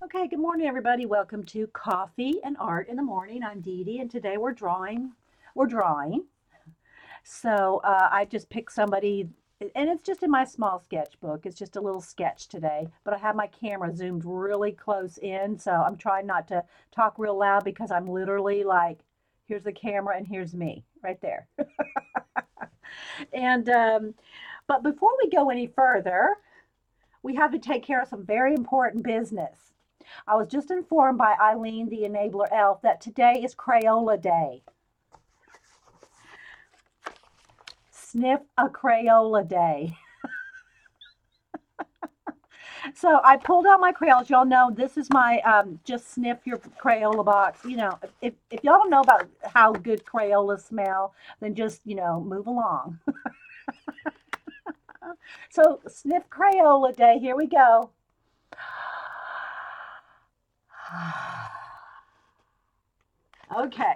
Okay, good morning, everybody. Welcome to Coffee and Art in the Morning. I'm Dee Dee, and today we're drawing. We're drawing. I just picked somebody, and it's just in my small sketchbook. It's just a little sketch today, but I have my camera zoomed really close in, so I'm trying not to talk real loud because I'm literally like, here's the camera and here's me right there. And but before we go any further, we have to take care of some very important business. I was just informed by Eileen, the enabler elf, that today is Crayola Day. Sniff a Crayola Day. So I pulled out my crayons. Y'all know this is my just sniff your Crayola box. If y'all don't know about how good Crayolas smell, then just, move along. So sniff Crayola Day. Here we go. Okay.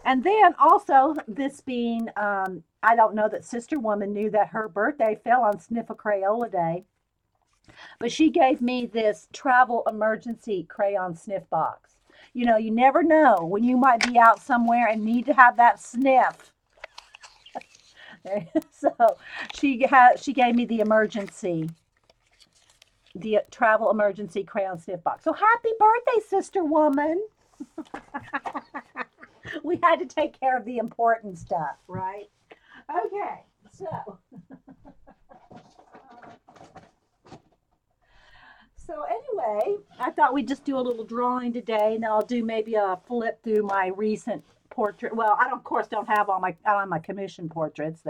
And then also, this being, I don't know that Sister Woman knew that her birthday fell on Sniff a Crayola Day, but she gave me this travel emergency crayon sniff box. You never know when you might be out somewhere and need to have that sniff. So she gave me the travel emergency crayon sniff box. So happy birthday, Sister Woman. We had to take care of the important stuff, right? Okay, so anyway, I thought we'd just do a little drawing today, and then I'll do maybe a flip through my recent portrait. Well, I don't, of course, don't have all my commission portraits.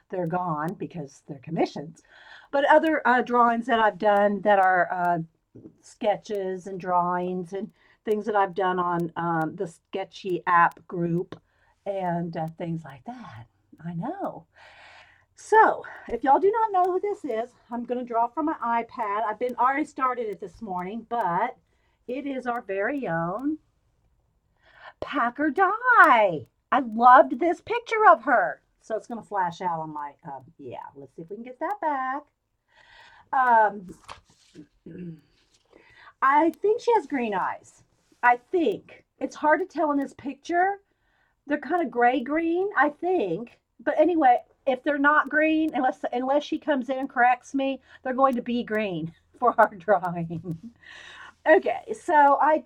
They're gone because they're commissions. But other drawings that I've done that are sketches and drawings and things that I've done on the Sketchy app group and things like that. I know. So, if y'all do not know who this is, I'm going to draw from my iPad. I've been already started it this morning, but it is our very own Packer Die. I loved this picture of her. So it's going to flash out on my, yeah, let's see if we can get that back. Um, I think she has green eyes. I think. It's hard to tell in this picture. They're kind of gray green, I think. But anyway, if they're not green, unless she comes in and corrects me, they're going to be green for our drawing. Okay, so I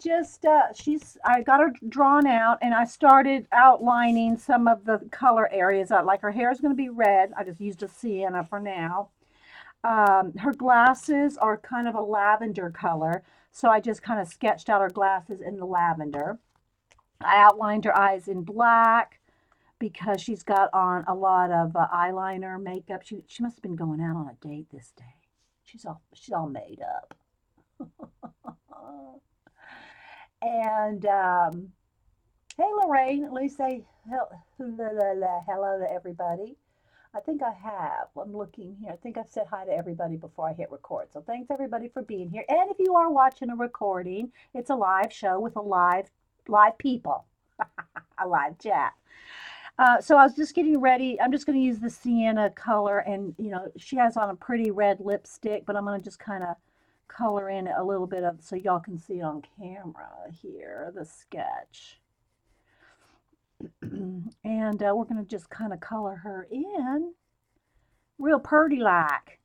got her drawn out, and I started outlining some of the color areas. Like her hair is going to be red. I just used a sienna for now. Her glasses are kind of a lavender color, so I just kind of sketched out her glasses in the lavender. I outlined her eyes in black because she's got on a lot of eyeliner, makeup. She must have been going out on a date this day. She's all made up. And hey, Lorraine, at least say hello to everybody. I think I have. I'm looking here. I think I've said hi to everybody before I hit record. So thanks everybody for being here. And if you are watching a recording, it's a live show with a live people, a live chat. So I was just getting ready. I'm just going to use the sienna color, and she has on a pretty red lipstick, but I'm going to just kind of color in a little bit of so y'all can see on camera here the sketch. And we're going to just kind of color her in real purty like.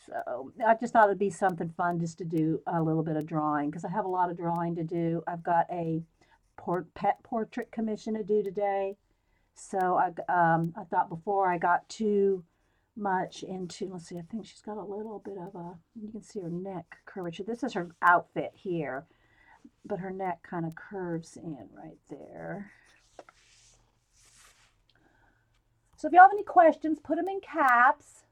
So I just thought it'd be something fun just to do a little bit of drawing because I have a lot of drawing to do. I've got a pet portrait commission to do today. So I thought before I got too much into, let's see, I think she's got a little bit of you can see her neck curvature. This is her outfit here, but her neck kind of curves in right there. So if you have any questions, put them in caps.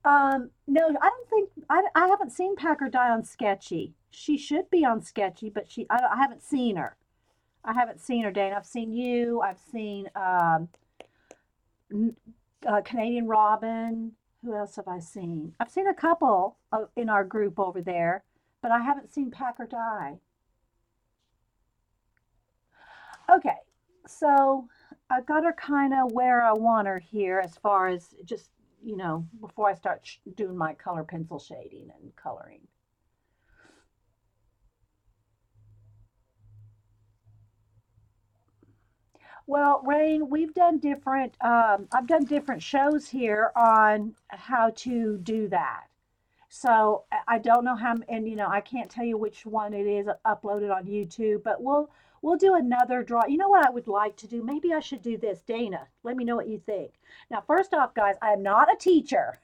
No, I don't think I haven't seen Packer Die on Sketchy. She should be on Sketchy, but I haven't seen her. I haven't seen her, Dana. I've seen you. I've seen Canadian Robin. Who else have I seen? I've seen a couple in our group over there, but I haven't seen Packer Die. Okay, so I got her kind of where I want her here as far as just, before I start doing my color pencil shading and coloring. Well, Rain, I've done different shows here on how to do that. So I don't know how, and I can't tell you which one it is uploaded on YouTube, but we'll do another draw. You know what I would like to do? Maybe I should do this. Dana, let me know what you think. Now, first off, guys, I am not a teacher.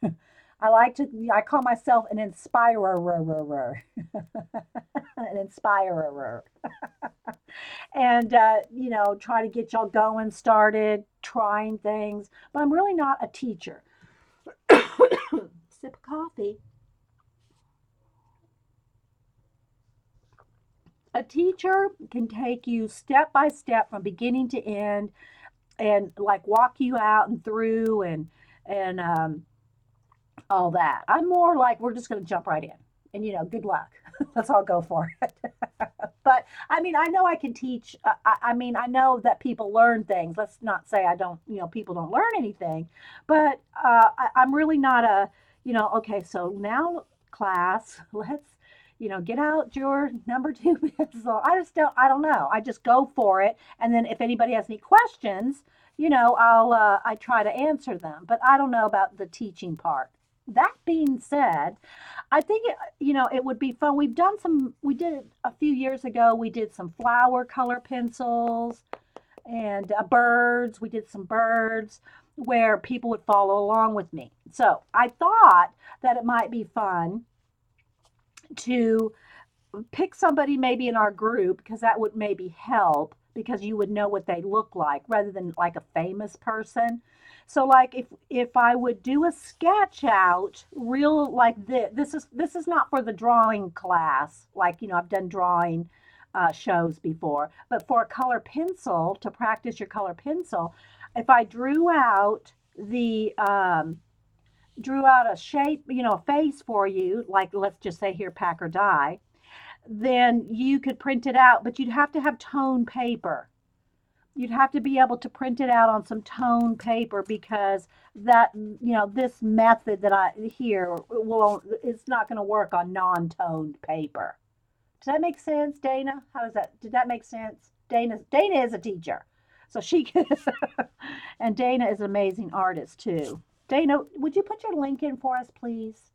I call myself an inspirer, an inspirer, and try to get y'all going, started, trying things. But I'm really not a teacher. Sip of coffee. A teacher can take you step by step from beginning to end and like walk you out and through and all that. I'm more like we're just going to jump right in and good luck. Let's all go for it. But I mean, I know I can teach. I mean, I know that people learn things. Let's not say I don't. People don't learn anything, but I'm really not a. Okay, so now class, let's get out your number two pencil. I just don't. I don't know. I just go for it, and then if anybody has any questions, I try to answer them. But I don't know about the teaching part. That being said, I think it would be fun. We did it a few years ago. We did some flower color pencils and birds. We did some birds where people would follow along with me. So I thought that it might be fun to pick somebody maybe in our group because that would maybe help because you would know what they look like rather than like a famous person. So like if I would do a sketch out real like this is not for the drawing class. Like, I've done drawing shows before, but for a color pencil to practice your color pencil, if I drew out a shape, a face for you, like let's just say here pack or die, then you could print it out, but you'd have to have tone paper. You'd have to be able to print it out on some tone paper because this method that I here will it's not going to work on non-toned paper. Does that make sense, Dana? Did that make sense? Dana is a teacher. So she can and Dana is an amazing artist too. Dana, would you put your link in for us, please?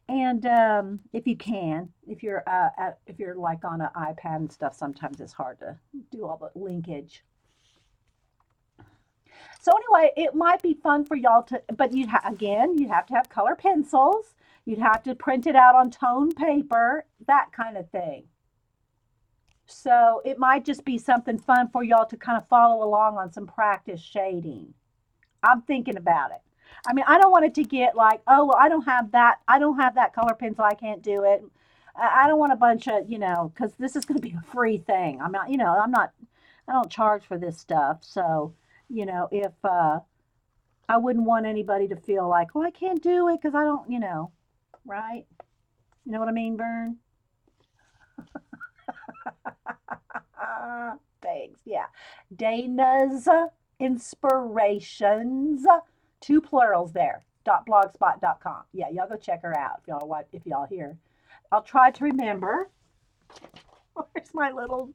And if you can, if you're like on an iPad and stuff, sometimes it's hard to do all the linkage. So anyway, it might be fun for y'all to, but again, you have to have color pencils. You'd have to print it out on tone paper, that kind of thing. So it might just be something fun for y'all to kind of follow along on some practice shading. I'm thinking about it. I mean, I don't want it to get like, oh, well, I don't have that. I don't have that color pencil. I can't do it. I don't want a bunch of, because this is going to be a free thing. I don't charge for this stuff. So, if I wouldn't want anybody to feel like, well, I can't do it because I don't, right? You know what I mean, Vern? Thanks. Yeah. Dana's Inspirations, two plurals there. .blogspot.com. Yeah, y'all go check her out if y'all here. I'll try to remember. Where's my little?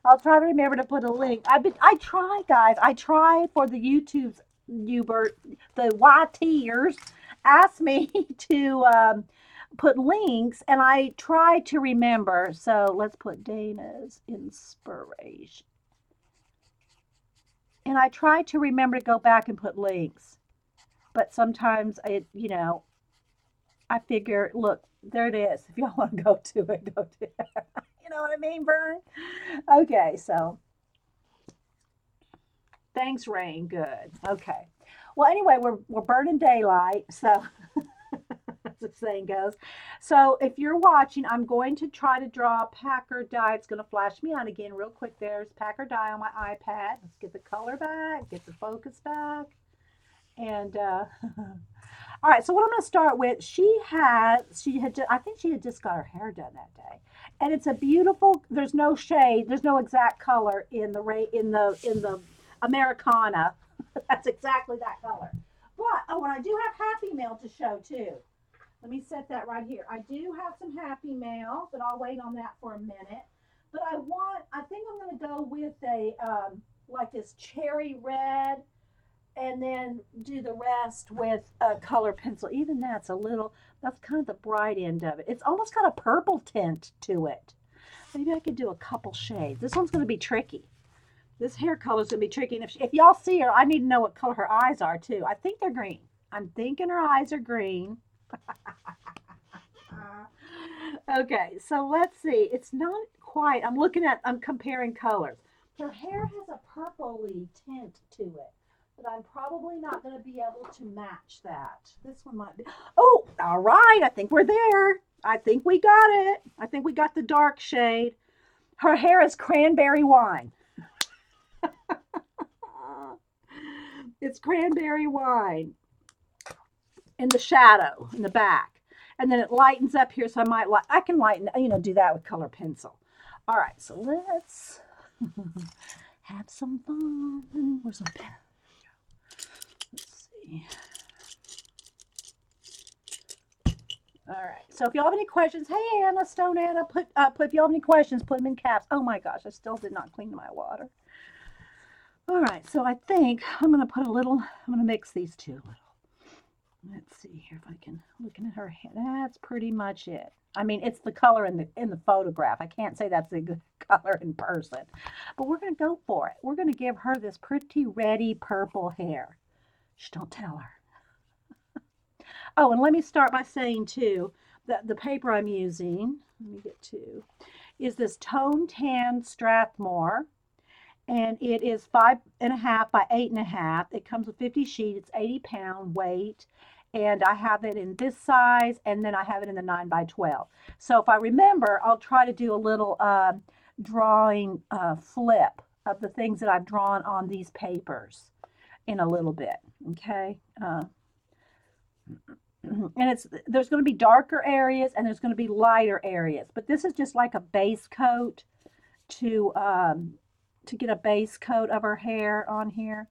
I'll try to remember to put a link. I try, guys. I try for the YouTube's the YTers ask me to put links, and I try to remember. So let's put Dana's Inspiration. And I try to remember to go back and put links. But sometimes I figure, look, there it is. If y'all want to go to it, go to it. You know what I mean, Vern? Okay, so thanks, Rain. Good. Okay. Well, anyway, we're burning daylight, so as the saying goes. So if you're watching, I'm going to try to draw a Packer die. It's going to flash me on again real quick. There's Packer die on my iPad. Let's get the color back, get the focus back. And all right, so what I'm going to start with, I think she had just got her hair done that day, and it's a beautiful. There's no shade, there's no exact color in the Americana. That's exactly that color. But, oh, and I do have Happy Mail to show too. Let me set that right here. I do have some Happy Mail, but I'll wait on that for a minute. But I think I'm going to go with a, like this cherry red, and then do the rest with a color pencil. Even that's kind of the bright end of it. It's almost got a purple tint to it. Maybe I could do a couple shades. This one's going to be tricky. This hair color is going to be tricky. And if y'all see her, I need to know what color her eyes are too. I think they're green. I'm thinking her eyes are green. Okay, so let's see. It's not quite, I'm comparing colors. Her hair has a purpley tint to it, but I'm probably not going to be able to match that. This one might be. Oh, all right. I think we're there. I think we got it. I think we got the dark shade. Her hair is cranberry wine. It's cranberry wine in the shadow in the back, and then it lightens up here. So I can lighten, do that with color pencil. All right, so let's have some fun. Where's my pen? Let's see. All right. So if y'all have any questions, hey Anna, Stone Anna, if y'all have any questions, put them in caps. Oh my gosh, I still did not clean my water. All right. So I think I'm going to mix these two. Let's see here if I can, looking at her hair, that's pretty much it. I mean, it's the color in the photograph. I can't say that's a good color in person, but we're going to go for it. We're going to give her this pretty reddy purple hair. Shh, don't tell her. Oh, and let me start by saying too that the paper I'm using, let me get to, is this Tone Tan Strathmore, and it is 5.5 by 8.5. It comes with 50 sheets. It's 80-pound weight, and I have it in this size, and then I have it in the 9 by 12. So if I remember, I'll try to do a little drawing flip of the things that I've drawn on these papers in a little bit. Okay. And there's going to be darker areas and there's going to be lighter areas, but this is just like a base coat to get a base coat of her hair on here.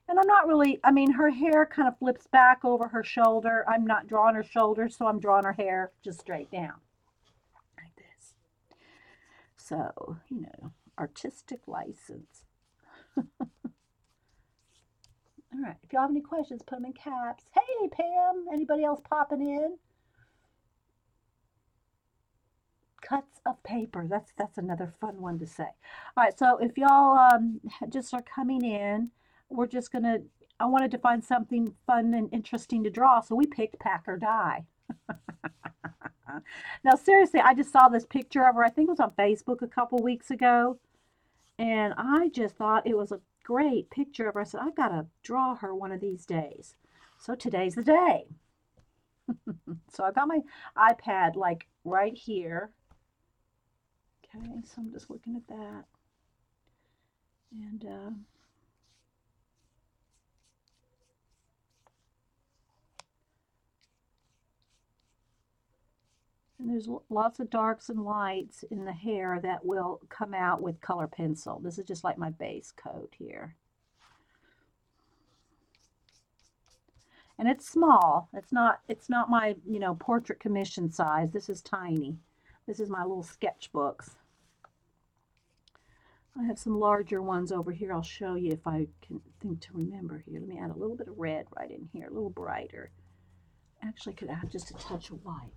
And I'm not really, I mean, her hair kind of flips back over her shoulder. I'm not drawing her shoulders, so I'm drawing her hair just straight down like this. So, artistic license. All right. If y'all have any questions, put them in caps. Hey, Pam. Anybody else popping in? Cuts of paper. That's another fun one to say. All right. So if y'all just are coming in, we're just gonna. I wanted to find something fun and interesting to draw, so we picked Pack or Die. Now, seriously, I just saw this picture of her. I think it was on Facebook a couple weeks ago, and I just thought it was a great picture of her. I said, I gotta draw her one of these days. So today's the day. So I got my iPad like right here. Okay, so I'm just looking at that. And there's lots of darks and lights in the hair that will come out with color pencil. This is just like my base coat here. And it's small. It's not my, portrait commission size. This is tiny. This is my little sketchbooks. I have some larger ones over here. I'll show you if I can think to remember here. Let me add a little bit of red right in here, a little brighter. Actually, I could add just a touch of white.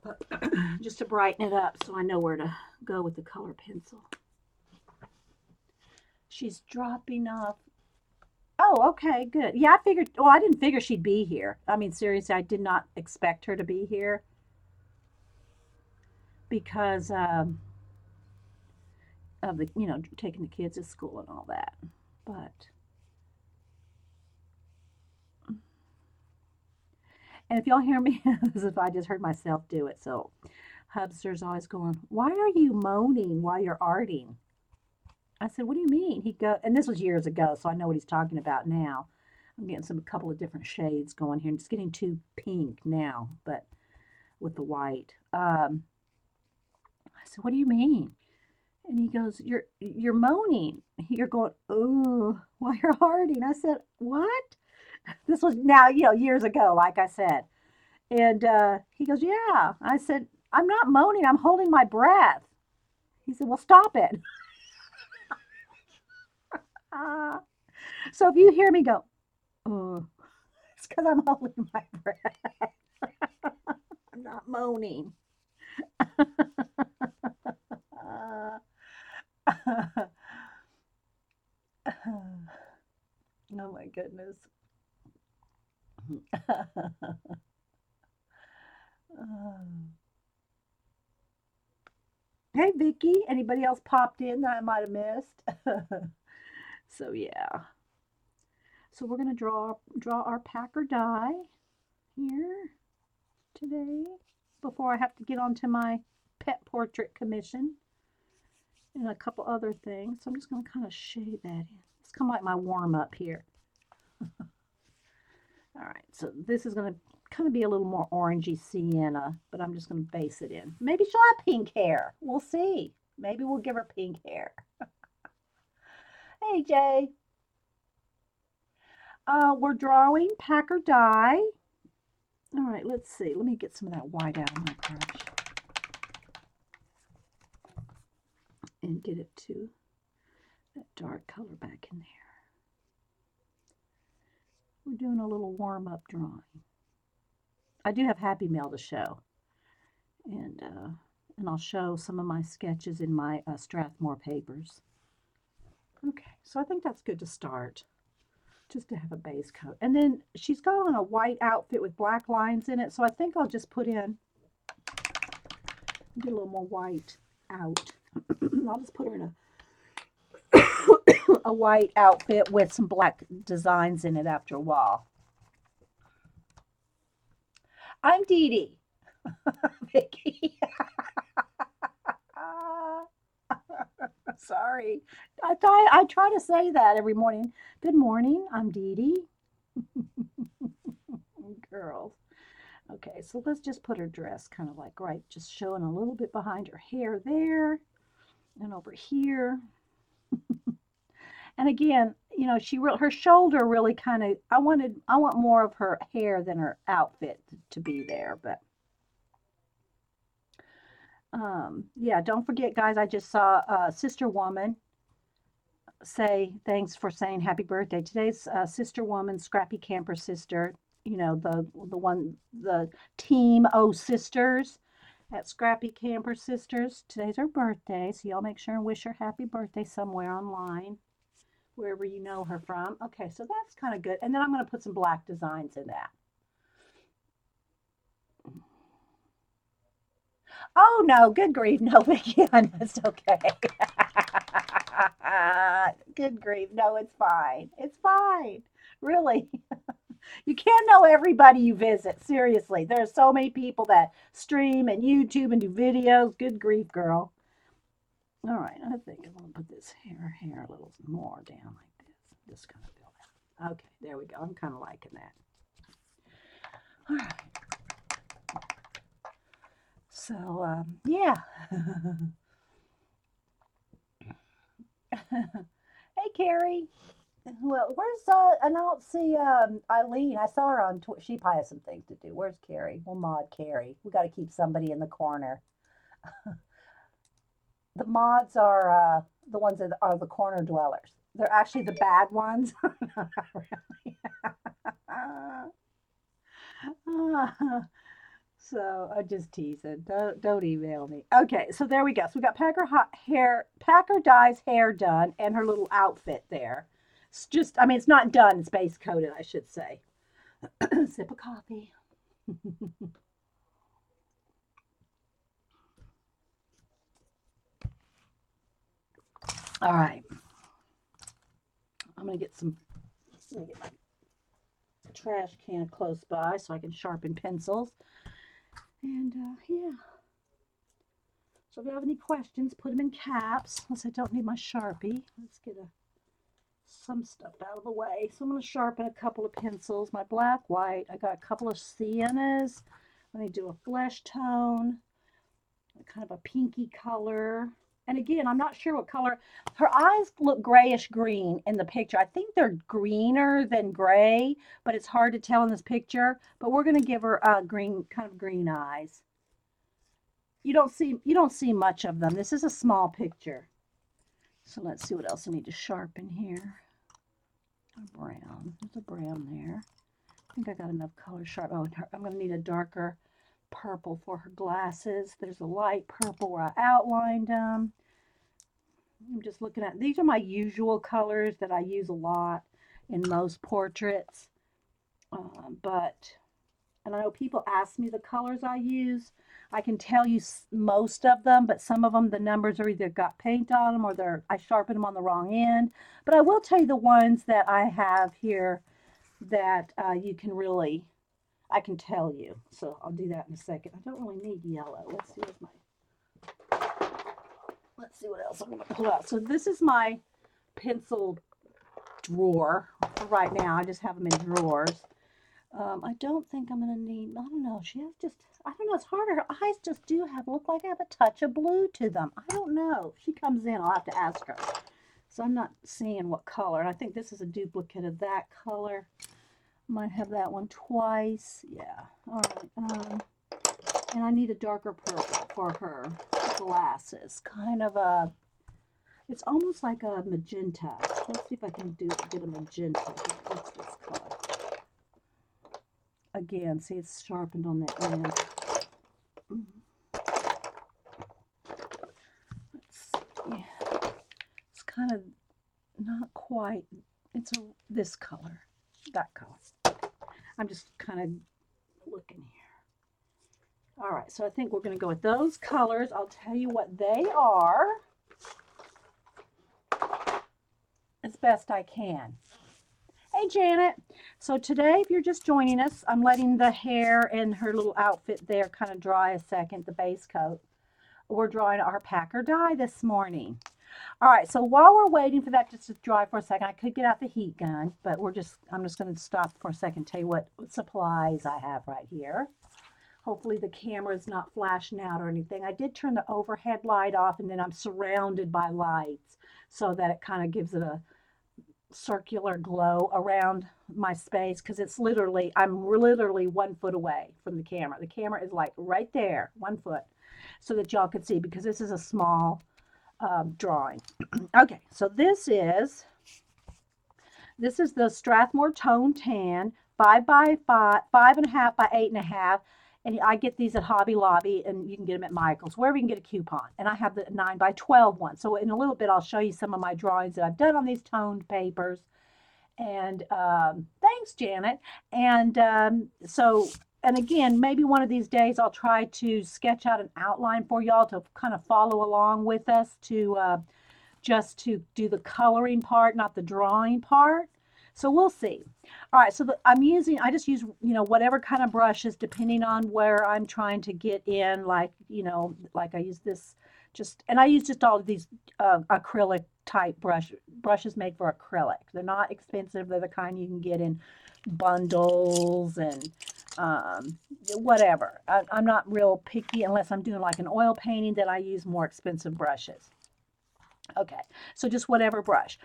But just to brighten it up so I know where to go with the color pencil. She's dropping off. Oh, okay, good. Yeah, I didn't figure she'd be here. I mean, seriously, I did not expect her to be here because of the, taking the kids to school and all that. But, and if y'all hear me, as if I just heard myself do it. So Hubster's always going, why are you moaning while you're arting? I said, what do you mean? And this was years ago, so I know what he's talking about now. I'm getting a couple of different shades going here. And it's getting too pink now, but with the white. I said, what do you mean? And he goes, you're moaning. You're going, oh, while you're arting. I said, what? This was now, years ago, like I said. And he goes, yeah. I said, I'm not moaning. I'm holding my breath. He said, well, stop it. Uh, so if you hear me go, oh, it's because I'm holding my breath. I'm not moaning. Uh, oh my goodness. Hey Vicky, anybody else popped in that I might have missed? So yeah. So we're gonna draw our Packer die here today before I have to get onto my pet portrait commission and a couple other things. So I'm just gonna kind of shade that in. It's kind of like my warm up here. All right, so this is gonna kind of be a little more orangey sienna, but I'm just gonna base it in. Maybe she'll have pink hair. We'll see. Maybe we'll give her pink hair. Hey Jay. We're drawing Packer die. All right, let's see. Let me get some of that white out of my brush and get it to that dark color back in there. We're doing a little warm-up drawing. I do have Happy Mail to show, and I'll show some of my sketches in my Strathmore papers. Okay, so I think that's good to start, just to have a base coat. And then she's got on a white outfit with black lines in it, so I think I'll just put in, get a little more white out. I'll just put her in a white outfit with some black designs in it after a while. I'm Dee Dee. Vicky. Sorry. I try to say that every morning. Good morning. I'm Dee Dee. Girls. Okay, so let's just put her dress kind of like right, just showing a little bit behind her hair there and over here. And again, her shoulder really kind of I want more of her hair than her outfit to be there, but yeah, don't forget guys, I just saw Sister Woman say thanks for saying happy birthday. Today's Sister Woman, Scrappy Camper Sister, the team O Sisters at Scrappy Camper Sisters. Today's her birthday, so y'all make sure and wish her happy birthday somewhere online, wherever you know her from. Okay, so that's kind of good. And then I'm going to put some black designs in that. Oh no, good grief, no, Vicky, that's okay. Good grief, no, it's fine. It's fine. Really. You can't know everybody you visit. Seriously. There's so many people that stream and YouTube and do videos. Good grief, girl. All right, I think I'm going to put this hair a little more down like this. Just kind of feel that. Okay, there we go. I'm kind of liking that. All right. So, yeah. Hey, Carrie. Well, where's and I don't see Eileen. I saw her on she probably has some things to do. Where's Carrie? We'll mod Carrie. We got to keep somebody in the corner. The mods are the ones that are the corner dwellers. They're actually the bad ones. Not really. So I'm just teasing. Don't email me. Okay, so there we go. So we got Packer dye's hair done, and her little outfit there. It's just, I mean, it's not done. It's base coated, I should say. Sip of coffee. All right. I'm gonna get my trash can close by so I can sharpen pencils. And yeah. So if you have any questions, put them in caps. Unless I don't need my Sharpie. Let's get some stuff out of the way. So I'm going to sharpen a couple of pencils. My black, white. I got a couple of siennas. Let me do a flesh tone. Kind of a pinky color. And again, I'm not sure what color. Her eyes look grayish green in the picture. I think they're greener than gray, but it's hard to tell in this picture. But we're going to give her green, kind of green eyes. You don't see much of them. This is a small picture. So let's see what else I need to sharpen here. A brown. There's a brown there. I think I got enough color sharp. Oh, I'm going to need a darker purple for her glasses. There's a light purple where I outlined them. I'm just looking at, these are my usual colors that I use a lot in most portraits. And I know people ask me the colors I use. I can tell you most of them, but some of them, the numbers are either got paint on them or I sharpen them on the wrong end. But I will tell you the ones that I have here that you can really, I can tell you. So I'll do that in a second. I don't really need yellow. Let's see what else I'm going to pull out. So this is my pencil drawer for right now. I just have them in drawers. I don't think I'm going to need, I don't know. She has just, I don't know. It's harder. Her eyes just do look like I have a touch of blue to them. I don't know. If she comes in, I'll have to ask her. So I'm not seeing what color. And I think this is a duplicate of that color. Might have that one twice. Yeah. All right. And I need a darker purple for her glasses. Kind of a, it's almost like a magenta. Let's see if I can get a magenta. What's this color? Again, see, it's sharpened on the end. Let's see. It's kind of not quite. It's this color, that color. I'm just kind of looking here. All right, so I think we're going to go with those colors. I'll tell you what they are as best I can. Hey, Janet. So today, if you're just joining us, I'm letting the hair and her little outfit there kind of dry a second, the base coat. We're drawing our pack or die this morning. All right, so while we're waiting for that just to dry for a second, I could get out the heat gun, but I'm just going to stop for a second, tell you what supplies I have right here. Hopefully the camera is not flashing out or anything. I did turn the overhead light off, and then I'm surrounded by lights so that it kind of gives it a circular glow around my space, because I'm literally 1 foot away from the camera. The camera is like right there, 1 foot, so that y'all can see, because this is a small drawing. Okay, so this is the Strathmore Tone Tan 5 by 5, 5.5 by 8.5. And I get these at Hobby Lobby, and you can get them at Michael's, wherever you can get a coupon. And I have the 9 by 12 one. So in a little bit, I'll show you some of my drawings that I've done on these toned papers. And thanks, Janet. And and again, maybe one of these days I'll try to sketch out an outline for y'all to kind of follow along with us just to do the coloring part, not the drawing part. So we'll see. All right, so I just use, whatever kind of brushes, depending on where I'm trying to get in, like I use this, and I use just all of these acrylic type brushes made for acrylic. They're not expensive. They're the kind you can get in bundles and whatever. I'm not real picky unless I'm doing like an oil painting, that I use more expensive brushes. Okay, so just whatever brush.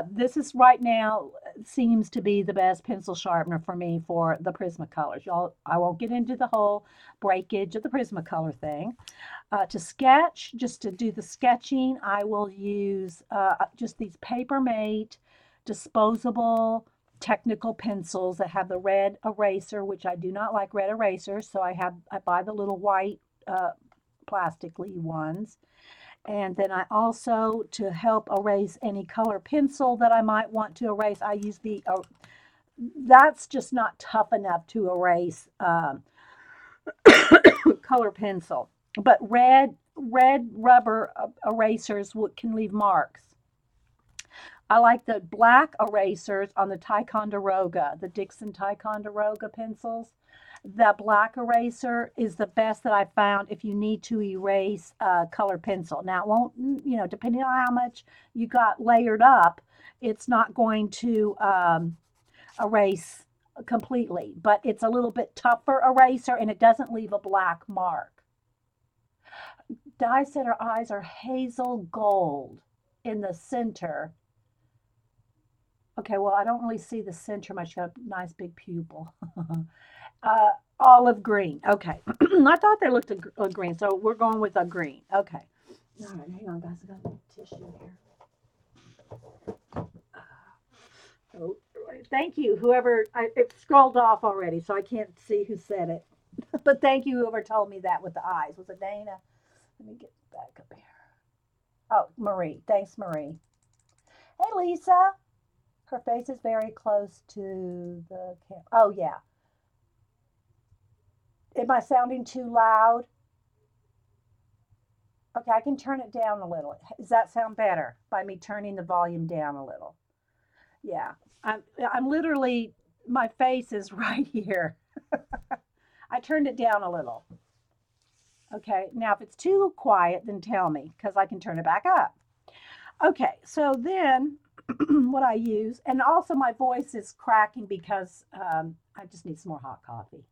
This is right now seems to be the best pencil sharpener for me for the Prismacolors. Y'all, I won't get into the whole breakage of the Prismacolor thing. To sketch, just to do the sketching, I will use just these Papermate disposable technical pencils that have the red eraser, which I do not like red erasers, so I buy the little white plastically ones. And then I also, to help erase any color pencil that I might want to erase, I use that's just not tough enough to erase color pencil. But red rubber erasers can leave marks. I like the black erasers on the Ticonderoga, the Dixon Ticonderoga pencils. The black eraser is the best that I found if you need to erase color pencil. Now, it won't, depending on how much you got layered up, it's not going to erase completely, but it's a little bit tougher eraser, and it doesn't leave a black mark. Di said her eyes are hazel gold in the center. Okay, well, I don't really see the center much. She got a nice big pupil. uh, Olive green. Okay. I thought they looked a green, so we're going with a green. Okay. All right, hang on, guys. I got a tissue here. Oh, thank you, whoever. It scrolled off already, so I can't see who said it. But thank you, whoever told me that with the eyes. Was it Dana? Let me get back up here. Oh, Marie. Thanks, Marie. Hey, Lisa. Her face is very close to the camera. Oh, yeah. Am I sounding too loud? Okay, I can turn it down a little. Does that sound better by me turning the volume down a little? Yeah. I'm literally, my face is right here. I turned it down a little. Okay, now if it's too quiet, then tell me because I can turn it back up. Okay, so then what I use, and also my voice is cracking because I just need some more hot coffee.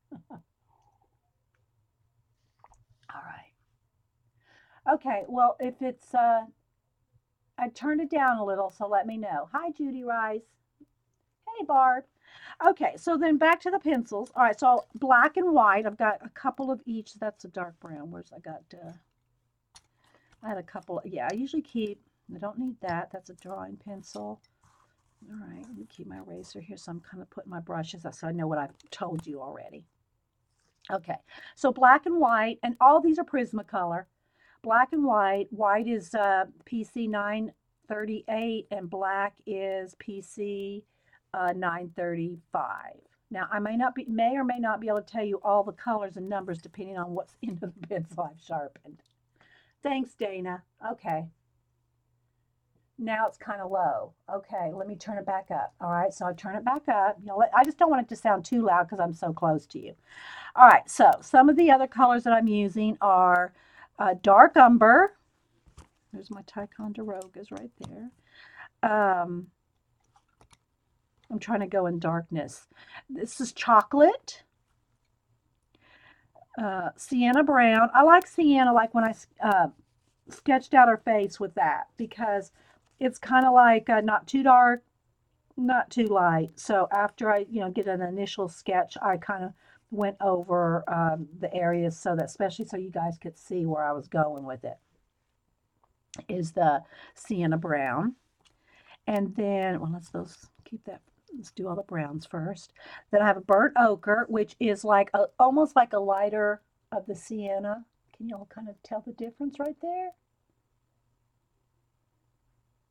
All right. Okay, well, if it's, I turned it down a little, so let me know. Hi, Judy Rice. Hey, Barb. Okay, so then back to the pencils. All right, so black and white. I've got a couple of each. That's a dark brown. Where's I got? I had a couple. Yeah, I usually keep. I don't need that. That's a drawing pencil. All right, let me keep my eraser here. So I'm kind of putting my brushes so I know what I've told you already. Okay, so black and white, and all these are Prismacolor. Black and white. White is PC 938, and black is PC 935. Now, I may or may not be able to tell you all the colors and numbers depending on what's in the pencil I've sharpened. Thanks, Dana. Okay. Now it's kind of low. Okay, let me turn it back up. All right, so I turn it back up. I just don't want it to sound too loud because I'm so close to you. All right, so some of the other colors that I'm using are dark umber. There's my Ticonderogas right there. I'm trying to go in darkness. This is chocolate. Sienna brown. I like sienna like when I sketched out her face with that because it's kind of like not too dark, not too light. So after I, get an initial sketch, I kind of went over the areas so that, especially so you guys could see where I was going with it, is the sienna brown. And then, well, let's do all the browns first. Then I have a burnt ochre, which is almost like a lighter of the sienna. Can you all kind of tell the difference right there?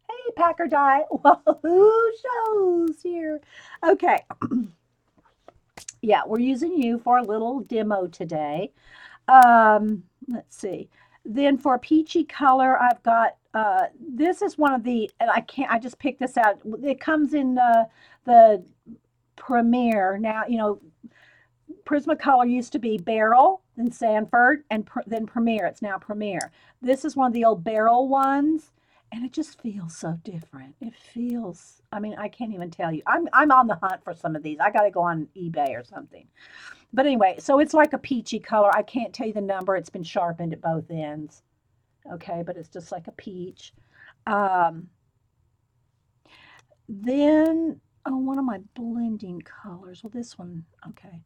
Hey, Packer Die. Well, who shows here? Okay. Yeah, we're using you for a little demo today. Let's see. Then for peachy color, I've got this is one of the, and I just picked this out. It comes in the Premier. Now, Prismacolor used to be Beryl, then Sanford, and then Premier. It's now Premier. This is one of the old Beryl ones, and it just feels so different. It feels, I mean, I can't even tell you. I'm on the hunt for some of these. I got to go on eBay or something. But anyway, so it's like a peachy color. I can't tell you the number. It's been sharpened at both ends. Okay, but it's just like a peach. Um, then, oh, one of my blending colors. Well, this one, okay.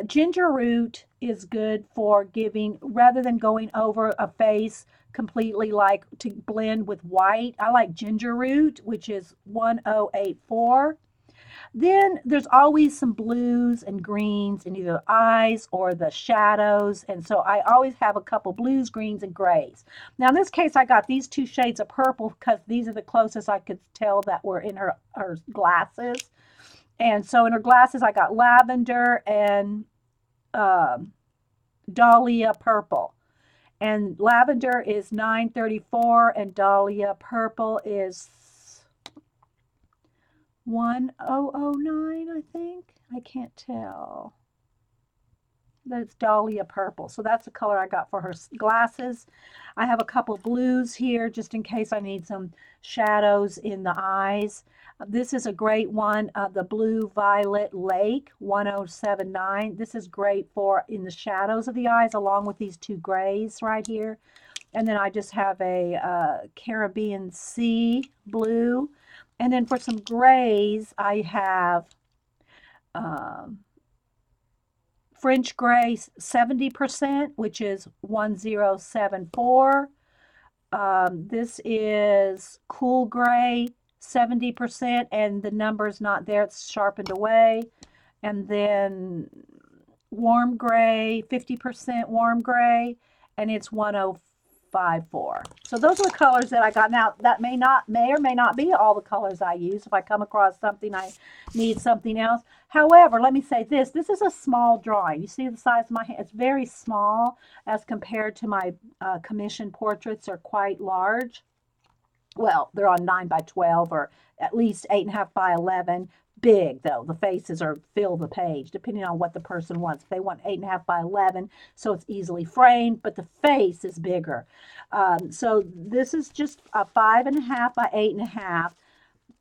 Ginger root is good for giving, rather than going over a face completely like to blend with white. I like ginger root, which is 1084. Then there's always some blues and greens in either the eyes or the shadows. And so I always have a couple blues, greens, and grays. Now in this case, I got these two shades of purple because these are the closest I could tell that were in her glasses. And so in her glasses, I got lavender and dahlia purple. And lavender is 934 and dahlia purple is 1009, I think. I can't tell. That's dahlia purple. So that's the color I got for her glasses. I have a couple blues here just in case I need some shadows in the eyes. This is a great one, the Blue Violet Lake 1079. This is great for in the shadows of the eyes along with these two grays right here. And then I just have a Caribbean Sea blue. And then for some grays, I have um, French gray 70%, which is 1074. This is cool gray 70%, and the number's not there, it's sharpened away. And then warm gray, 50% warm gray, and it's 1054. So those are the colors that I got. Now that may or may not be all the colors I use. If I come across something I need something else. However, let me say this. This is a small drawing. You see the size of my hand? It's very small as compared to my commission portraits are quite large. Well, they're on 9 by 12 or at least 8.5 by 11. Big though, the faces are fill the page depending on what the person wants. If they want 8.5 by 11, so it's easily framed, but the face is bigger. So this is just a 5.5 by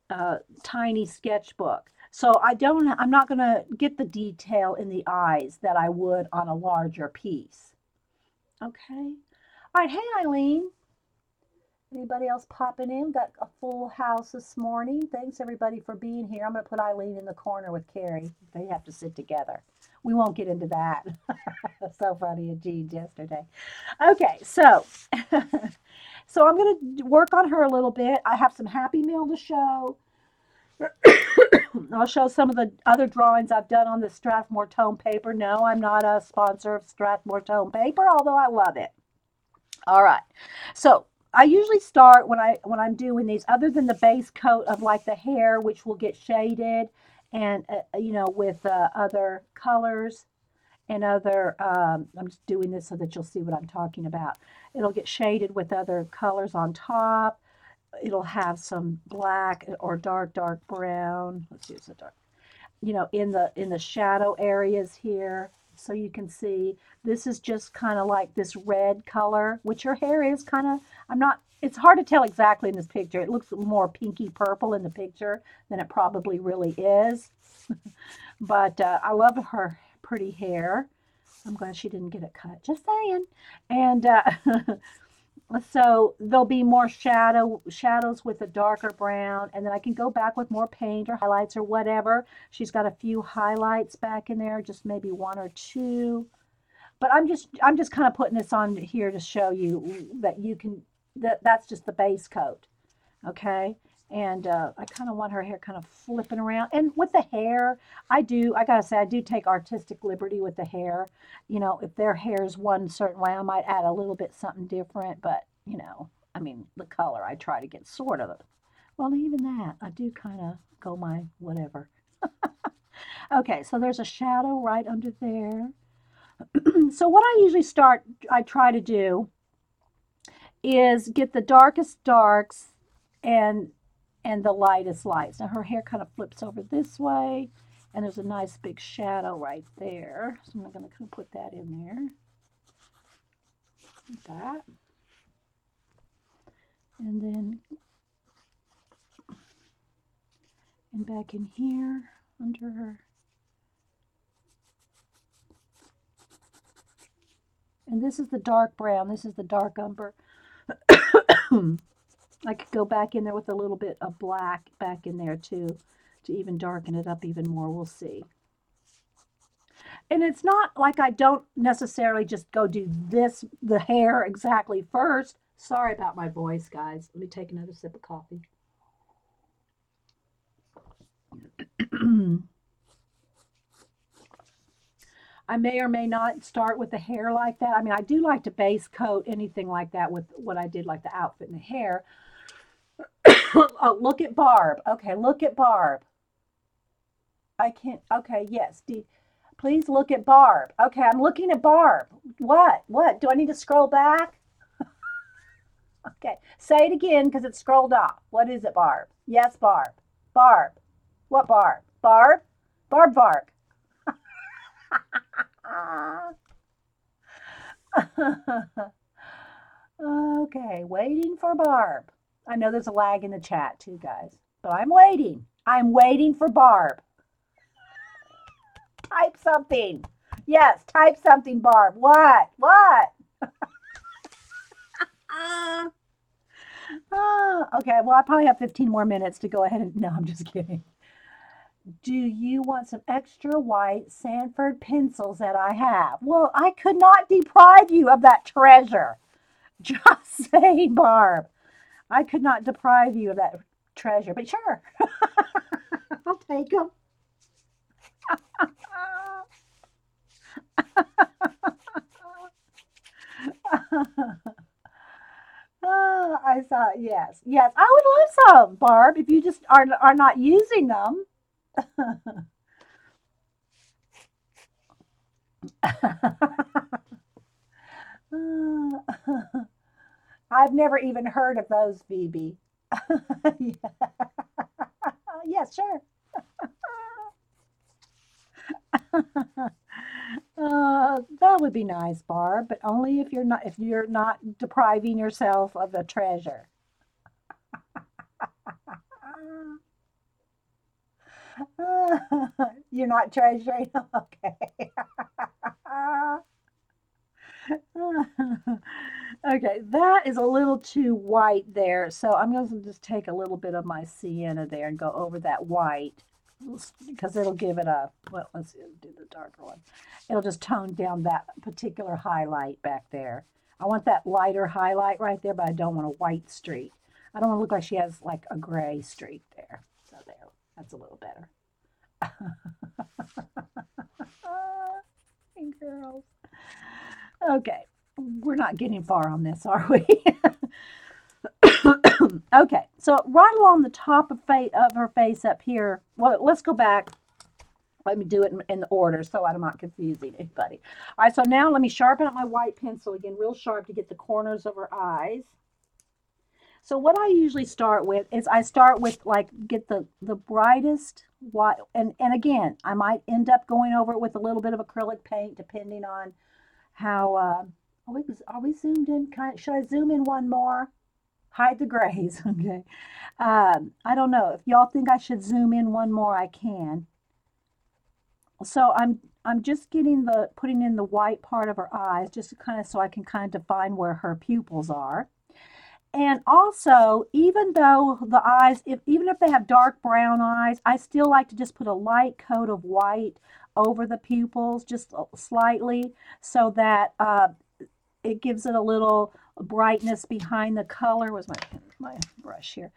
8.5 tiny sketchbook. So I'm not going to get the detail in the eyes that I would on a larger piece. Okay. All right. Hey, Eileen. Anybody else popping in? Got a full house this morning. Thanks everybody for being here. I'm going to put Eileen in the corner with Carrie. They have to sit together. We won't get into that. So funny at Jean yesterday. Okay, so so I'm going to work on her a little bit. I have some Happy Meal to show. I'll show some of the other drawings I've done on the Strathmore tone paper. No, I'm not a sponsor of Strathmore tone paper, although I love it. All right. So I usually start when I'm doing these, other than the base coat of like the hair, which will get shaded, and with other colors and other. I'm just doing this so that you'll see what I'm talking about. It'll get shaded with other colors on top. It'll have some black or dark brown. Let's use the dark. In the shadow areas here, so you can see this is just kind of like this red color, which your hair is kind of, it's hard to tell exactly in this picture. It looks more pinky purple in the picture than it probably really is. But I love her pretty hair. I'm glad she didn't get it cut, just saying. And so there'll be more shadows with a darker brown, and then I can go back with more paint or highlights or whatever. She's got a few highlights back in there, just maybe one or two. But I'm just kind of putting this on here to show you that that's just the base coat, okay? And I kind of want her hair kind of flipping around. And with the hair, I gotta say, I do take artistic liberty with the hair. If their hair is one certain way, I might add a little bit something different. But, the color, I try to get sort of, well, even that, I do kind of go my whatever. Okay, so there's a shadow right under there. So what I try to do is get the darkest darks and the lightest lights. Now her hair kind of flips over this way, and there's a nice big shadow right there. So I'm going to kind of put that in there. Like that. And then back in here under her. And this is the dark brown. This is the dark umber. I could go back in there with a little bit of black back in there too, to even darken it up even more. We'll see. And it's not like I don't necessarily just go do the hair exactly first. Sorry about my voice, guys. Let me take another sip of coffee. I may or may not start with the hair like that. I do like to base coat anything like that with what I did, like the outfit and the hair. Oh, look at Barb. Okay, look at Barb. I can't. Okay, yes. Please look at Barb. Okay, I'm looking at Barb. What? What? Do I need to scroll back? Okay, say it again because it's scrolled off. What is it, Barb? Yes, Barb. Barb. What Barb? Barb? Barb. Okay, waiting for Barb. I know there's a lag in the chat too, guys, but I'm waiting. I'm waiting for Barb. Type something. Yes, type something, Barb. What? What? Okay, well, I probably have 15 more minutes to go ahead and. No, I'm just kidding. Do you want some extra white Sanford pencils that I have? Well, I could not deprive you of that treasure. Just say, Barb. I could not deprive you of that treasure, but sure, I'll take them. I thought, yes, yes, I would love some, Barb, if you just are not using them. I've never even heard of those, Phoebe. Yeah. Yes, sure. That would be nice, Barb, but only if you're not depriving yourself of a treasure. You're not treasuring. Okay. Okay, that is a little too white there, so I'm going to just take a little bit of my sienna there and go over that white because it'll give it a, well, let's see, do the darker one. It'll just tone down that particular highlight back there. I want that lighter highlight right there, but I don't want a white streak. I don't want to look like she has like a gray streak there. So there, that's a little better. Girls. Okay, we're not getting far on this, are we? Okay, so right along the top of her face up here, well, let's go back. Let me do it in the order so I'm not confusing anybody. All right, so now let me sharpen up my white pencil again, real sharp to get the corners of her eyes. So what I usually start with is I start with like get the brightest white, and again I might end up going over it with a little bit of acrylic paint depending on how. Are we zoomed in? Should I zoom in one more? Hide the grays. Okay. I don't know if y'all think I should zoom in one more. I can. So I'm just putting in the white part of her eyes just to kind of so I can kind of define where her pupils are. And also, even though the eyes, even if they have dark brown eyes, I still like to just put a light coat of white over the pupils, just slightly, so that it gives it a little brightness behind the color. Where's my brush here?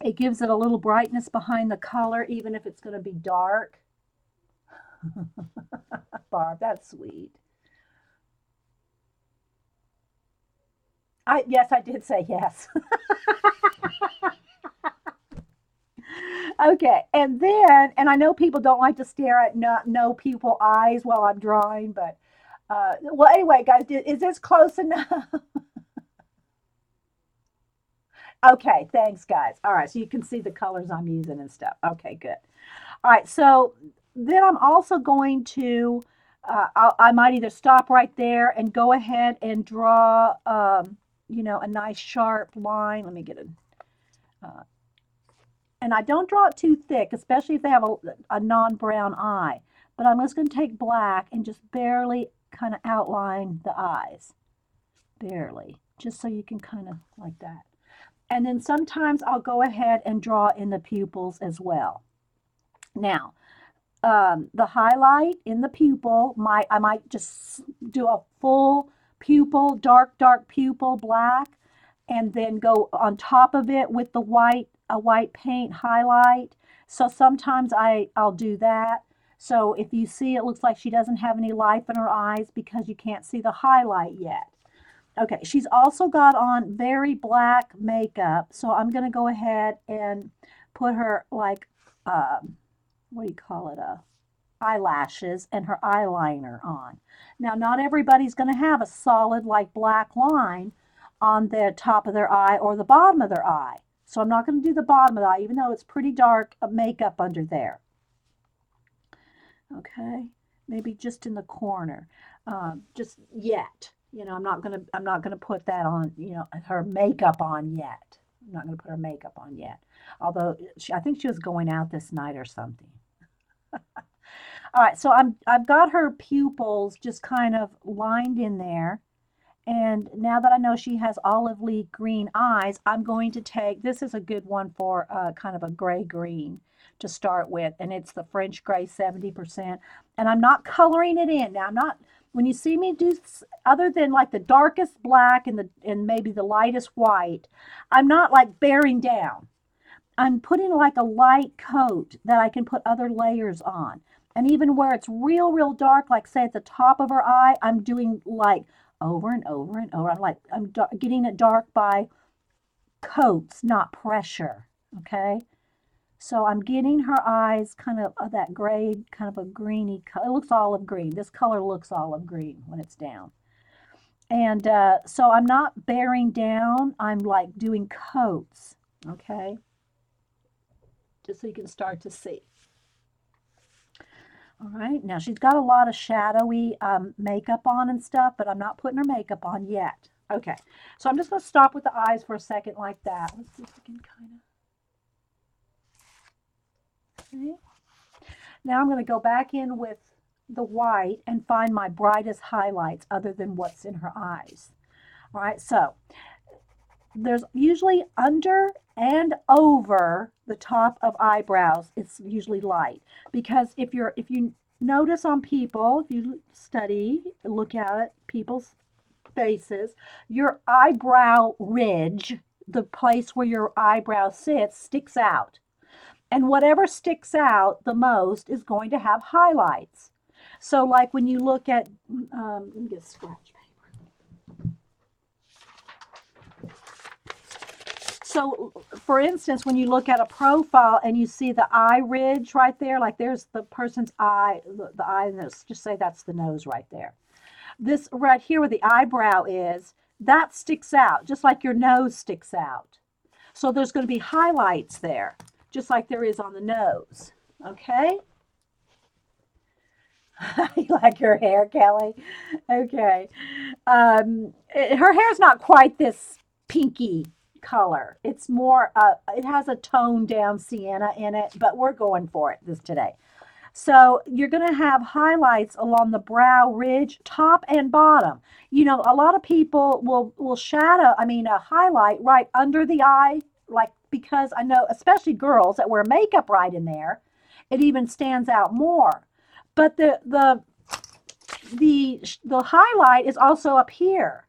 It gives it a little brightness behind the color, even if it's going to be dark. Barb, that's sweet. Yes, I did say yes. Okay, and then, and I know people don't like to stare at no pupil eyes while I'm drawing, but well, anyway, guys, is this close enough? Okay, thanks, guys. All right, so you can see the colors I'm using and stuff. Okay, good. All right, so then I'm also going to, I might either stop right there and go ahead and draw, a nice sharp line. Let me get it. Uh, and I don't draw it too thick, especially if they have a non-brown eye. But I'm just going to take black and just barely kind of outline the eyes. Barely. Just so you can kind of like that. And then sometimes I'll go ahead and draw in the pupils as well. Now, the highlight in the pupil, I might just do a full pupil, dark pupil, black, and then go on top of it with a white paint highlight. So sometimes I'll do that. So if you see, it looks like she doesn't have any life in her eyes because you can't see the highlight yet. Okay, she's also got on very black makeup, so I'm going to go ahead and put her like, what do you call it, eyelashes and her eyeliner on. Now, not everybody's going to have a solid like black line on the top of their eye or the bottom of their eye. So I'm not going to do the bottom of the eye, even though it's pretty dark makeup under there. Okay, maybe just in the corner, just yet. I'm not gonna put that on. Her makeup on yet. I'm not gonna put her makeup on yet. Although I think she was going out this night or something. All right, so I've got her pupils just kind of lined in there, And now that I know she has olively green eyes, I'm going to take, this is a good one for kind of a gray green to start with. And it's the French gray 70%. And I'm not coloring it in. Now, I'm not, when you see me do, other than like the darkest black and maybe the lightest white, I'm not like bearing down. I'm putting like a light coat that I can put other layers on. And even where it's real, real dark, like say at the top of her eye, I'm doing like over and over and over. I'm getting it dark by coats, not pressure. Okay. So I'm getting her eyes kind of that gray, kind of a greeny color. It looks olive green. This color looks olive green when it's down. And so I'm not bearing down. I'm like doing coats. Okay. Just so you can start to see. All right, now she's got a lot of shadowy makeup on and stuff, but I'm not putting her makeup on yet. Okay, so I'm just going to stop with the eyes for a second like that. Let's see if we can kind of, okay. Now I'm going to go back in with the white and find my brightest highlights other than what's in her eyes. All right, so there's usually under and over the top of eyebrows, it's usually light, because if you notice on people, if you study, look at people's faces, your eyebrow ridge, the place where your eyebrow sits, sticks out, and whatever sticks out the most is going to have highlights. So like when you look at let me get a scratch. So, for instance, when you look at a profile and you see the eye ridge right there, like there's the person's eye, the eye, let's just say that's the nose right there. This right here where the eyebrow is, that sticks out, just like your nose sticks out. So there's going to be highlights there, just like there is on the nose. Okay? You like her hair, Kelly? Okay. Her hair's not quite this pinky color. It's more, it has a toned down sienna in it, but we're going for it this today. So you're going to have highlights along the brow ridge, top and bottom. You know, a lot of people will shadow, I mean, a highlight right under the eye, like because I know, especially girls that wear makeup right in there, it even stands out more. But the highlight is also up here.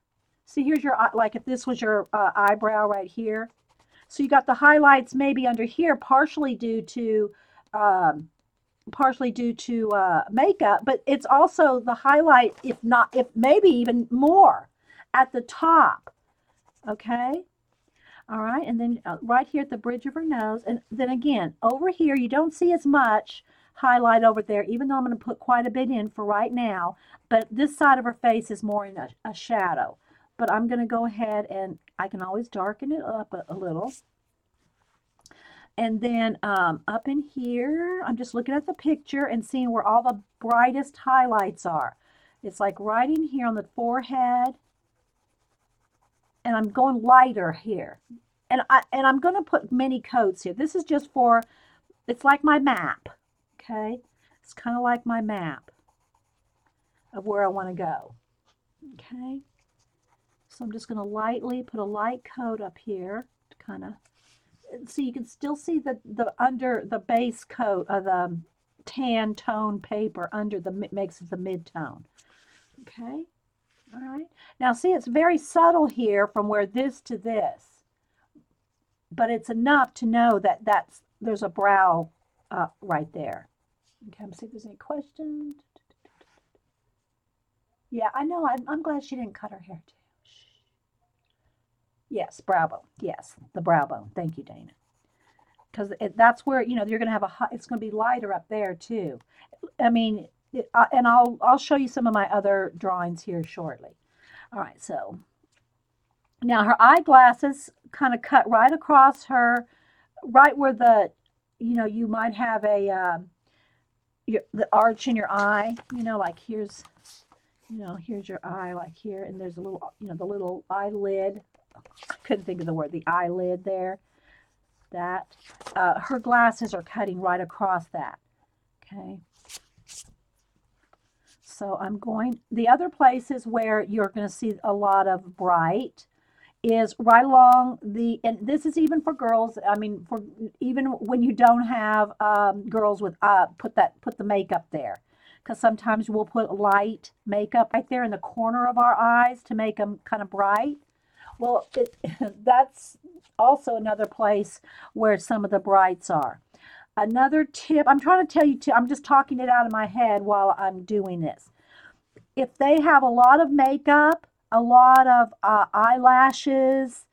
See, here's your, like if this was your eyebrow right here. So you got the highlights maybe under here, um, partially due to makeup, but it's also the highlight, if not, if maybe even more at the top. Okay. All right. And then right here at the bridge of her nose. And then again, over here, you don't see as much highlight over there, even though I'm going to put quite a bit in for right now. But this side of her face is more in a shadow. But I'm going to go ahead and I can always darken it up a little. And then up in here, I'm just looking at the picture and seeing where all the brightest highlights are. It's like right in here on the forehead. And I'm going lighter here. And I'm going to put many coats here. This is just for, it's like my map. Okay? It's kind of like my map of where I want to go. Okay? So I'm just going to lightly put a light coat up here to kind of, so you can still see the under the base coat of the tan tone paper under the makes it the mid-tone. Okay? All right. Now see, it's very subtle here from where this to this, but it's enough to know that there's a brow right there. Okay, I'm see if there's any questions. Yeah, I know. I'm glad she didn't cut her hair too. Yes, brow bone. Yes, the brow bone. Thank you, Dana. Because that's where you're going to have it's going to be lighter up there too. I mean, and I'll show you some of my other drawings here shortly. All right, so now her eyeglasses kind of cut right across her, right where you might have the arch in your eye. Like here's your eye, like here, and there's a little, the little eyelid. I couldn't think of the word, the eyelid there. That her glasses are cutting right across that. Okay. So I'm going, the other places where you're going to see a lot of bright is right along the, and this is even for girls. I mean, for even when you don't have girls with, put the makeup there. Because sometimes we'll put light makeup right there in the corner of our eyes to make them kind of bright. Well, that's also another place where some of the brights are. Another tip, I'm trying to tell you too, I'm just talking it out of my head while I'm doing this. If they have a lot of makeup, a lot of eyelashes,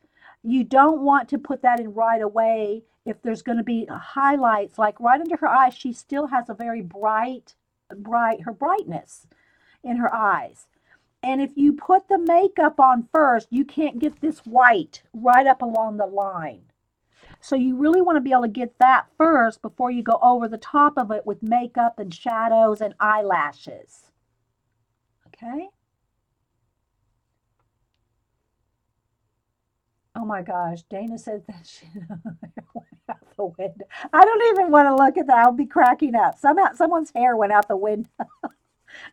you don't want to put that in right away. If there's going to be highlights, like right under her eyes, she still has a very her brightness in her eyes. And if you put the makeup on first, you can't get this white right up along the line. So you really want to be able to get that first before you go over the top of it with makeup and shadows and eyelashes. Okay? Oh my gosh, Dana said that she went out the window. I don't even want to look at that. I'll be cracking up. Someone's hair went out the window.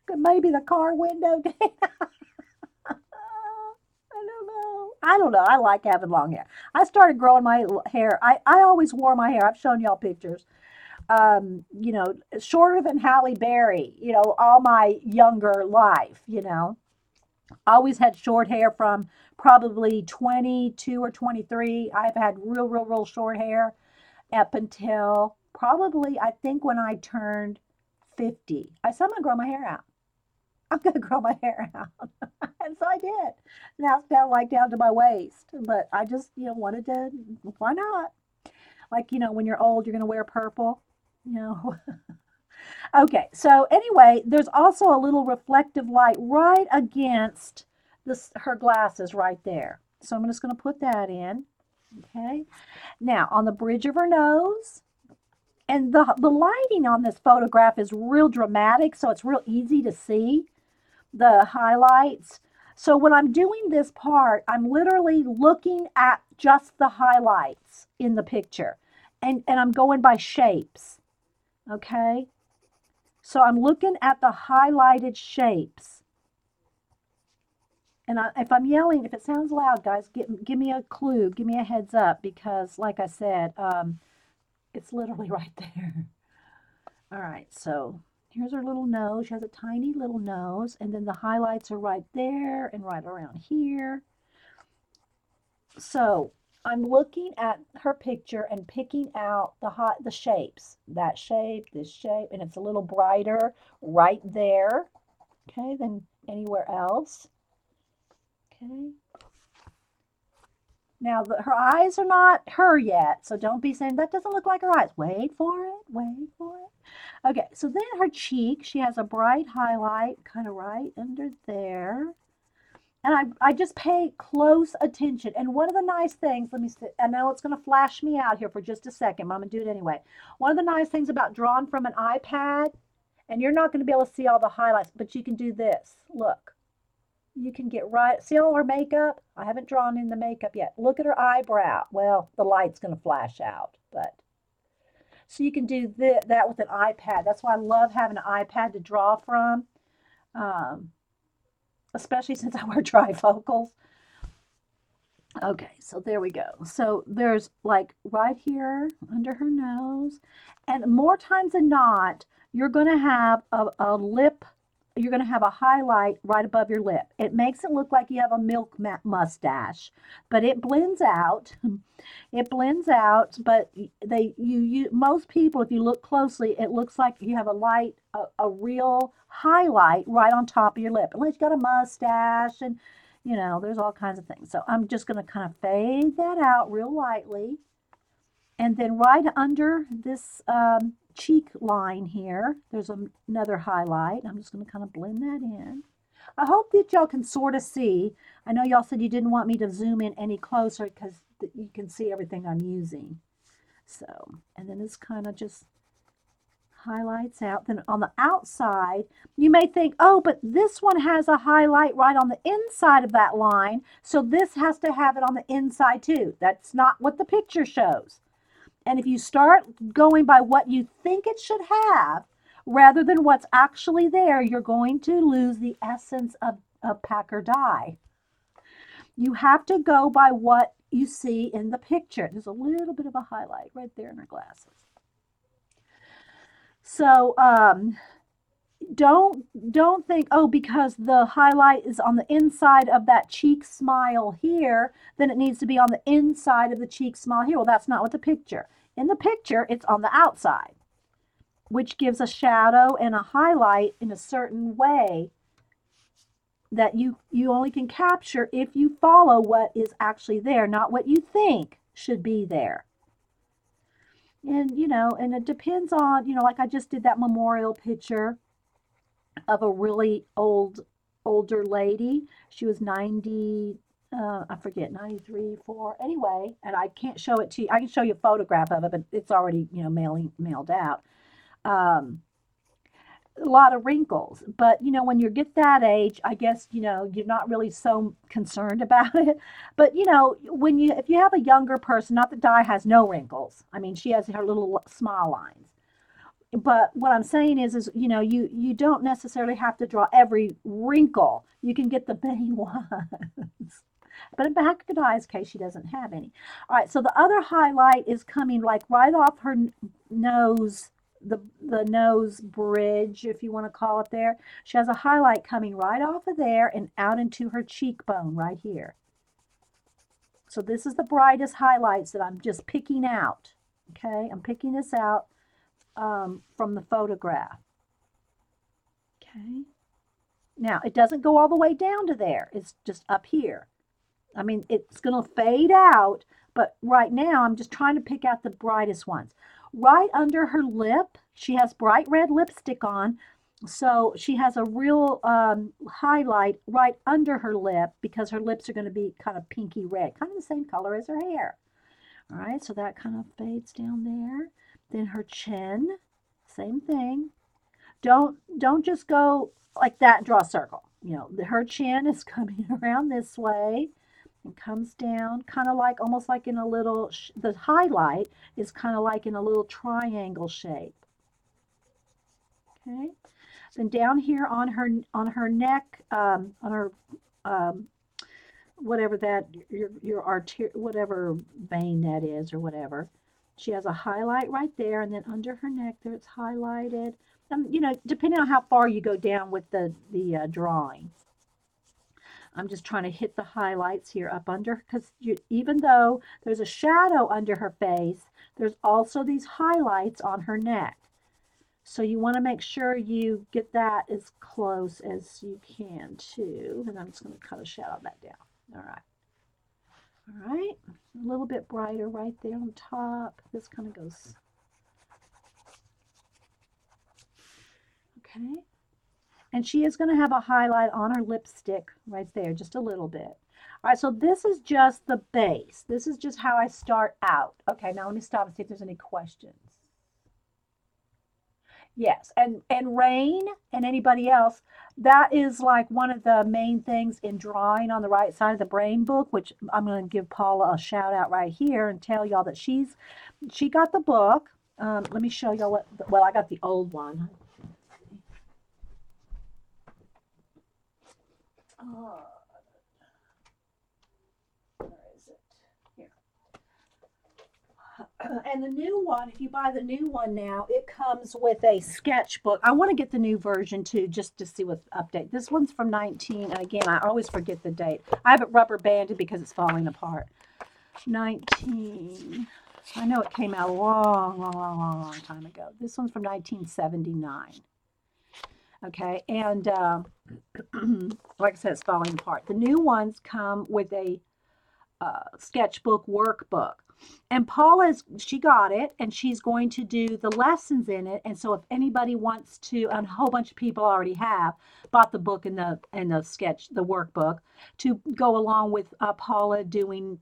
Maybe the car window, Dana. I don't know. I don't know. I like having long hair. I started growing my hair. I always wore my hair. I've shown y'all pictures. You know, shorter than Halle Berry, you know, all my younger life, you know. Always had short hair from probably 22 or 23. I've had real short hair up until probably, I think, when I turned 50. I said, I'm going to grow my hair out. I'm going to grow my hair out. And so I did. Now it's down like down to my waist. But I just, you know, wanted to, why not? Like, you know, when you're old, you're going to wear purple. You know, okay, so anyway, there's also a little reflective light right against this her glasses right there. So I'm just going to put that in. Okay. Now on the bridge of her nose, and the lighting on this photograph is real dramatic, so it's real easy to see the highlights. So when I'm doing this part, I'm literally looking at just the highlights in the picture, and I'm going by shapes. Okay. So I'm looking at the highlighted shapes. And if I'm yelling, if it sounds loud, guys, give me a clue, give me a heads up, because like I said, it's literally right there. All right, so here's her little nose. She has a tiny little nose, and then the highlights are right there and right around here. So I'm looking at her picture and picking out the shapes. That shape, this shape, and it's a little brighter right there, okay, than anywhere else. Okay. Now her eyes are not her yet, so don't be saying that doesn't look like her eyes. Wait for it, wait for it. Okay, so then her cheek, she has a bright highlight kind of right under there. And I just pay close attention. And one of the nice things, let me see, I know it's going to flash me out here for just a second, but I'm going to do it anyway. One of the nice things about drawing from an iPad, and you're not going to be able to see all the highlights, but you can do this. Look, you can get right, see all her makeup? I haven't drawn in the makeup yet. Look at her eyebrow. Well, the light's going to flash out, but. So you can do that with an iPad. That's why I love having an iPad to draw from. Um, Especially since I wear trifocals. Okay, so there we go. So there's like right here under her nose, and more times than not, you're going to have a lip, you're going to have a highlight right above your lip. It makes it look like you have a milk mustache, but it blends out. It blends out, but most people, if you look closely, it looks like you have a real highlight right on top of your lip. Unless you got a mustache, and you know, there's all kinds of things. So I'm just going to kind of fade that out real lightly. And then right under this cheek line here, there's another highlight. I'm just going to kind of blend that in. I hope that y'all can sort of see. I know y'all said you didn't want me to zoom in any closer because you can see everything I'm using. So, and then this kind of just highlights out. Then on the outside, you may think, oh, but this one has a highlight right on the inside of that line, so this has to have it on the inside too. That's not what the picture shows. And if you start going by what you think it should have, rather than what's actually there, you're going to lose the essence of pack or die. You have to go by what you see in the picture. There's a little bit of a highlight right there in her glasses. So don't think, oh, because the highlight is on the inside of that cheek smile here, then it needs to be on the inside of the cheek smile here. Well, that's not what the picture. In the picture, it's on the outside, which gives a shadow and a highlight in a certain way that you only can capture if you follow what is actually there, not what you think should be there. And and it depends on, like I just did that memorial picture of a really older lady. She was 90, I forget, 93, 4. Anyway, and I can't show it to you. I can show you a photograph of it, but it's already, mailed out. Um, a lot of wrinkles. But when you get that age, I guess you're not really so concerned about it. But if you have a younger person, not that Di has no wrinkles. I mean, she has her little smile lines. But what I'm saying is you don't necessarily have to draw every wrinkle. You can get the main ones. But in Di's case, she doesn't have any. All right, so the other highlight is coming like right off her nose, the nose bridge, if you want to call it there. She has a highlight coming right off of there and out into her cheekbone right here. So this is the brightest highlights that I'm just picking out. Okay, I'm picking this out from the photograph. Okay. Now, it doesn't go all the way down to there. It's just up here. I mean, it's going to fade out, but right now I'm just trying to pick out the brightest ones. Right under her lip, she has bright red lipstick on, so she has a real highlight right under her lip because her lips are going to be kind of pinky red, kind of the same color as her hair. All right, so that kind of fades down there. Then her chin, same thing. Don't just go like that and draw a circle. Her chin is coming around this way and comes down kind of like almost like in a little, the highlight is kind of like in a little triangle shape. Okay. Then down here on her neck, on her whatever that your whatever vein that is or whatever. She has a highlight right there, and then under her neck there it's highlighted. Depending on how far you go down with the drawing. I'm just trying to hit the highlights here up under, because even though there's a shadow under her face, there's also these highlights on her neck. So you want to make sure you get that as close as you can too. And I'm just going to cut a shadow of that down. All right. All right. A little bit brighter right there on top. This kind of goes. Okay. And she is going to have a highlight on her lipstick right there, just a little bit. All right, so this is just the base. This is just how I start out. Okay, now let me stop and see if there's any questions. Yes, and Rain and anybody else, that is like one of the main things in drawing on the right side of the brain book, which I'm going to give Paula a shout out right here and tell y'all that she got the book. Let me show y'all well, I got the old one. Where is it? Here. And the new one, if you buy the new one now, it comes with a sketchbook. I want to get the new version too, just to see what's updated. This one's from 19, and again, I always forget the date. I have it rubber banded because it's falling apart. 19. I know it came out a long time ago. This one's from 1979. Okay, and like I said, it's falling apart. The new ones come with a sketchbook workbook. And she got it, and she's going to do the lessons in it. And so if anybody wants to, and a whole bunch of people already have bought the book and the workbook to go along with Paula doing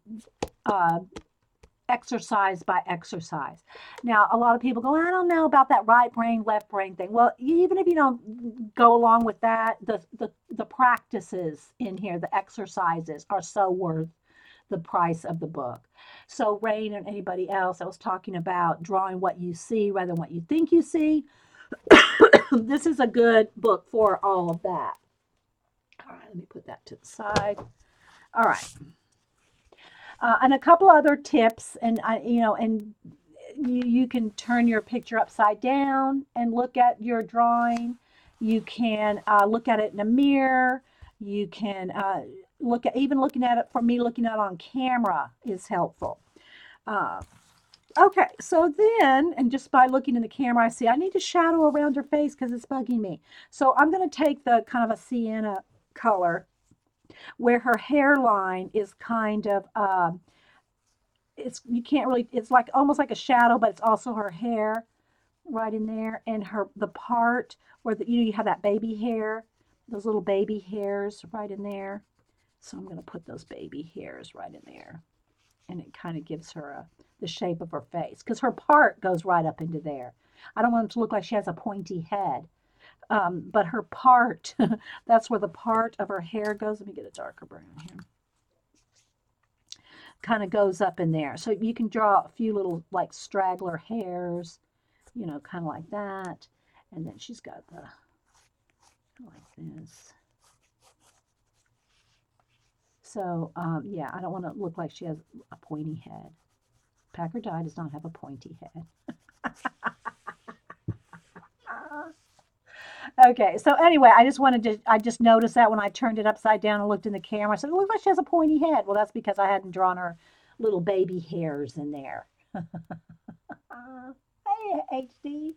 exercise by exercise. Now, a lot of people go, I don't know about that right brain, left brain thing. Well, even if you don't go along with that, the practices in here, the exercises are so worth the price of the book. So Rain and anybody else, I was talking about drawing what you see rather than what you think you see. This is a good book for all of that. All right, let me put that to the side. All right. And a couple other tips, and and you can turn your picture upside down and look at your drawing. You can look at it in a mirror. You can look at even looking at it. For me, looking at it on camera is helpful. Uh, okay, so then, and just by looking in the camera, I see I need to shadow around her face because it's bugging me. So I'm going to take the kind of a sienna color where her hairline is kind of it's you can't really it's like almost like a shadow, but it's also her hair right in there, and her the part where you have that baby hair, those little baby hairs right in there. So I'm going to put those baby hairs right in there, and it kind of gives her the shape of her face because her part goes right up into there. I don't want it to look like she has a pointy head, but her part, that's where the part of her hair goes. Let me get a darker brown here. Kind of goes up in there. So you can draw a few little like straggler hairs, kind of like that. And then she's got the, like this. So, yeah, I don't want to look like she has a pointy head. Packer Dye does not have a pointy head. Okay, so anyway, I just noticed that when I turned it upside down and looked in the camera, I said, it looks like she has a pointy head. Well, that's because I hadn't drawn her little baby hairs in there. Hey, HD.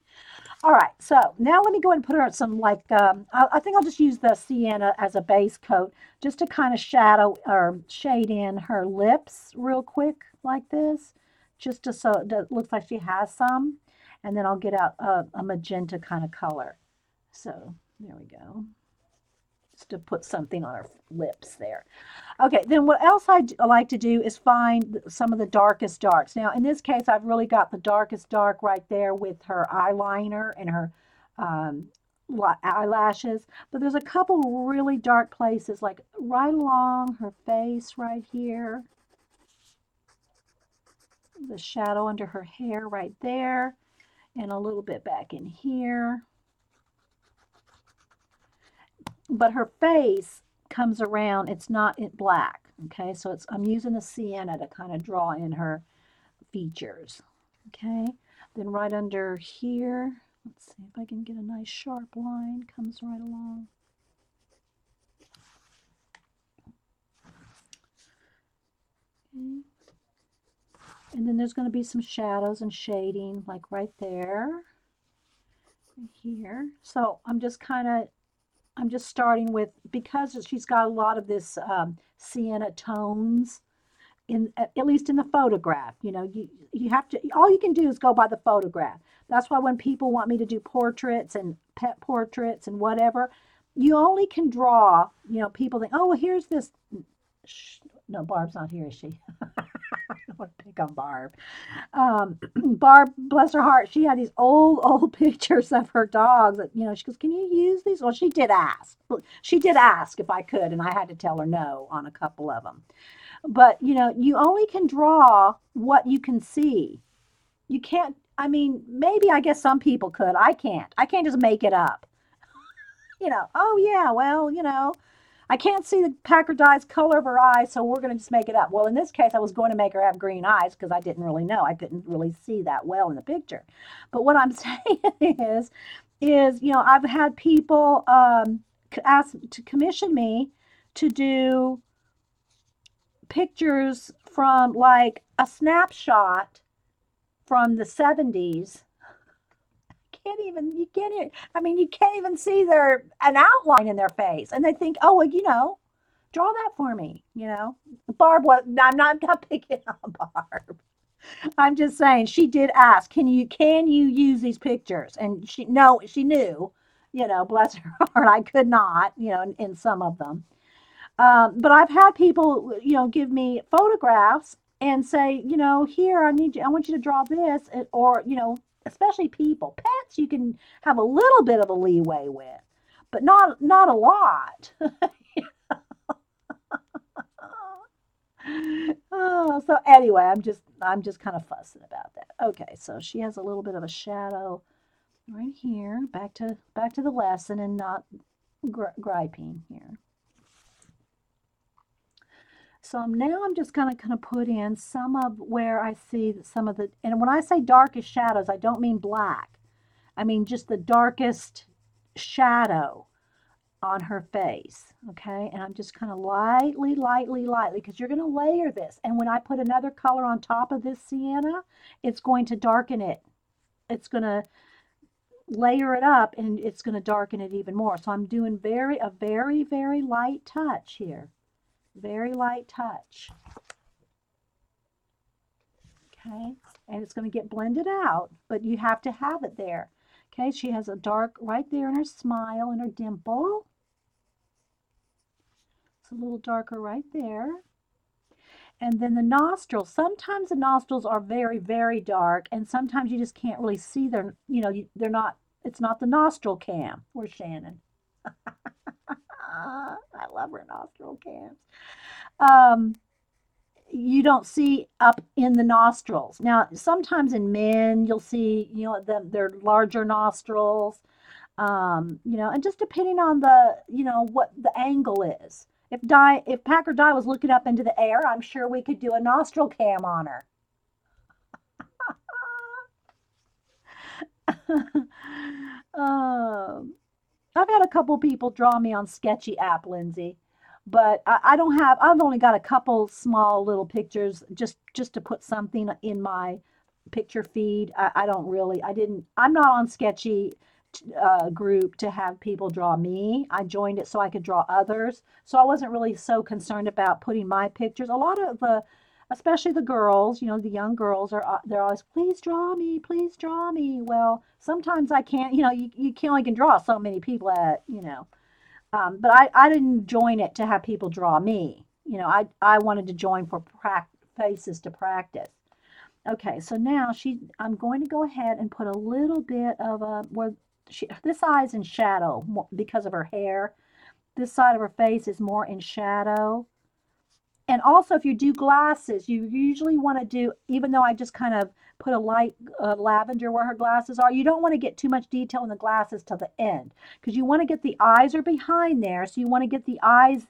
All right, so now let me go ahead and put her some like, I think I'll just use the sienna as a base coat just to kind of shadow or shade in her lips real quick like this, just to so it looks like she has some. And then I'll get out a magenta kind of color. So there we go. Just to put something on her lips there. Okay, then what else I like to do is find some of the darkest darks. Now, in this case, I've really got the darkest dark right there with her eyeliner and her um, eyelashes. But there's a couple really dark places, like right along her face right here, the shadow under her hair right there, and a little bit back in here. But her face comes around, it's not black. Okay, so I'm using the sienna to kind of draw in her features. Okay, then right under here, let's see if I can get a nice sharp line, comes right along. Okay. And then there's going to be some shadows and shading like right there, right here. So I'm just starting with, because she's got a lot of this sienna tones, at least in the photograph. You have to, all you can do is go by the photograph. That's why when people want me to do portraits and pet portraits and whatever, you only can draw. People think, oh, well, here's this. No, Barb's not here, is she? I don't want to pick on Barb. Barb, bless her heart, she had these old pictures of her dogs that, she goes, can you use these? Well, she did ask. She did ask if I could, and I had to tell her no on a couple of them. But, you only can draw what you can see. You can't, I mean, maybe I guess some people could. I can't. I can't just make it up. Oh, yeah, well, I can't see the Packer Dye's color of her eyes, so we're going to just make it up. Well, in this case, I was going to make her have green eyes because I didn't really know. I couldn't really see that well in the picture. But what I'm saying is, I've had people ask to commission me to do pictures from like a snapshot from the 70s. You can't even see an outline in their face. And they think, oh, well, draw that for me. Barb was, I'm not picking on Barb. I'm just saying she did ask, can you use these pictures? And she knew, bless her heart, I could not, in some of them. But I've had people, give me photographs and say, here, I want you to draw this, or, especially people. Pets, you can have a little bit of a leeway with, but not a lot. Oh, so anyway, I'm just kind of fussing about that. Okay, so she has a little bit of a shadow right here, back to the lesson and not griping here. So now I'm just gonna kind of put in some of where I see some of the, and when I say darkest shadows, I don't mean black. I mean just the darkest shadow on her face. Okay, and I'm just kind of lightly, lightly, lightly, because you're going to layer this. And when I put another color on top of this sienna, it's going to darken it. It's going to layer it up and it's going to darken it even more. So I'm doing a very, very light touch here. Very light touch. Okay, and it's going to get blended out, but you have to have it there. Okay, she has a dark right there in her smile and her dimple. It's a little darker right there. And then the nostrils, sometimes the nostrils are very, very dark, and sometimes you just can't really see their, they're not, it's not the nostril cam. Where's Shannon? I love her nostril cams. Um, you don't see up in the nostrils. Now, sometimes in men, you'll see, their larger nostrils, and just depending on what the angle is. If Packer Di was looking up into the air, I'm sure we could do a nostril cam on her. um, I've had a couple people draw me on Sketchy app, Lindsay, but I don't have. I've only got a couple small little pictures just to put something in my picture feed. I don't really. I didn't. I'm not on Sketchy group to have people draw me. I joined it so I could draw others. So I wasn't really so concerned about putting my pictures. A lot of especially the girls, the young girls they're always, please draw me, please draw me. Well, sometimes I can't. You can only can draw so many people at. But I didn't join it to have people draw me. I wanted to join for faces to practice. Okay, so now I'm going to go ahead and put a little bit of where this eye's in shadow because of her hair. This side of her face is more in shadow. And also, if you do glasses, you usually want to do, even though I just kind of put a light lavender where her glasses are, you don't want to get too much detail in the glasses till the end because you want to get the eyes are behind there. So you want to get the eyes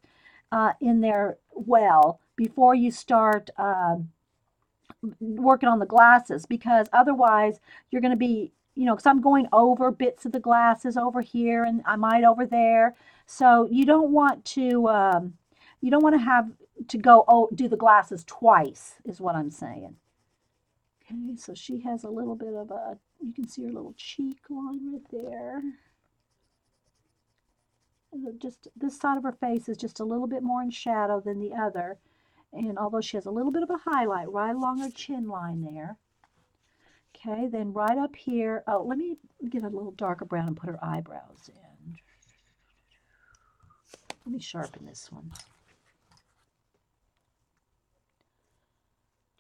in there well before you start working on the glasses because otherwise you're going to be, because I'm going over bits of the glasses over here and I might over there. So you don't want to have to do the glasses twice is what I'm saying. Okay, so she has a little bit of you can see her little cheek line right there. And just this side of her face is just a little bit more in shadow than the other. And although she has a little bit of a highlight right along her chin line there. Okay, then right up here, oh, let me get a little darker brown and put her eyebrows in. Let me sharpen this one.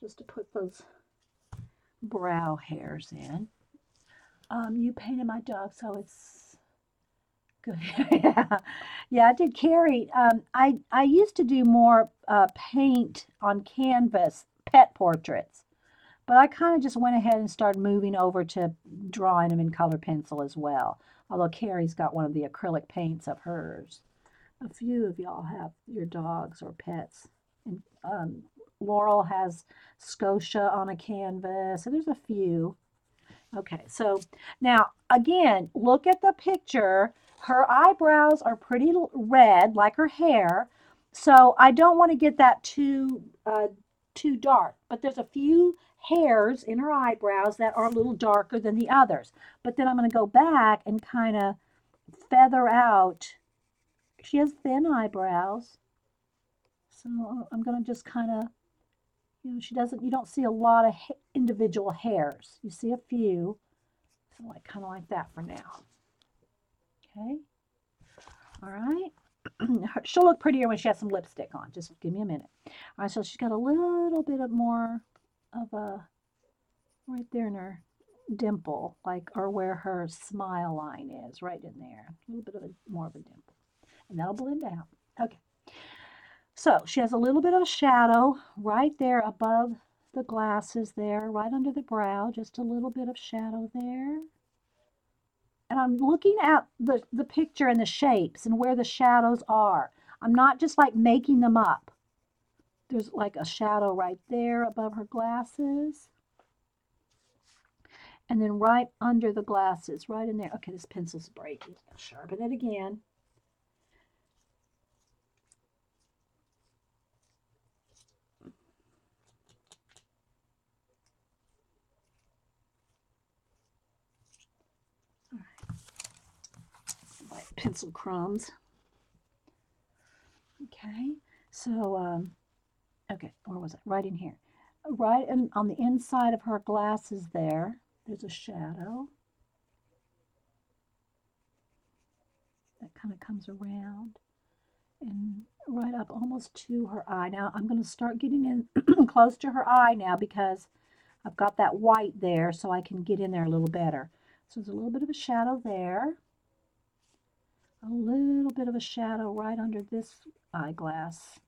Just to put those brow hairs in. You painted my dog, so it's good. Yeah, yeah. I did Carrie. I used to do more paint on canvas pet portraits, but I kind of just went ahead and started moving over to drawing them in color pencil as well. Although Carrie's got one of the acrylic paints of hers. A few of y'all have your dogs or pets. And Laurel has Scotia on a canvas. So there's a few. Okay, so now again, look at the picture. Her eyebrows are pretty red, like her hair. So I don't want to get that too dark. But there's a few hairs in her eyebrows that are a little darker than the others. But then I'm going to go back and kind of feather out. She has thin eyebrows. So I'm going to just kind of, you don't see a lot of individual hairs. You see a few. So like kind of like that for now. Okay. All right. She'll look prettier when she has some lipstick on. Just give me a minute. All right. So she's got a little bit of more of a right there in her dimple, like or where her smile line is, right in there. A little bit of more of a dimple, and that'll blend out. Okay. So she has a little bit of a shadow right there above the glasses there, right under the brow, just a little bit of shadow there. and I'm looking at the picture and the shapes and where the shadows are. I'm not just like making them up. There's like a shadow right there above her glasses. And then right under the glasses, right in there. Okay, this pencil's breaking. I'll sharpen it again. All right. Like pencil crumbs. Okay, so, okay, where was it? Right in here. Right on the inside of her glasses there's a shadow that kind of comes around and right up almost to her eye. Now I'm going to start getting in close to her eye now because I've got that white there so I can get in there a little better. So there's a little bit of a shadow there. A little bit of a shadow right under this eyeglass.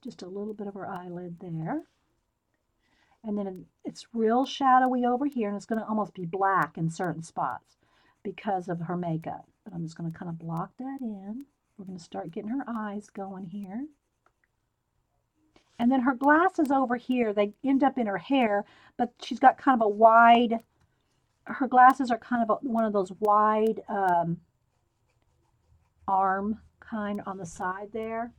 Just a little bit of her eyelid there. And then it's real shadowy over here, and it's going to almost be black in certain spots because of her makeup. But I'm just going to kind of block that in. We're going to start getting her eyes going here. And then her glasses over here, they end up in her hair, but she's got kind of a wide, her glasses are kind of one of those wide arm kind on the side there.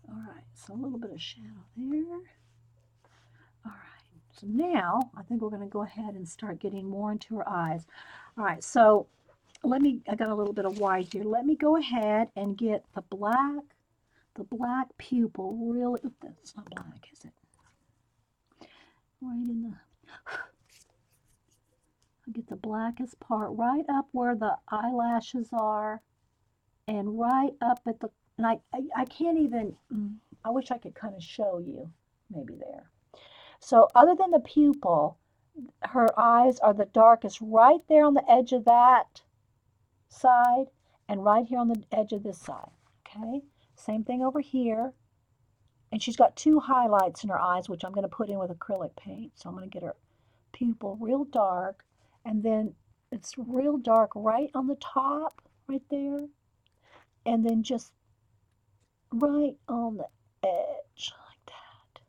All right, so a little bit of shadow there. All right, so now I think we're going to go ahead and start getting more into her eyes. All right, so I got a little bit of white here. Let me go ahead and get the black pupil really, that's not black, is it? Right in the, I'll get the blackest part right up where the eyelashes are and right up at the, and I can't even, I wish I could kind of show you maybe there. So other than the pupil, her eyes are the darkest right there on the edge of that side and right here on the edge of this side. Okay, same thing over here. And she's got two highlights in her eyes, which I'm going to put in with acrylic paint. So I'm going to get her pupil real dark, and then it's real dark right on the top, right there, and then just right on the edge like that.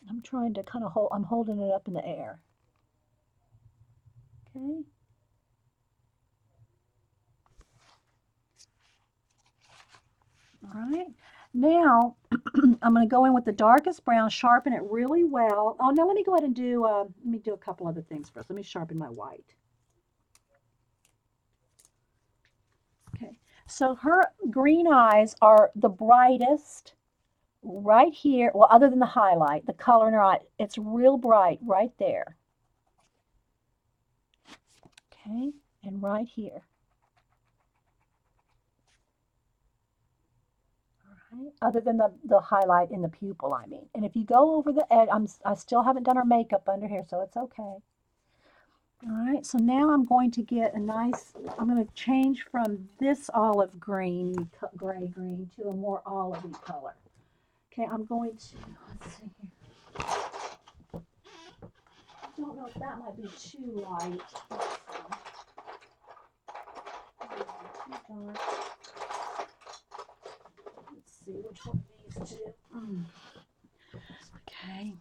I'm trying to kind of I'm holding it up in the air. Okay. All right. Now I'm going to go in with the darkest brown, sharpen it really well. Oh, now let me go ahead and let me do a couple other things first. Let me sharpen my white. Okay, so her green eyes are the brightest right here. Well, other than the highlight, the color in her eye, it's real bright right there. Okay, and right here. Other than the highlight in the pupil, I mean. And if you go over the edge, I still haven't done her makeup under here, so it's okay. All right, so now I'm going to get I'm going to change from this olive green, gray green, to a more olivey color. Okay, I'm going to, let's see here. I don't know if that might be too light. Too dark. Let's see which one of these two. Okay.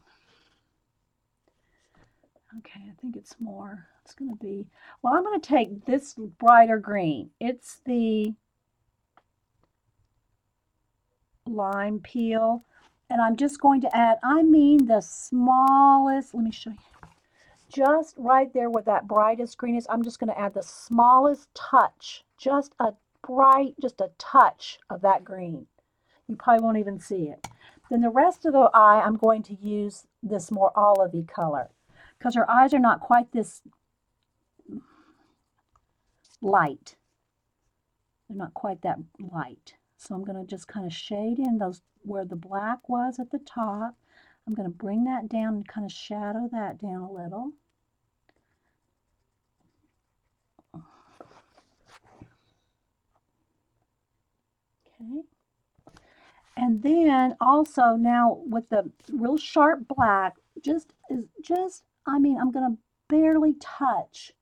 Okay, I think it's going to be, well, I'm going to take this brighter green. It's the lime peel, and I'm just going to add, the smallest, let me show you, just right there where that brightest green is, I'm just going to add the smallest touch, just a touch of that green. You probably won't even see it. Then the rest of the eye, I'm going to use this more olivey color because her eyes are not quite this light. They're not quite that light. So I'm going to just kind of shade in those where the black was at the top. I'm going to bring that down and kind of shadow that down a little. Okay. And then also now with the real sharp black, I mean, I'm going to barely touch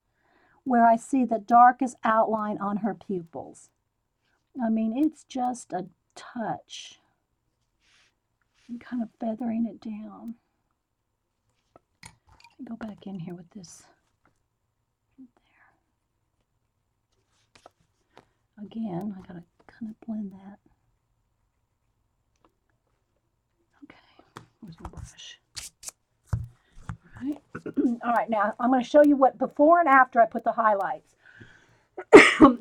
where I see the darkest outline on her pupils. I mean, it's just a touch. I'm kind of feathering it down. Go back in here with this. There. Again, I gotta kind of blend that. Okay, where's my brush? All right. All right, now I'm going to show you what before and after I put the highlights.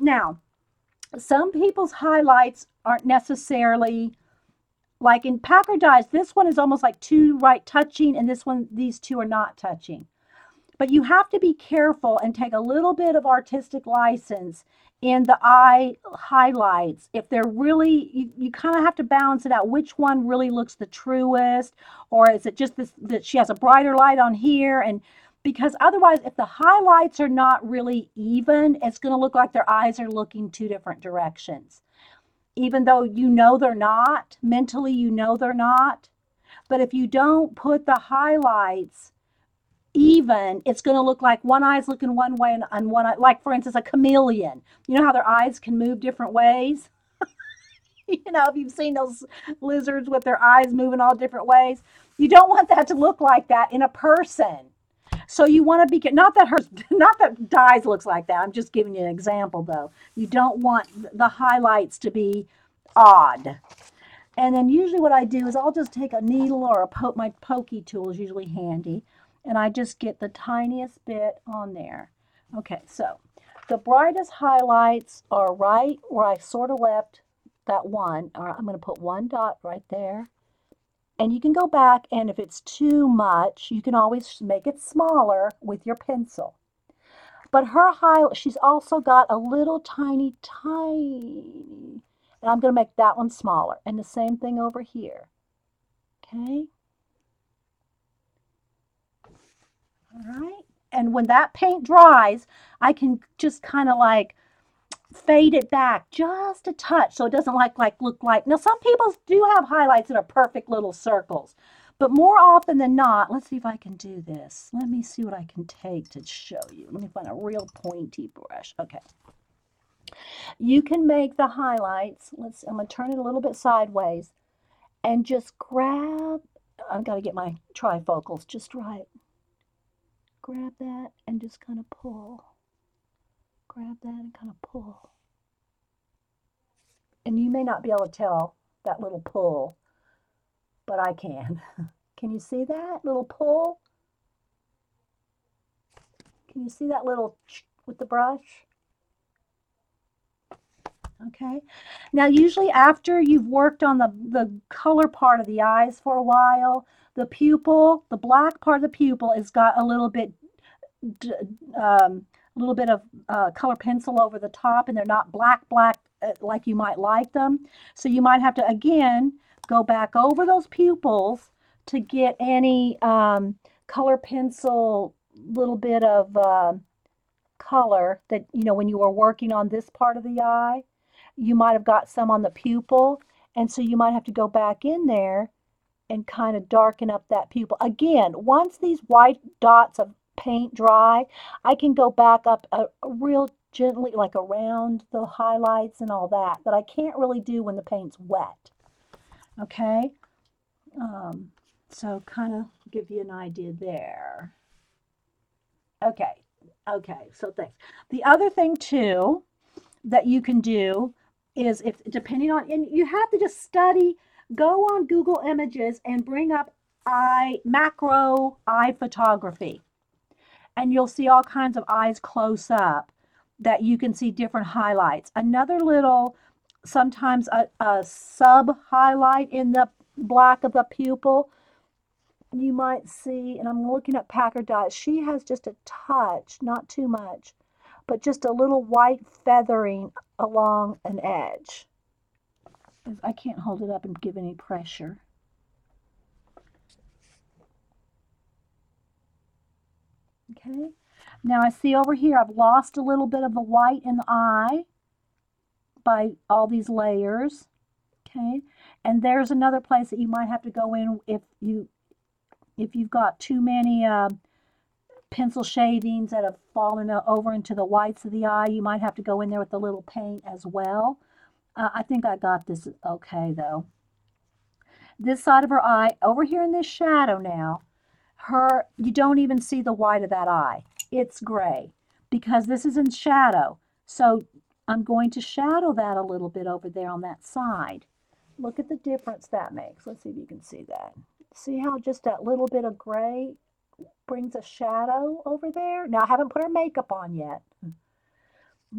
Now, some people's highlights aren't necessarily like in Packer dyes. This one is almost like two right touching, and this one, these two are not touching. But you have to be careful and take a little bit of artistic license in the eye highlights. If they're really, you kind of have to balance it out. Which one really looks the truest? Or is it just this, that she has a brighter light on here? And because otherwise, if the highlights are not really even, it's going to look like their eyes are looking two different directions. Even though you know they're not, mentally you know they're not. But if you don't put the highlights even, it's going to look like one eye's looking one way and one eye, like for instance, a chameleon. You know how their eyes can move different ways? You know, if you've seen those lizards with their eyes moving all different ways, you don't want that to look like that in a person. So you want to be, not that dyes looks like that. I'm just giving you an example though. You don't want the highlights to be odd. And then usually what I do is I'll just take a needle or my pokey tool is usually handy. And I just get the tiniest bit on there. Okay, so the brightest highlights are right where I sort of left that one. All right, I'm going to put one dot right there. And you can go back, and if it's too much, you can always make it smaller with your pencil. But her highlight, she's also got a little tiny, and I'm going to make that one smaller. And the same thing over here. Okay. All right. And when that paint dries, I can just kind of like fade it back just a touch so it doesn't look like. Now, some people do have highlights that are perfect little circles. But more often than not, let's see if I can do this. Let me see what I can take to show you. Let me find a real pointy brush. Okay. You can make the highlights. I'm going to turn it a little bit sideways and just grab. I've got to get my trifocals just right. Grab that and just kind of pull. Grab that and kind of pull. And you may not be able to tell that little pull, but I can. Can you see that little pull? Can you see that little with the brush? Okay. Now, usually after you've worked on the color part of the eyes for a while, the pupil, the black part of the pupil has got a little bit of color pencil over the top, and they're not black like you might like them. So you might have to, again, go back over those pupils to get any color pencil, little bit of color that, you know, when you were working on this part of the eye, you might have got some on the pupil. And so you might have to go back in there and kind of darken up that pupil. Again, once these white dots of paint dry, I can go back up a real gently, like around the highlights and all that I can't really do when the paint's wet. Okay, so kind of give you an idea there. Okay, so thanks. The other thing too that you can do is, if depending on, and you have to just study, go on Google Images and bring up macro eye photography. And you'll see all kinds of eyes close up that you can see different highlights. Another little, sometimes a sub highlight in the black of the pupil, you might see, and I'm looking at Packer dyes, she has just a touch, not too much, but just a little white feathering along an edge. I can't hold it up and give any pressure. Okay. Now I see over here I've lost a little bit of the white in the eye by all these layers. Okay. And there's another place that you might have to go in if you've got too many pencil shavings that have fallen over into the whites of the eye. You might have to go in there with a little paint as well. I think I got this okay though. This side of her eye, over here in this shadow now, you don't even see the white of that eye. It's gray because this is in shadow. So I'm going to shadow that a little bit over there on that side. Look at the difference that makes. Let's see if you can see that. See how just that little bit of gray brings a shadow over there? Now I haven't put her makeup on yet.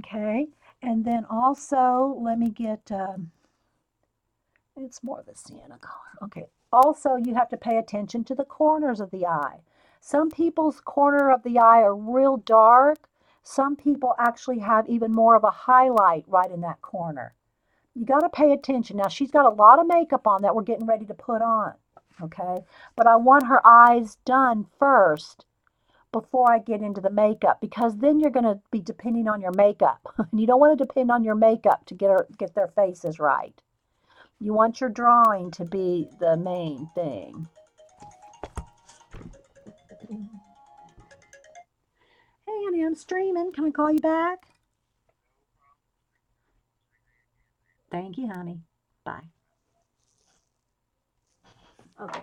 Okay, and then also let me get, it's more of a sienna color. Okay, also you have to pay attention to the corners of the eye. Some people's corner of the eye are real dark. Some people actually have even more of a highlight right in that corner. You got to pay attention. Now she's got a lot of makeup on that we're getting ready to put on. Okay, but I want her eyes done first before I get into the makeup because then you're going to be depending on your makeup. And you don't want to depend on your makeup to get their faces right. You want your drawing to be the main thing. Hey, honey, I'm streaming. Can I call you back? Thank you, honey. Bye. Okay.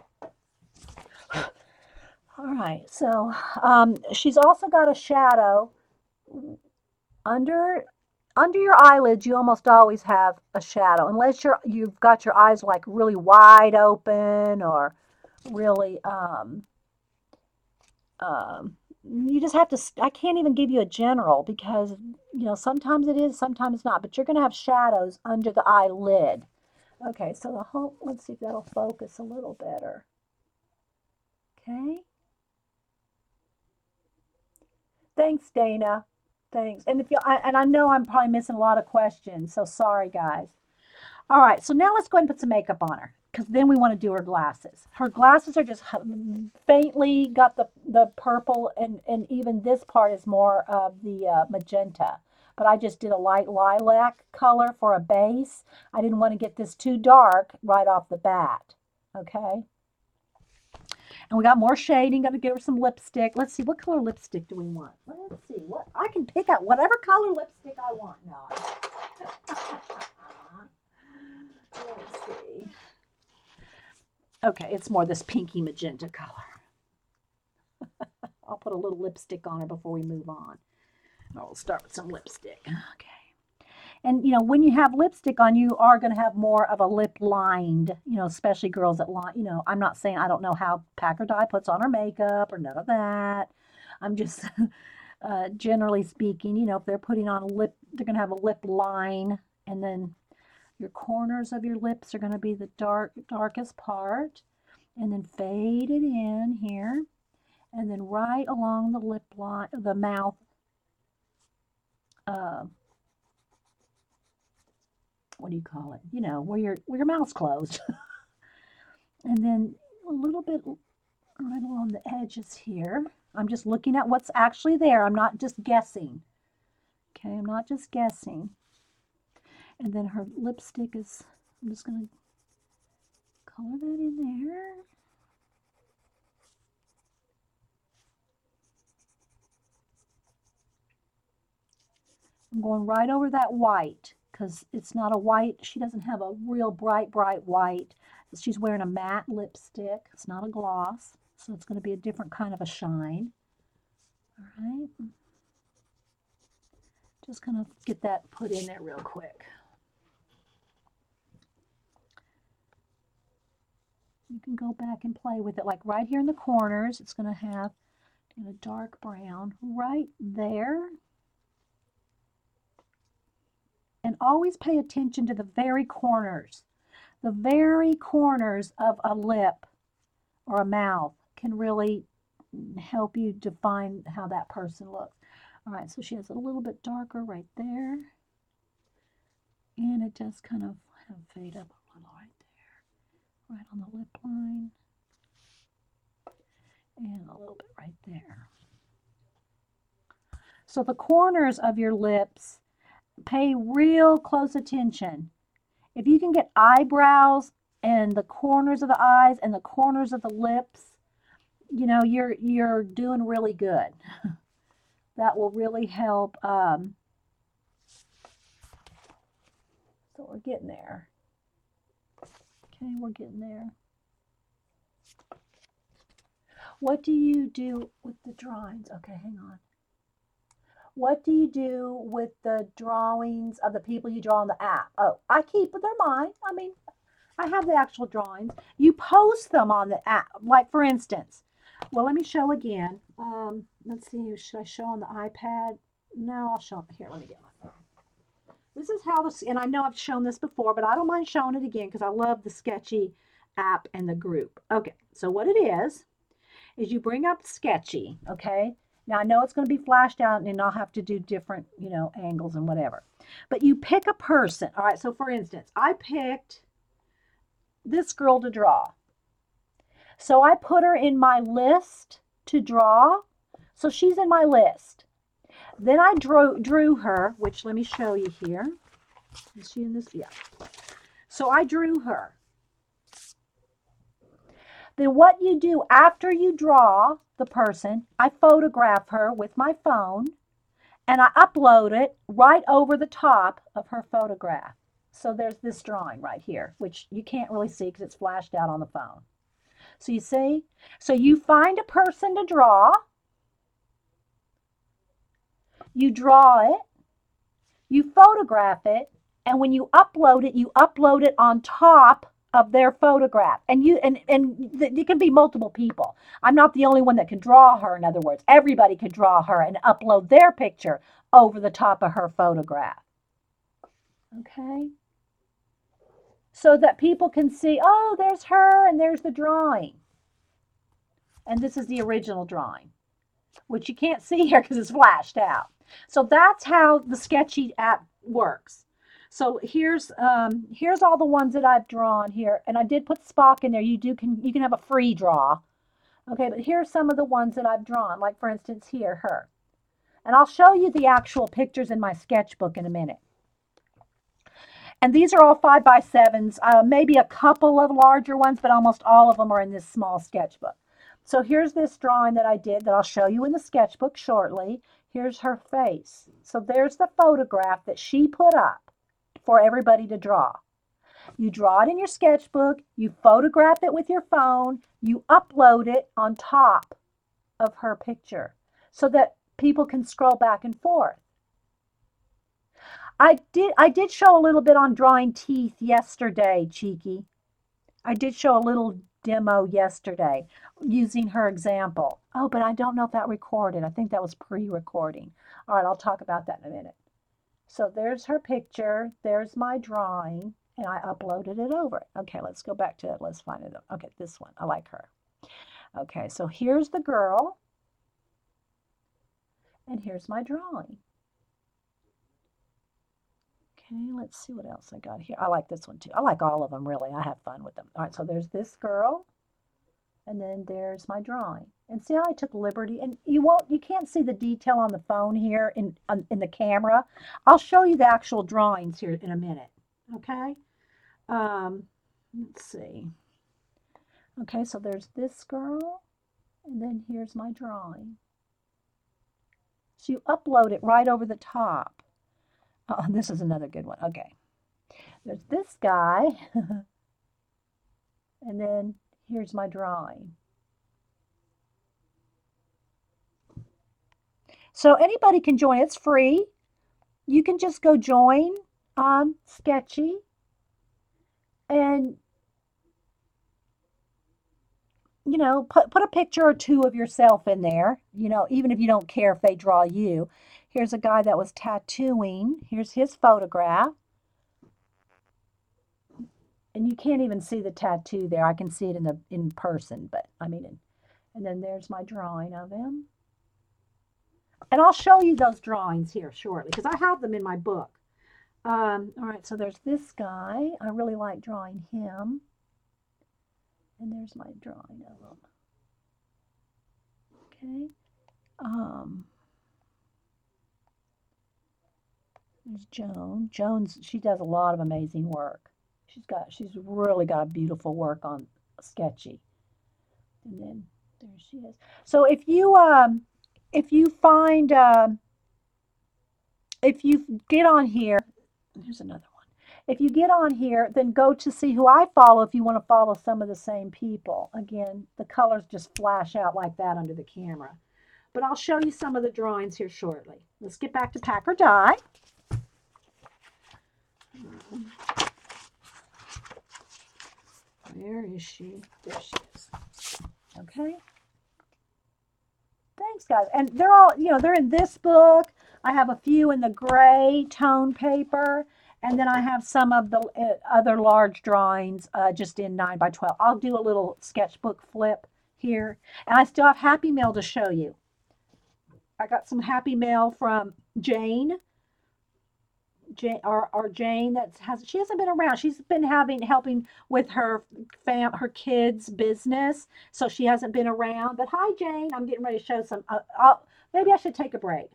All right. So she's also got a shadow under under your eyelids. You almost always have a shadow, unless you've got your eyes like really wide open or really you just have to. I can't even give you a general because sometimes it is, sometimes not. But you're going to have shadows under the eyelid. Okay, so the whole. Let's see if that'll focus a little better. Okay. Thanks, Dana. Thanks. And I know I'm probably missing a lot of questions, so sorry, guys. All right, so now let's go ahead and put some makeup on her because then we want to do her glasses. Her glasses are just faintly got the purple, and even this part is more of the magenta. But I just did a light lilac color for a base. I didn't want to get this too dark right off the bat. Okay. And we got more shading. Got to give her some lipstick. Let's see, what color lipstick do we want? Let's see. What I can pick out whatever color lipstick I want now. Let's see. Okay, it's more this pinky magenta color. I'll put a little lipstick on her before we move on. We'll start with some lipstick. Okay. And when you have lipstick on, you are going to have more of a lip lined, especially girls that line, I'm not saying I don't know how Packer Dye puts on her makeup or none of that. I'm just generally speaking, if they're putting on a lip, they're going to have a lip line, and then your corners of your lips are going to be the darkest part, and then fade it in here, and then right along the lip line, the mouth, what do you call it? Where your mouth's closed. And then a little bit right along the edges here. I'm just looking at what's actually there. I'm not just guessing. Okay, I'm not just guessing. And then her lipstick is, I'm just going to color that in there. I'm going right over that white because it's not a white. She doesn't have a real bright white. She's wearing a matte lipstick. It's not a gloss, so it's going to be a different kind of a shine. All right. Just going to get that put in there real quick. You can go back and play with it. Like right here in the corners, it's going to have a dark brown right there. And always pay attention to the very corners. The very corners of a lip or a mouth can really help you define how that person looks. All right, so she has a little bit darker right there. And it does kind of fade up a little right there. Right on the lip line. And a little bit right there. So the corners of your lips, pay real close attention. If you can get eyebrows and the corners of the eyes and the corners of the lips, you know, you're doing really good. That will really help. So we're getting there. Okay, we're getting there. What do you do with the drawings? Okay, hang on. What do you do with the drawings of the people you draw on the app? Oh, I keep their mine. I mean, I have the actual drawings. You post them on the app. Like for instance, well, let me show again. Let's see. Should I show on the iPad? No, I'll show here. Let me get my phone. This is how this, and I know I've shown this before, but I don't mind showing it again because I love the Sketchy app and the group. Okay, so what it is you bring up Sketchy, okay? Now I know it's going to be flashed out and I'll have to do different, you know, angles and whatever. But you pick a person. All right, so for instance, I picked this girl to draw. So I put her in my list to draw. So she's in my list. Then I drew her, which let me show you here. Is she in this? Yeah. So I drew her. Then what you do after you draw the person, I photograph her with my phone and I upload it right over the top of her photograph. So there's this drawing right here, which you can't really see because it's flashed out on the phone. So you see? So you find a person to draw, you draw it, you photograph it, and when you upload it on top of their photograph. And it can be multiple people. I'm not the only one that can draw her, in other words. Everybody can draw her and upload their picture over the top of her photograph. Okay? So that people can see, oh, there's her and there's the drawing. And this is the original drawing, which you can't see here because it's flashed out. So that's how the Sketchy app works. So here's all the ones that I've drawn here, and I did put Spock in there. You can have a free draw. Okay, but here's some of the ones that I've drawn. Like for instance here, her. And I'll show you the actual pictures in my sketchbook in a minute. And these are all 5x7s, maybe a couple of larger ones, but almost all of them are in this small sketchbook. So here's this drawing that I did that I'll show you in the sketchbook shortly. Here's her face. So there's the photograph that she put up for everybody to draw. You draw it in your sketchbook, you photograph it with your phone, you upload it on top of her picture so that people can scroll back and forth. I did show a little bit on drawing teeth yesterday, Cheeky. I did show a little demo yesterday using her example. Oh, but I don't know if that recorded. I think that was pre-recording. All right, I'll talk about that in a minute. So there's her picture. There's my drawing, and I uploaded it over. Okay, let's go back to it. Let's find it. Okay, this one. I like her. Okay, so here's the girl, and here's my drawing. Okay, let's see what else I got here. I like this one too. I like all of them, really. I have fun with them. All right, so there's this girl, and then there's my drawing. And see how I took liberty? And you can't see the detail on the phone here in the camera. I'll show you the actual drawings here in a minute. Okay. Let's see. Okay, so there's this girl, and then here's my drawing. So you upload it right over the top. Oh, this is another good one. Okay. There's this guy. And then here's my drawing. So anybody can join. It's free. You can just go join Sketchy. And, you know, put a picture or two of yourself in there. You know, even if you don't care if they draw you. Here's a guy that was tattooing. Here's his photograph. And you can't even see the tattoo there. I can see it in person, but I mean, and then there's my drawing of him. And I'll show you those drawings here shortly because I have them in my book. All right, so there's this guy. I really like drawing him. And there's my drawing of him. Okay. There's Joan. Joan's, she does a lot of amazing work. She's really got a beautiful work on Sketchy. And then there she is. So if you find if you get on here, here's another one. If you get on here, then go to see who I follow if you want to follow some of the same people. Again, the colors just flash out like that under the camera. But I'll show you some of the drawings here shortly. Let's get back to Pack or Die. Where is she? There she is. Okay. Thanks, guys. And they're all, they're in this book. I have a few in the gray tone paper. And then I have some of the other large drawings just in 9 by 12. I'll do a little sketchbook flip here. And I still have Happy Mail to show you. I got some Happy Mail from Jane. Jane she hasn't been around. She's been helping with her kids' business, so she hasn't been around. But hi, Jane. I'm getting ready to show some. Maybe I should take a break.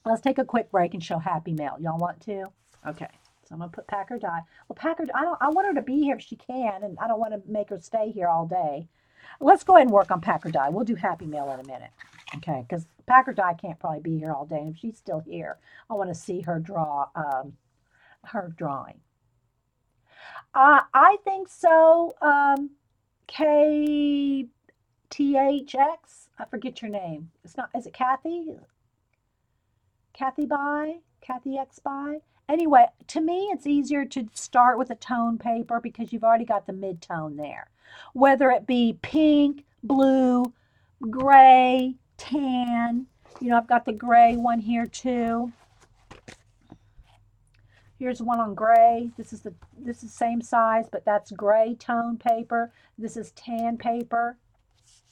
Let's take a quick break and show Happy Mail. Y'all want to? Okay. So I'm gonna put Pack or Die. Well, Packard, I want her to be here if she can, and I don't want to make her stay here all day. Let's go ahead and work on Pack or Die. We'll do Happy Mail in a minute. Okay, because Pack or Die can't probably be here all day. And if she's still here, I want to see her draw her drawing. I think so. KTHX. I forget your name. It's not. Is it Kathy? Kathy X by. Anyway, to me, it's easier to start with a tone paper because you've already got the mid-tone there. Whether it be pink, blue, gray, tan. I've got the gray one here too. Here's one on gray. This is same size, but that's gray tone paper. This is tan paper.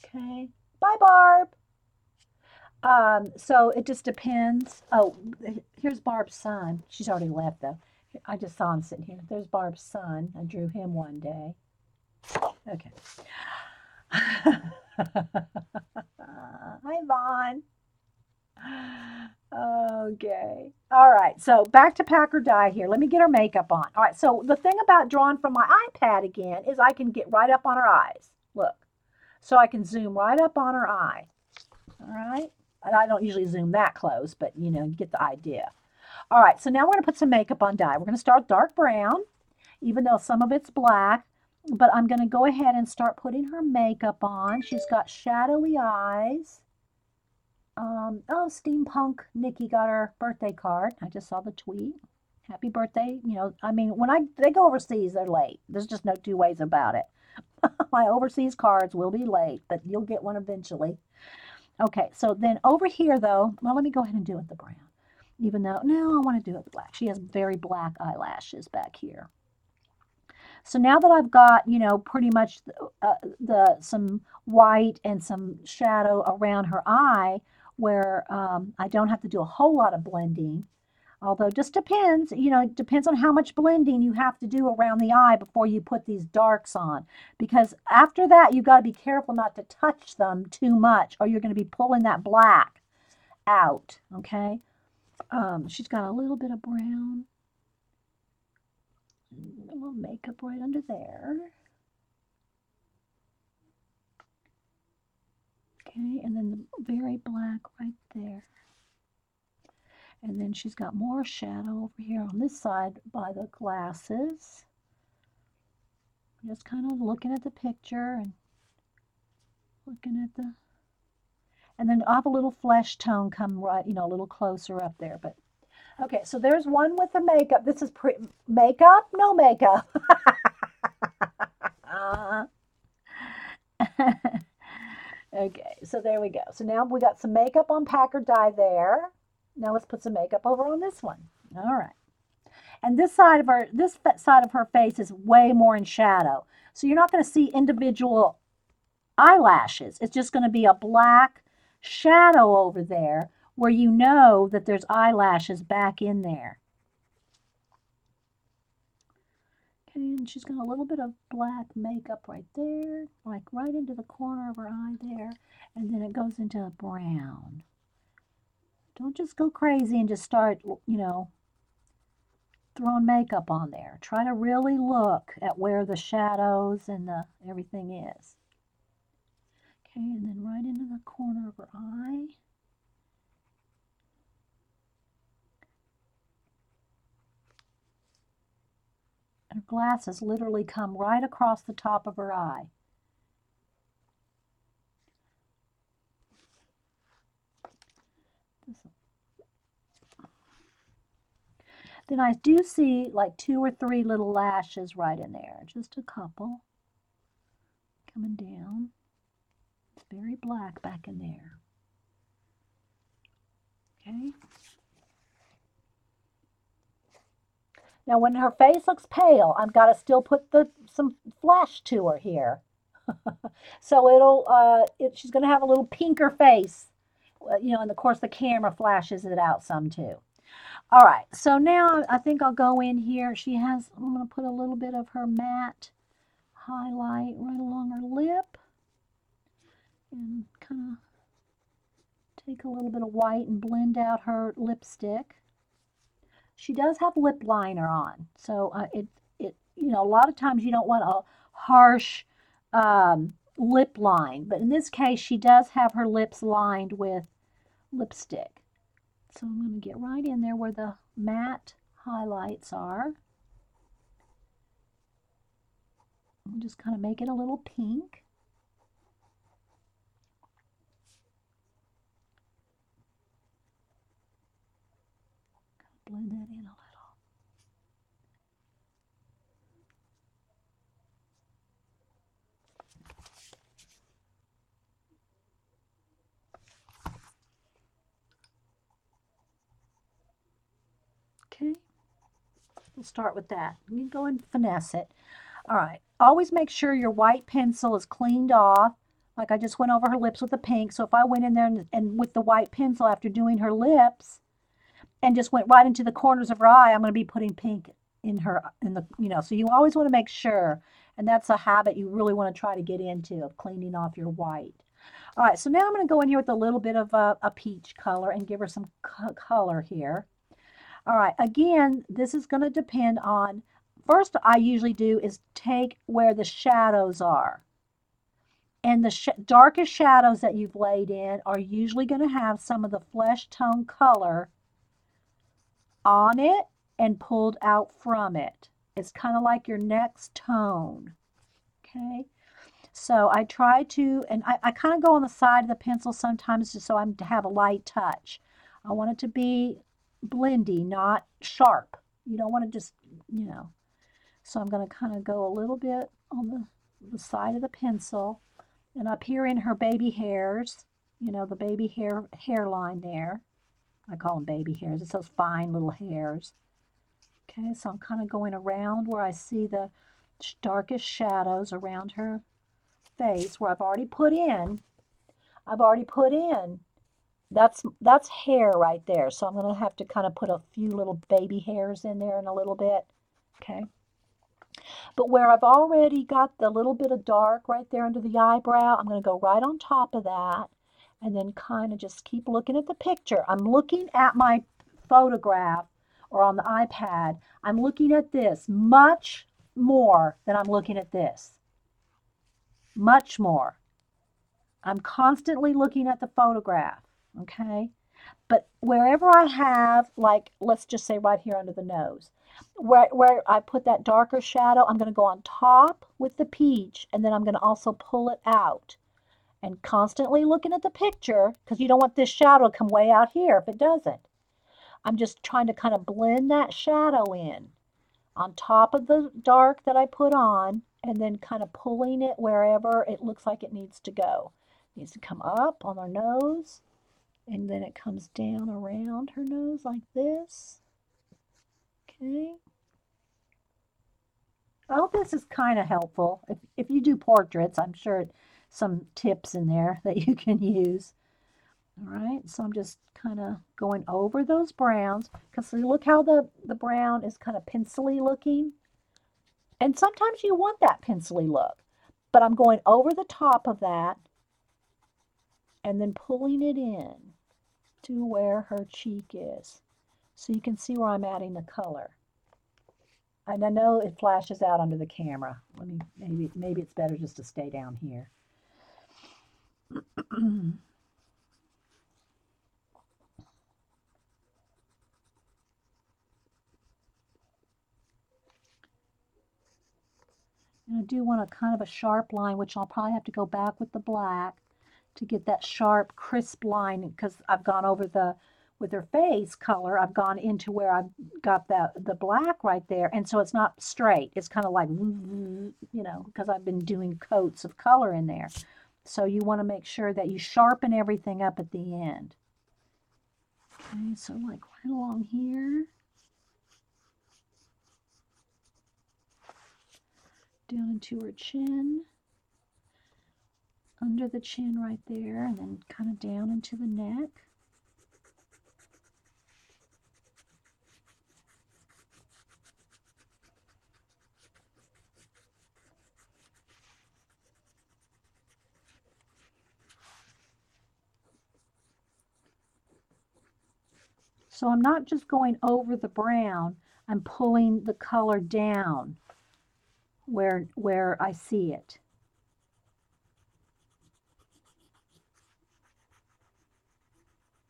Okay. Bye, Barb. So it just depends. Oh, here's Barb's son. She's already left though. I just saw him sitting here. There's Barb's son. I drew him one day. Okay. Hi, Vaughn. Okay. All right. So back to Pack or Die here. Let me get her makeup on. All right. So the thing about drawing from my iPad again is I can get right up on her eyes. Look. So I can zoom right up on her eye. All right. And I don't usually zoom that close, but you get the idea. All right. So now we're going to put some makeup on Die. We're going to start dark brown, even though some of it's black. But I'm going to go ahead and start putting her makeup on. She's got shadowy eyes. Oh, Steampunk Nikki got her birthday card. I just saw the tweet. Happy birthday. When they go overseas, they're late. There's just no two ways about it. My overseas cards will be late, but you'll get one eventually. Okay, so then over here, though, well, let me go ahead and do it with the brown. Even though, no, I want to do it with black. She has very black eyelashes back here. So now that I've got, pretty much some white and some shadow around her eye where I don't have to do a whole lot of blending, although it just depends, it depends on how much blending you have to do around the eye before you put these darks on. Because after that, you've got to be careful not to touch them too much or you're going to be pulling that black out, okay? She's got a little bit of brown. A little makeup right under there. Okay, and then the very black right there. And then she's got more shadow over here on this side by the glasses. Just kind of looking at the picture and looking at the... And then I have a little flesh tone come right, a little closer up there. But okay, so there's one with the makeup. This is makeup? No makeup. Okay, so there we go. So now we got some makeup on Pack or Die there. Now let's put some makeup over on this one. All right. And this side of her face is way more in shadow. So you're not going to see individual eyelashes. It's just going to be a black shadow over there where you know that there's eyelashes back in there. Okay, and she's got a little bit of black makeup right there, like right into the corner of her eye there, and then it goes into brown. Don't just go crazy and just start, throwing makeup on there. Try to really look at where the shadows and the everything is. Okay, and then right into the corner of her eye. Her glasses literally come right across the top of her eye. Then I do see like 2 or 3 little lashes right in there, just a couple coming down. It's very black back in there. Okay. Now when her face looks pale, I've got to still put some flesh to her here. So she's going to have a little pinker face, and of course the camera flashes it out some too. All right, so now I think I'll go in here. I'm going to put a little bit of her matte highlight right along her lip and kind of take a little bit of white and blend out her lipstick. She does have lip liner on, so a lot of times you don't want a harsh lip line, but in this case she does have her lips lined with lipstick. So I'm going to get right in there where the matte highlights are. And just kind of make it a little pink. Blend that in a little. Okay, we'll start with that. You can go and finesse it. All right, always make sure your white pencil is cleaned off. Like I just went over her lips with the pink. So if I went in there and with the white pencil after doing her lips and just went right into the corners of her eye, I'm going to be putting pink so you always want to make sure. And that's a habit you really want to try to get into, of cleaning off your white. All right, so now I'm going to go in here with a little bit of a peach color and give her some color here. All right, again, this is going to depend on, first I usually do is take where the shadows are. And the darkest shadows that you've laid in are usually going to have some of the flesh tone color on it and pulled out from it. It's kind of like your next tone. Okay, so I try to, and I kind of go on the side of the pencil sometimes just so I have a light touch. I want it to be blendy, not sharp. You don't want to just, So I'm going to kind of go a little bit on the side of the pencil and up here in her baby hairs, the baby hairline there. I call them baby hairs. It's those fine little hairs. Okay, so I'm kind of going around where I see the darkest shadows around her face where I've already put in. That's hair right there. So I'm going to have to kind of put a few little baby hairs in there in a little bit. Okay. But where I've already got the little bit of dark right there under the eyebrow, I'm going to go right on top of that and then kind of just keep looking at the picture. I'm looking at my photograph or on the iPad. I'm looking at this much more than I'm looking at this. Much more. I'm constantly looking at the photograph, okay? But wherever I have, like, let's just say right here under the nose, where I put that darker shadow, I'm going to go on top with the peach, and then I'm going to also pull it out. And constantly looking at the picture, because you don't want this shadow to come way out here if it doesn't. I'm just trying to kind of blend that shadow in on top of the dark that I put on, and then kind of pulling it wherever it looks like it needs to go. It needs to come up on her nose, and then it comes down around her nose like this. Okay. I hope this is kind of helpful. If you do portraits, I'm sure some tips in there that you can use. All right, so I'm just kind of going over those browns because look how the brown is kind of pencily looking. And sometimes you want that pencily look, but I'm going over the top of that and then pulling it in to where her cheek is. So you can see where I'm adding the color. And I know it flashes out under the camera. Let me, maybe it's better just to stay down here. And I do want a kind of a sharp line, which I'll probably have to go back with the black to get that sharp, crisp line because I've gone over with her face color, I've gone into where I've got the black right there. And so it's not straight. It's kind of like, because I've been doing coats of color in there. So you want to make sure that you sharpen everything up at the end. Okay, so like right along here. Down into her chin, under the chin right there, and then kind of down into the neck. So I'm not just going over the brown, I'm pulling the color down where I see it.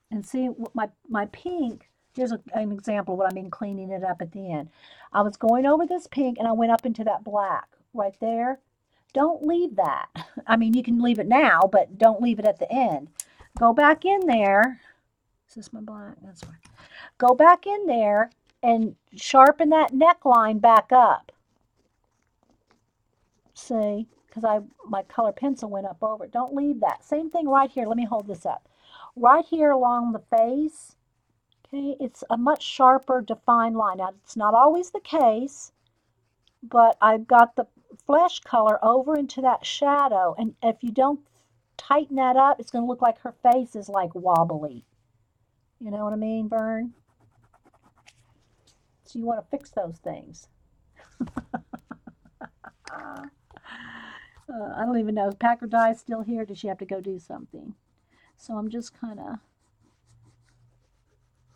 And see my pink, here's an example of what I mean cleaning it up at the end. I was going over this pink and I went up into that black right there. Don't leave that. I mean, you can leave it now, but don't leave it at the end. Go back in there. Is this my black? That's right. Go back in there and sharpen that neckline back up. See, because my color pencil went up over it. Don't leave that. Same thing right here. Let me hold this up. Right here along the face, okay, it's a much sharper defined line. Now, it's not always the case, but I've got the flesh color over into that shadow. And if you don't tighten that up, it's going to look like her face is like wobbly. You know what I mean, Vern? So you want to fix those things. I don't even know. Is Packer Di still here? Does she have to go do something? So I'm just kind of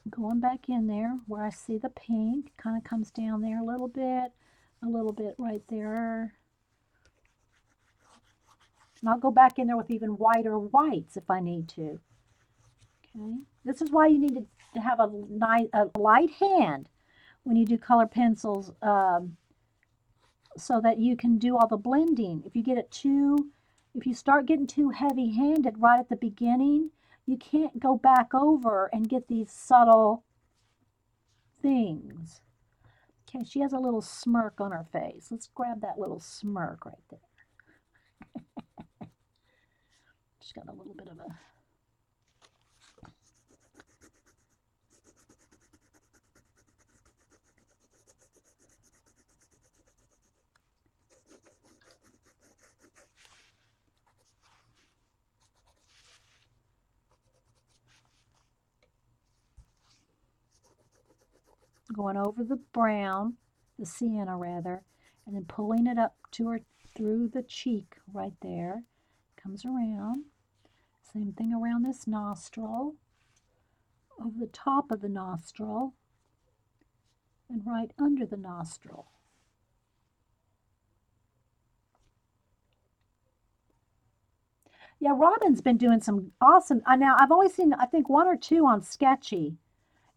going back in there where I see the pink. Kind of comes down there a little bit right there. And I'll go back in there with even whiter whites if I need to. Okay. This is why you need to have a light hand when you do color pencils, so that you can do all the blending. If you start getting too heavy-handed right at the beginning, you can't go back over and get these subtle things. Okay, she has a little smirk on her face. Let's grab that little smirk right there. She's got a little bit of a... Going over the brown, the sienna rather, and then pulling it up to her through the cheek right there. Comes around. Same thing around this nostril, over the top of the nostril, and right under the nostril. Yeah, Robin's been doing some awesome. Now I've only seen I think one or two on Sketchy,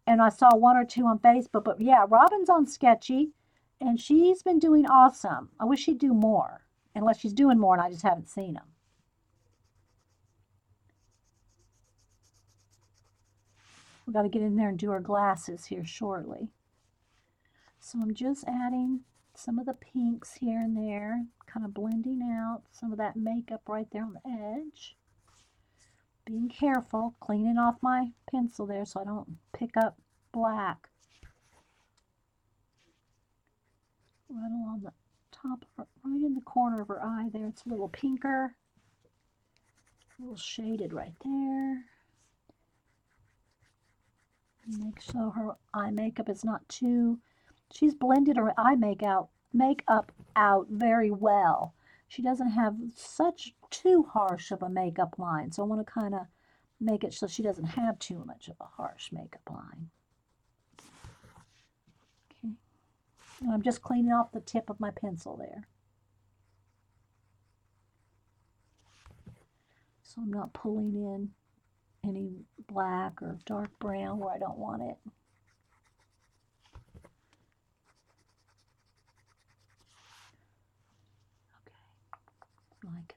and I saw one or two on Facebook. But yeah, Robin's on Sketchy, and she's been doing awesome. I wish she'd do more, unless she's doing more and I just haven't seen them. We've got to get in there and do our glasses here shortly. So I'm just adding some of the pinks here and there, kind of blending out some of that makeup right there on the edge. Being careful, cleaning off my pencil there so I don't pick up black. Right along the top, right in the corner of her eye there, it's a little pinker, a little shaded right there. Make sure her eye makeup is not too, she's blended her eye makeup out very well. She doesn't have such too harsh of a makeup line, so I want to kind of make it so she doesn't have too much of a harsh makeup line. Okay. And I'm just cleaning off the tip of my pencil there. So I'm not pulling in any black or dark brown where I don't want it. Okay, like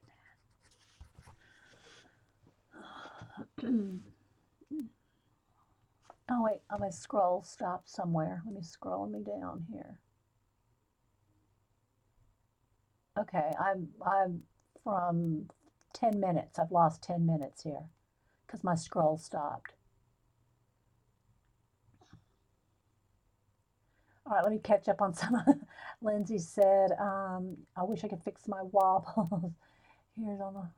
that. Oh wait, my scroll stopped somewhere. Let me scroll me down here. Okay, I'm from 10 minutes. I've lost 10 minutes here because my scroll stopped. All right, let me catch up on some of Lindsay said, I wish I could fix my wobbles. Here's on the,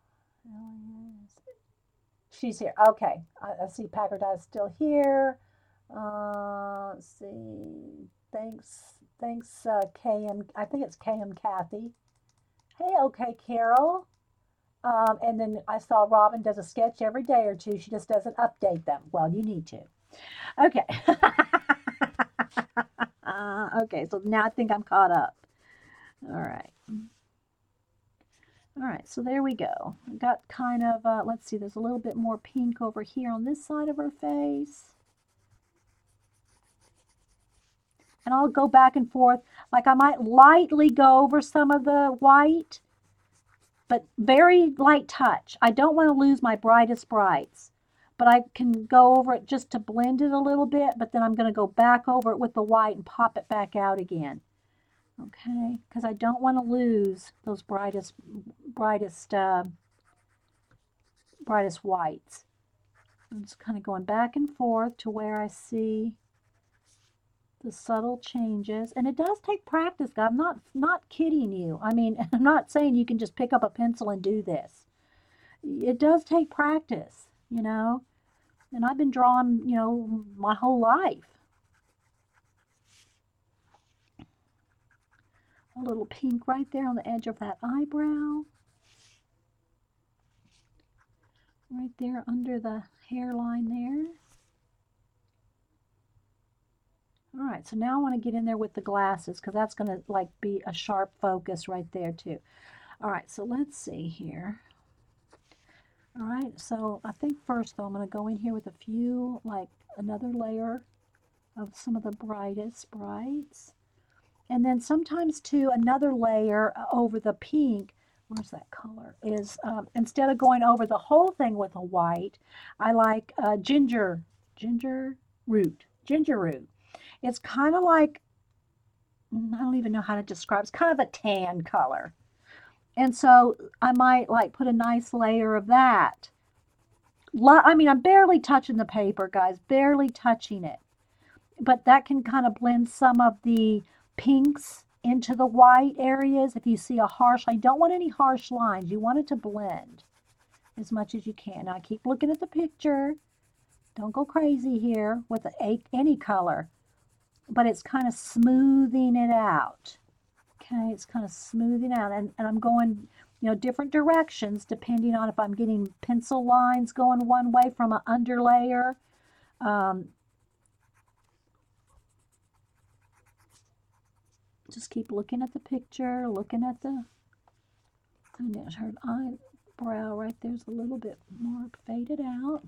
she's here. Okay, I see Packerdize still here. Let's see. Thanks, KM. I think it's KM Kathy. Hey, okay, Carol. And then I saw Robin does a sketch every day or two. She just doesn't update them. Well, you need to. Okay. Okay, so now I think I'm caught up. All right. All right, so there we go. I got kind of, let's see, there's a little bit more pink over here on this side of her face. And I'll go back and forth. Like I might lightly go over some of the white, but very light touch. I don't want to lose my brightest brights, but I can go over it just to blend it a little bit, but then I'm going to go back over it with the white and pop it back out again. Okay, because I don't want to lose those brightest whites. I'm just kind of going back and forth to where I see the subtle changes. And it does take practice, guys. I'm not kidding you. I mean, I'm not saying you can just pick up a pencil and do this. It does take practice, you know. And I've been drawing, you know, my whole life. A little pink right there on the edge of that eyebrow. Right there under the hairline there. All right, so now I want to get in there with the glasses because that's going to like be a sharp focus right there too. All right, so let's see here. All right, so I think first though I'm going to go in here with a few, like another layer of some of the brightest brights. And then sometimes too, another layer over the pink, where's that color, is instead of going over the whole thing with a white, I like ginger root. It's kind of like, I don't even know how to describe, it's kind of a tan color. And so I might like put a nice layer of that. I mean, I'm barely touching the paper, guys, barely touching it. But that can kind of blend some of the pinks into the white areas. If you see a harsh, I don't want any harsh lines. You want it to blend as much as you can. Now, I keep looking at the picture. Don't go crazy here with any color. But it's kind of smoothing it out. Okay, it's kind of smoothing out. And I'm going, you know, different directions depending on if I'm getting pencil lines going one way from an underlayer. Just keep looking at the picture, looking at the, and there's her eyebrow right there's a little bit more faded out.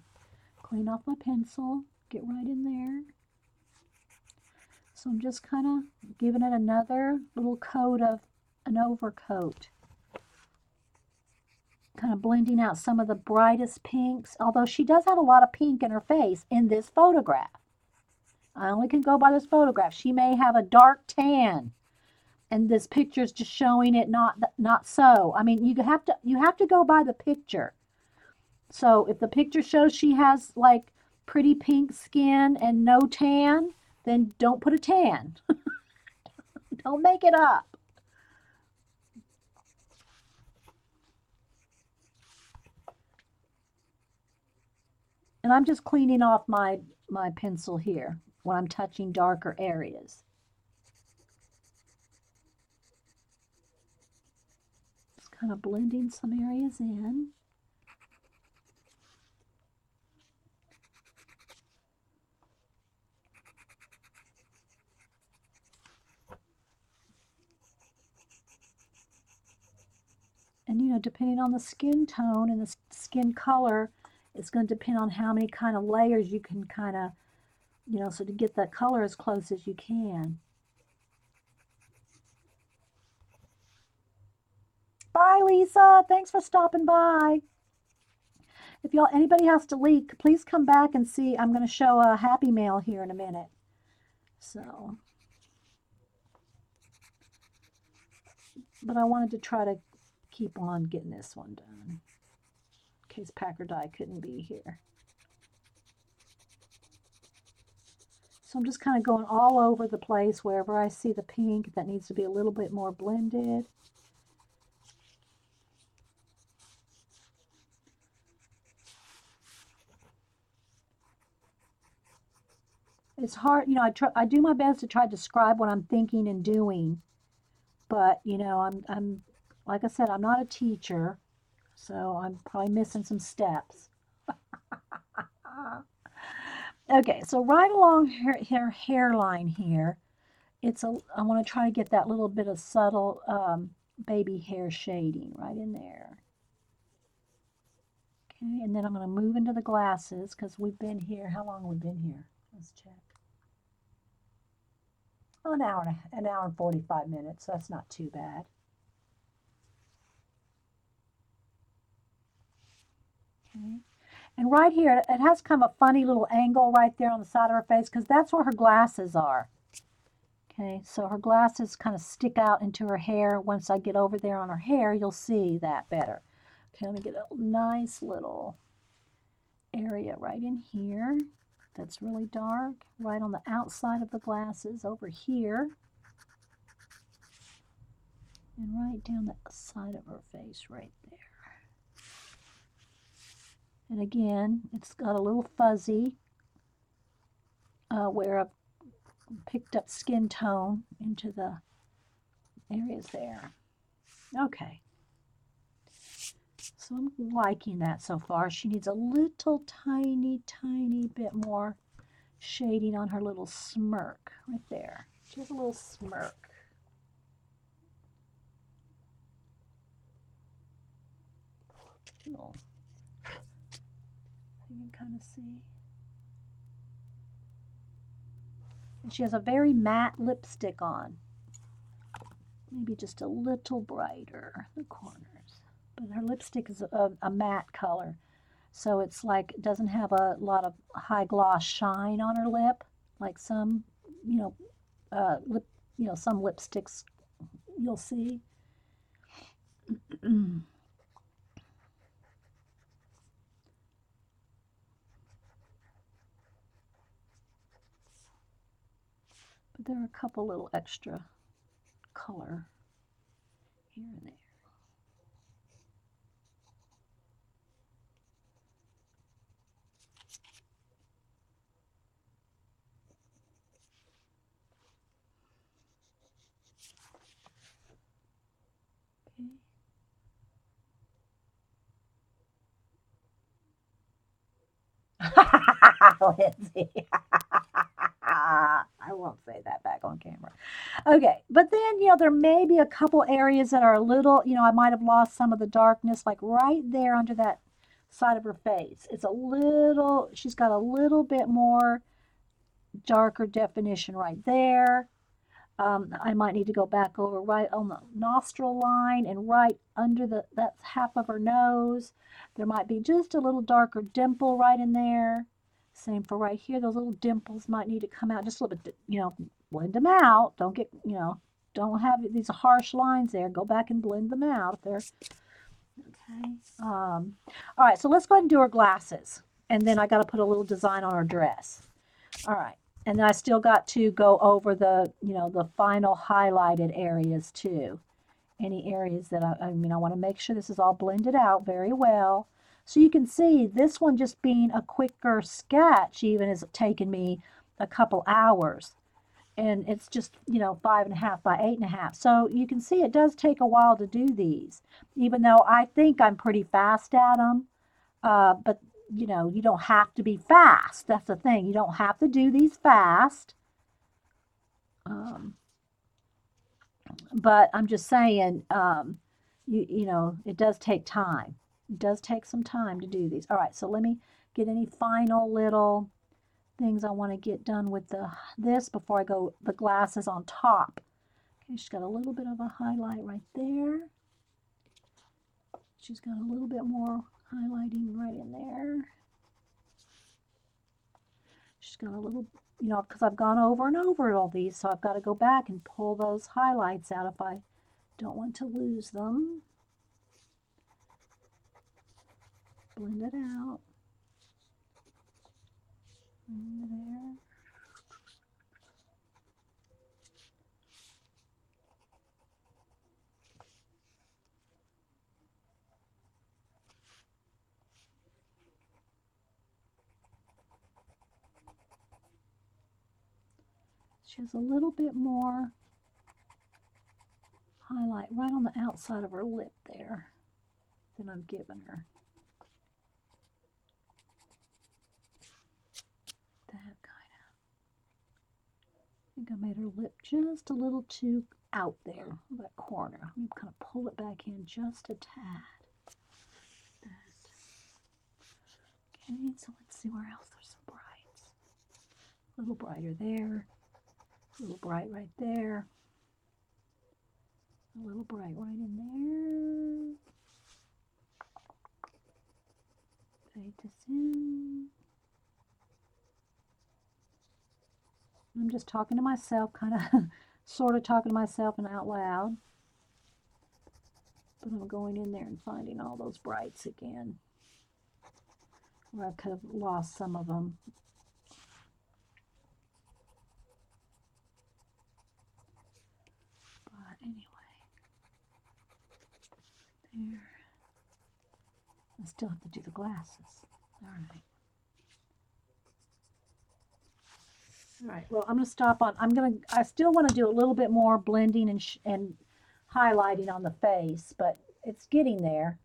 Clean off my pencil, get right in there. So I'm just kind of giving it another little coat of an overcoat. Kind of blending out some of the brightest pinks, although she does have a lot of pink in her face in this photograph. I only can go by this photograph. She may have a dark tan, and this picture is just showing it not so. I mean, you have to go by the picture. So if the picture shows she has like pretty pink skin and no tan, then don't put a tan. Don't make it up. And I'm just cleaning off my pencil here when I'm touching darker areas. Just kind of blending some areas in. And, depending on the skin tone and the skin color, it's going to depend on how many kind of layers you can kind of, so to get that color as close as you can. Bye, Lisa. Thanks for stopping by. If anybody has to leak, please come back and see. I'm going to show a happy mail here in a minute. So, but I wanted to try to keep on getting this one done in case Packer Die couldn't be here. So I'm just kind of going all over the place wherever I see the pink that needs to be a little bit more blended. It's hard, I do my best to try to describe what I'm thinking and doing, but I'm like I said, I'm not a teacher, so I'm probably missing some steps. Okay, so right along her hairline here, I want to try to get that little bit of subtle baby hair shading right in there. Okay, and then I'm going to move into the glasses because we've been here. How long have we been here? Let's check. Oh, an hour and 45 minutes. So that's not too bad. Okay. And right here, it has kind of a funny little angle right there on the side of her face because that's where her glasses are. Okay, so her glasses kind of stick out into her hair. Once I get over there on her hair, you'll see that better. Okay, let me get a nice little area right in here that's really dark, right on the outside of the glasses over here. And right down the side of her face right there. And again, it's got a little fuzzy where I've picked up skin tone into the areas there. Okay. So I'm liking that so far. She needs a little tiny bit more shading on her little smirk right there. She has a little smirk. Little, you can kind of see. And she has a very matte lipstick on. Maybe just a little brighter, the corners. But her lipstick is a matte color. So it's like, it doesn't have a lot of high gloss shine on her lip, like some, some lipsticks you'll see. But there are a couple little extra color here and there. Lindsay. I won't say that back on camera. Okay, but then, there may be a couple areas that are a little, I might have lost some of the darkness, like right there under that side of her face. She's got a little bit more darker definition right there. I might need to go back over right on the nostril line and right under that half of her nose. There might be just a little darker dimple right in there. Same for right here. Those little dimples might need to come out just a little bit, blend them out. Don't get, don't have these harsh lines there. Go back and blend them out if they're, okay. All right, so let's go ahead and do her glasses. And then I got to put a little design on her dress. All right. And then I still got to go over the final highlighted areas too. Any areas that I want to make sure this is all blended out very well. So you can see this one just being a quicker sketch even has taken me a couple hours. And it's just, 5.5 by 8.5. So you can see it does take a while to do these, even though I think I'm pretty fast at them. But you don't have to be fast. That's the thing. You don't have to do these fast. But I'm just saying, you know, it does take time. It does take some time to do these. All right, so let me get any final little things I want to get done with this before I go the glasses on top. Okay, she's got a little bit of a highlight right there. She's got a little bit more highlighting right in there. She's got a little, you know, because I've gone over and over all these, so I've got to go back and pull those highlights out if I don't want to lose them. Blend it out. There. She has a little bit more highlight right on the outside of her lip there than I've given her. That kind of. I think I made her lip just a little too out there, that corner. Let me kind of pull it back in just a tad. Okay, so let's see where else there's some brights. A little brighter there. A little bright right there. A little bright right in there. Fade this in. I'm just talking to myself, kind of, sort of talking to myself and out loud. But I'm going in there and finding all those brights again, where I could have lost some of them. But anyway, there. I still have to do the glasses. All right. All right, well, I'm going to stop on, I still want to do a little bit more blending and highlighting on the face, but it's getting there.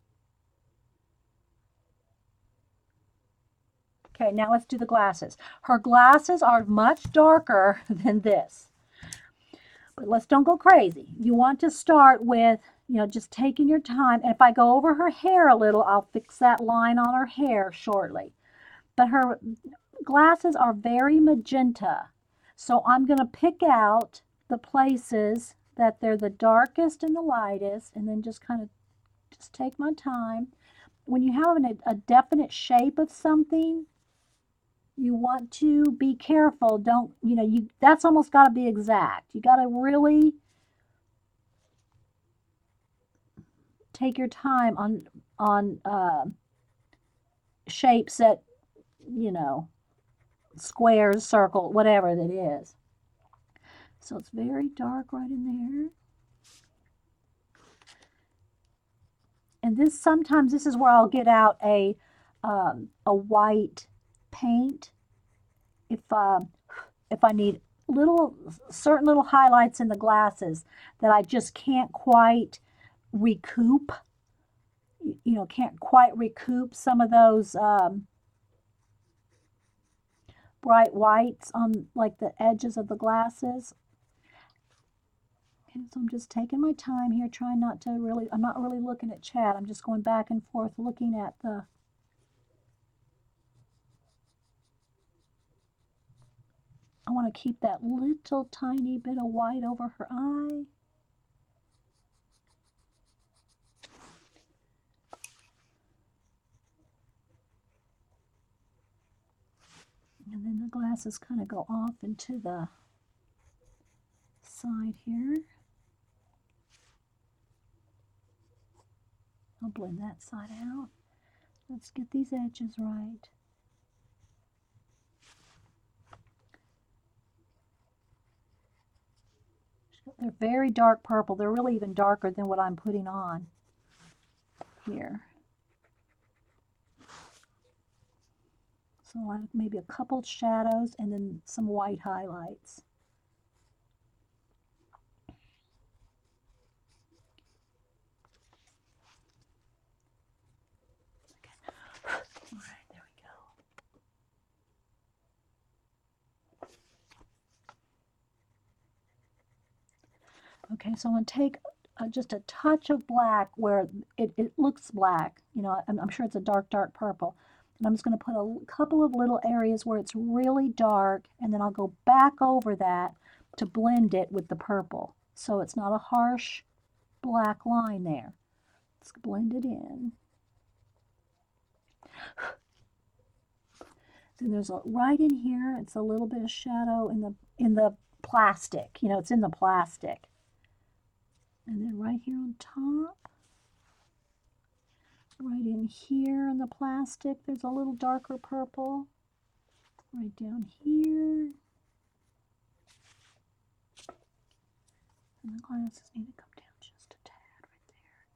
Okay, now let's do the glasses. Her glasses are much darker than this, but don't go crazy. You want to start with, you know, just taking your time. And if I go over her hair a little, I'll fix that line on her hair shortly. But her glasses are very magenta. So I'm going to pick out the places that they're the darkest and the lightest, and then just kind of just take my time. When you have a definite shape of something, you want to be careful. Don't, you know, that's almost got to be exact. You got to really take your time on shapes that, you know, squares, circle, whatever that is. So it's very dark right in there. And sometimes this is where I'll get out a white paint if I need certain little highlights in the glasses that I just can't quite recoup. You know, can't quite recoup some of those bright whites on like the edges of the glasses. Okay, so I'm just taking my time here, trying not to really, I'm not really looking at chat. I'm just going back and forth looking at I want to keep that little tiny bit of white over her eye. And then the glasses kind of go off into the side here. I'll blend that side out. Let's get these edges right. They're very dark purple. They're really even darker than what I'm putting on here. So I have maybe a couple shadows and then some white highlights. All right, there we go. Okay, so I'm going to take just a touch of black where it looks black. You know, I'm sure it's a dark, dark purple. And I'm just going to put a couple of little areas where it's really dark, and then I'll go back over that to blend it with the purple. So it's not a harsh black line there. Let's blend it in. Then there's a right in here, it's a little bit of shadow in the plastic. You know, it's in the plastic. And then right here on top, right in here in the plastic, there's a little darker purple. Right down here. And the glasses need to come down just a tad right there.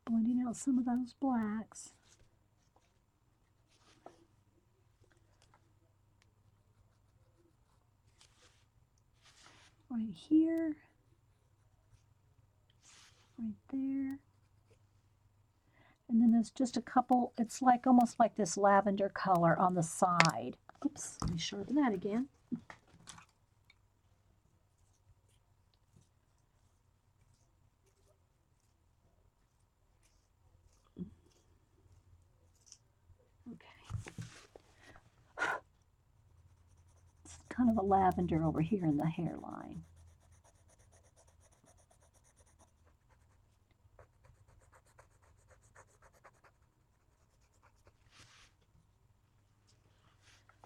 Blending out some of those blacks. Right here. Right there. And then there's just a couple, it's like almost like this lavender color on the side. Oops, let me sharpen that again. Okay. It's kind of a lavender over here in the hairline.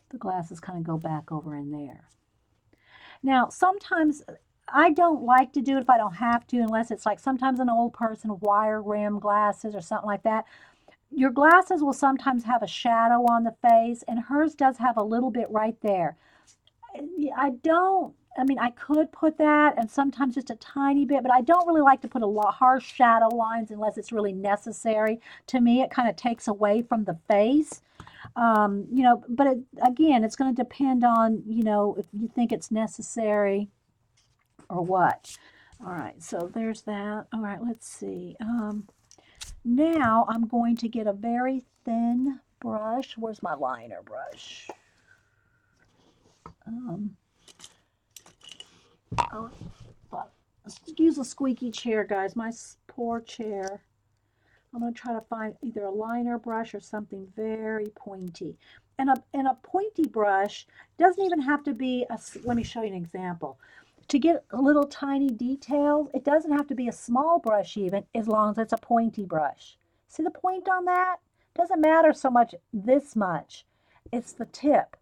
The glasses kind of go back over in there. Now, sometimes I don't like to do it if I don't have to, unless it's like sometimes an old person, wire rim glasses or something like that. Your glasses will sometimes have a shadow on the face, and hers does have a little bit right there. I mean, I could put that and sometimes just a tiny bit, but I don't really like to put a lot harsh shadow lines unless it's really necessary. To me, it kind of takes away from the face. You know, but again, it's going to depend on, you know, if you think it's necessary or what. All right, so there's that. All right, let's see. Now I'm going to get a very thin brush. Where's my liner brush? Let's use a squeaky chair, guys. My poor chair. I'm going to try to find either a liner brush or something very pointy. And a pointy brush doesn't even have to be let me show you an example. To get a little tiny details, it doesn't have to be a small brush even, as long as it's a pointy brush. See the point on that? Doesn't matter so much this much. It's the tip.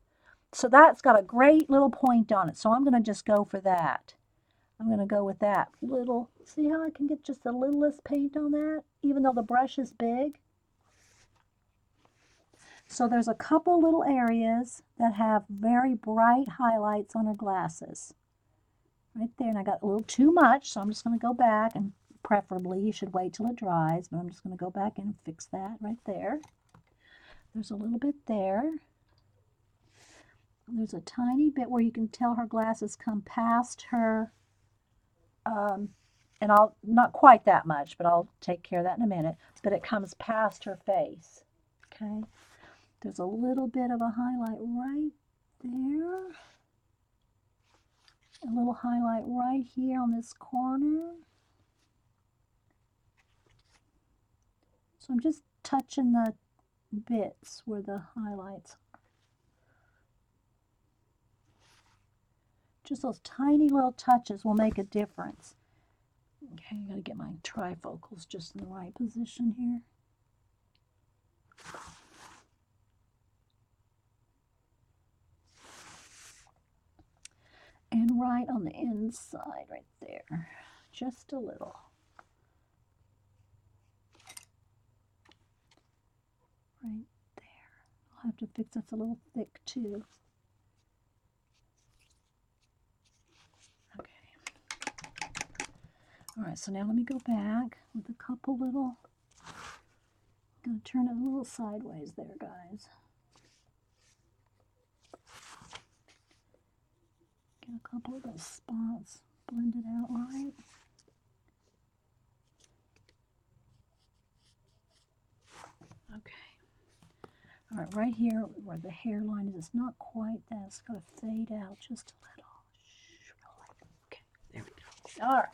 So that's got a great little point on it. So I'm going to just go for that. I'm going to go with that little, see how I can get just the littlest paint on that, even though the brush is big? So there's a couple little areas that have very bright highlights on her glasses. Right there, and I got a little too much, so I'm just going to go back, and preferably you should wait till it dries, but I'm just going to go back and fix that right there. There's a little bit there. There's a tiny bit where you can tell her glasses come past her. And I'll, not quite that much, but I'll take care of that in a minute, but it comes past her face, okay? There's a little bit of a highlight right there, a little highlight right here on this corner. So I'm just touching the bits where the highlights are. Just those tiny little touches will make a difference. Okay, I gotta get my trifocals just in the right position here. And right on the inside, right there, just a little. Right there. I'll have to fix that's a little thick too. All right, so now let me go back with a couple little, I'm going to turn it a little sideways there, guys. Get a couple of those spots blended out right. Okay. All right, right here where the hairline is, it's not quite that. It's got to fade out just a little. Okay, there we go. All right.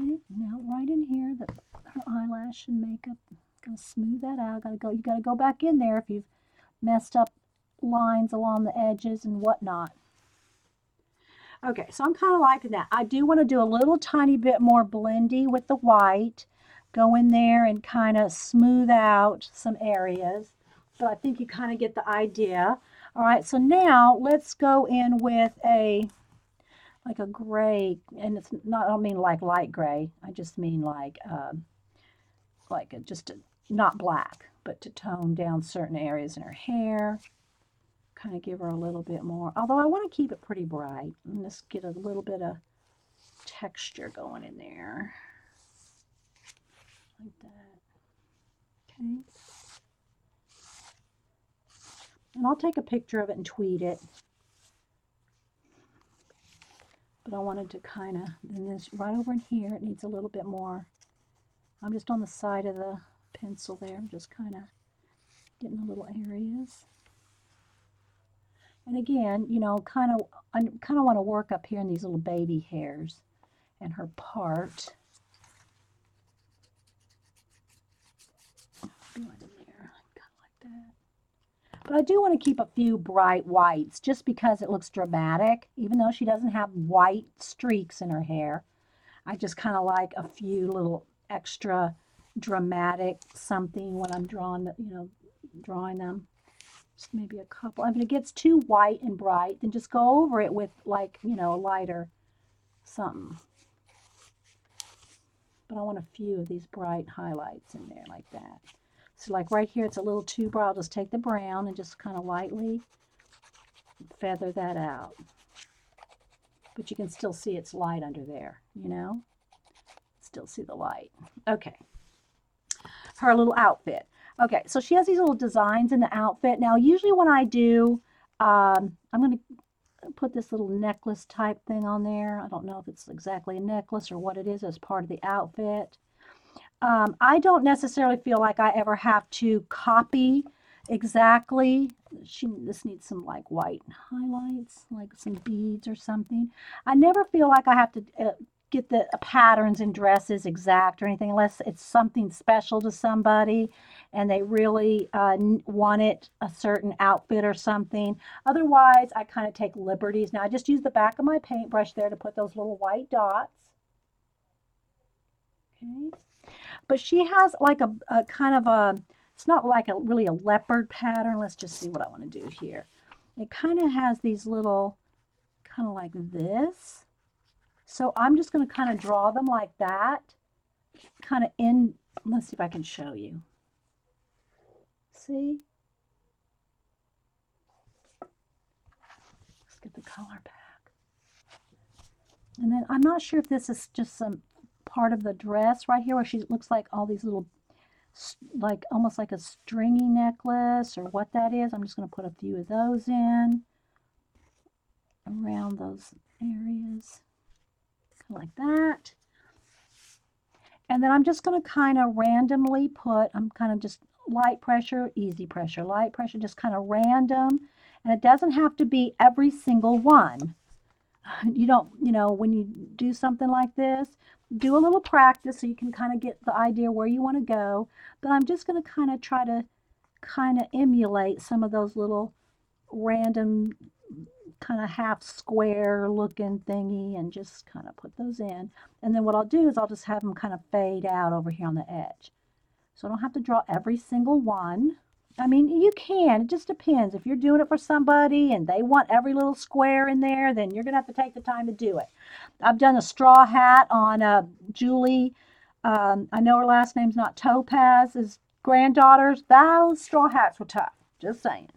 Okay, now right in here, her eyelash and makeup. Gonna smooth that out. You gotta go back in there if you've messed up lines along the edges and whatnot. Okay, so I'm kind of liking that. I do want to do a little tiny bit more blendy with the white. Go in there and kind of smooth out some areas. But I think you kind of get the idea. All right, so now let's go in with like a gray, and it's not, I don't mean like light gray. I just mean like not black, but to tone down certain areas in her hair. Kind of give her a little bit more, although I want to keep it pretty bright and just get a little bit of texture going in there like that. Okay, and I'll take a picture of it and tweet it, but I wanted to kind of, then this right over in here, it needs a little bit more. I'm just on the side of the pencil there. I'm just kind of getting the little areas. And again, you know, I kind of want to work up here in these little baby hairs and her part. Right in there, kind of like that. But I do want to keep a few bright whites just because it looks dramatic, even though she doesn't have white streaks in her hair. I just kind of like a few little extra dramatic something when I'm drawing them. Just maybe a couple. If it gets too white and bright, then just go over it with like, you know, a lighter something. But I want a few of these bright highlights in there like that. So like right here, it's a little too bright. I'll just take the brown and just kind of lightly feather that out. But you can still see it's light under there, you know? Still see the light. Okay. Her little outfit. Okay, so she has these little designs in the outfit. Now, usually when I do, I'm going to put this little necklace type thing on there. I don't know if it's exactly a necklace or what it is as part of the outfit. I don't necessarily feel like I ever have to copy exactly. This needs some like white highlights, like some beads or something. I never feel like I have to get the patterns and dresses exact or anything unless it's something special to somebody and they really want it a certain outfit or something. Otherwise, I kind of take liberties. Now, I just use the back of my paintbrush there to put those little white dots. Okay. But she has like a kind of a, it's not like really a leopard pattern. Let's just see what I want to do here. It kind of has these little, kind of like this. So I'm just going to kind of draw them like that, kind of in, let's see if I can show you. See? Let's get the color back. And then I'm not sure if this is just some part of the dress right here where she looks like all these little, like almost like a stringy necklace or what that is. I'm just going to put a few of those in around those areas. Like that. And then I'm just going to kind of randomly put, I'm kind of just light pressure, easy pressure, light pressure, just kind of random. And it doesn't have to be every single one. You don't, you know, when you do something like this, do a little practice so you can kind of get the idea where you want to go. But I'm just going to kind of try to kind of emulate some of those little random kind of half square looking thingy and just kind of put those in. And then what I'll do is I'll just have them kind of fade out over here on the edge. So I don't have to draw every single one. I mean, you can, it just depends. If you're doing it for somebody and they want every little square in there, then you're going to have to take the time to do it. I've done a straw hat on Julie. I know her last name's not Topaz's granddaughter's. Those straw hats were tough, just saying.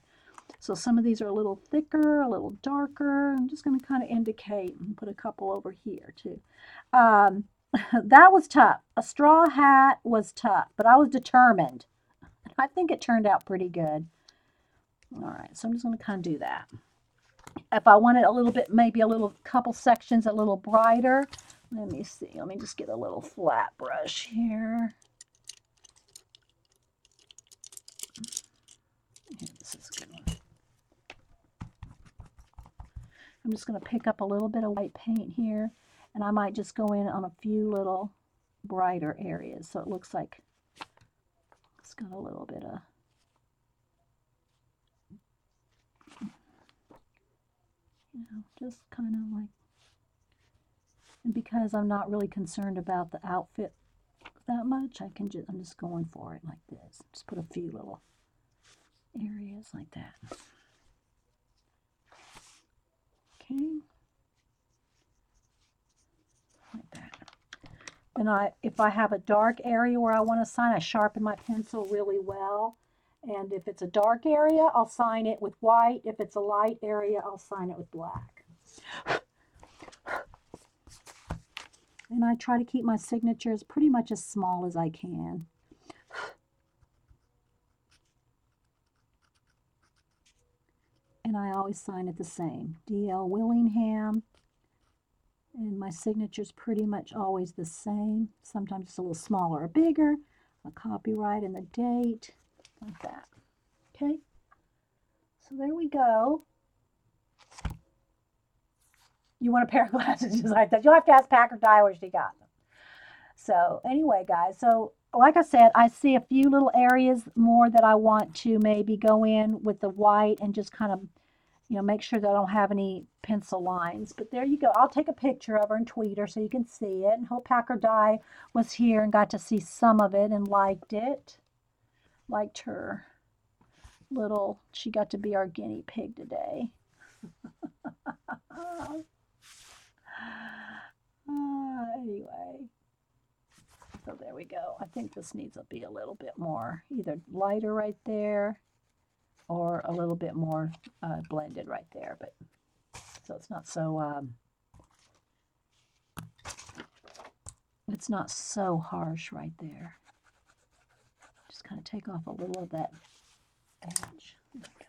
So some of these are a little thicker, a little darker. I'm just going to kind of indicate and put a couple over here too. That was tough. A straw hat was tough, but I was determined. I think it turned out pretty good. All right, so I'm just going to kind of do that. If I want it a little bit, maybe a little couple sections a little brighter, let me see. Let me just get a little flat brush here. This is a good one. I'm just going to pick up a little bit of white paint here. And I might just go in on a few little brighter areas so it looks like it's got a little bit of, just kind of like, and because I'm not really concerned about the outfit that much, I'm just going for it like this. Just put a few little areas like that. Okay. Like that. And if I have a dark area where I want to sign, I sharpen my pencil really well. And if it's a dark area, I'll sign it with white. If it's a light area, I'll sign it with black. And I try to keep my signatures pretty much as small as I can. And I always sign it the same. D.L. Willingham. And my signature's pretty much always the same. Sometimes it's a little smaller or bigger. A copyright and the date, like that. Okay? So there we go. You want a pair of glasses just like that. You'll have to ask Packer Dye where she got them. So anyway, guys, so like I said, I see a few little areas more that I want to maybe go in with the white and just kind of, make sure that I don't have any pencil lines. But there you go. I'll take a picture of her and tweet her so you can see it. And hope Packer Dye was here and got to see some of it and liked it. Liked her little, she got to be our guinea pig today. Anyway, so there we go. I think this needs to be a little bit more either lighter right there or a little bit more blended right there, but so it's not so harsh right there. Just kind of take off a little of that edge. There we go.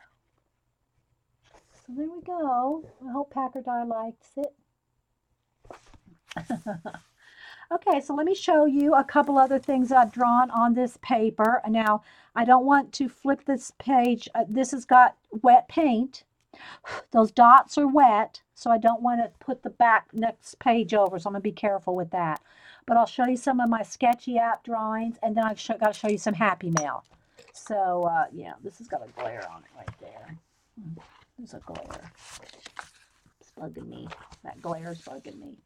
So there we go. I hope Packer Dye likes it. Okay, so let me show you a couple other things that I've drawn on this paper. Now, I don't want to flip this page. This has got wet paint. Those dots are wet, so I don't want to put the next page over, so I'm going to be careful with that. But I'll show you some of my sketchy app drawings, and then I've got to show you some Happy Mail. So, yeah, this has got a glare on it right there. There's a glare. It's bugging me. That glare is bugging me.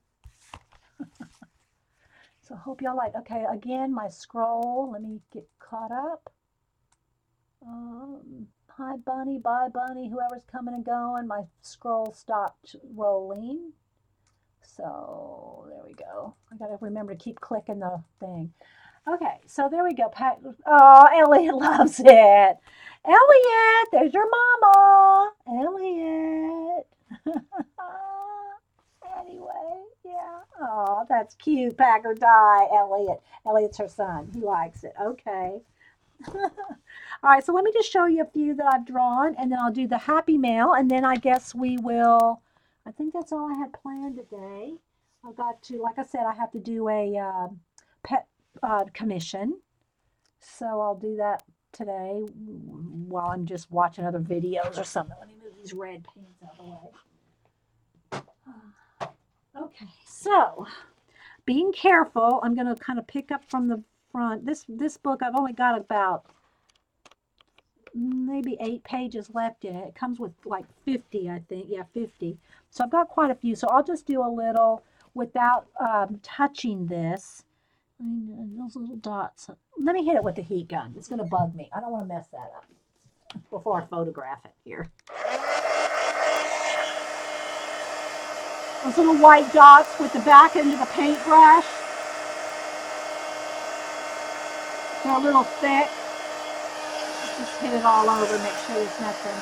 So hope y'all like. Okay, again, my scroll. Let me get caught up. Hi, Bunny. Bye, Bunny. Whoever's coming and going. My scroll stopped rolling. So there we go. I got to remember to keep clicking the thing. Okay, so there we go. Oh, Elliot loves it. Elliot, there's your mama. Elliot. Anyway, yeah. Oh, that's cute. Packer Dye, Elliot. Elliot's her son. He likes it. Okay. All right, so let me just show you a few that I've drawn, and then I'll do the Happy Mail, and then I guess we will, I think that's all I had planned today. I've got to, like I said, I have to do a pet commission, so I'll do that today while I'm just watching other videos or something. Let me move these red paints out of the way. Okay, so being careful, I'm going to kind of pick up from the front. This book, I've only got about maybe 8 pages left in it. It comes with like 50, I think. Yeah, 50. So I've got quite a few. So I'll just do a little without touching this. I mean, those little dots. Let me hit it with the heat gun. It's going to bug me. I don't want to mess that up before I photograph it here. Those little white dots with the back end of the paintbrush. They're a little thick. Just hit it all over, make sure there's nothing.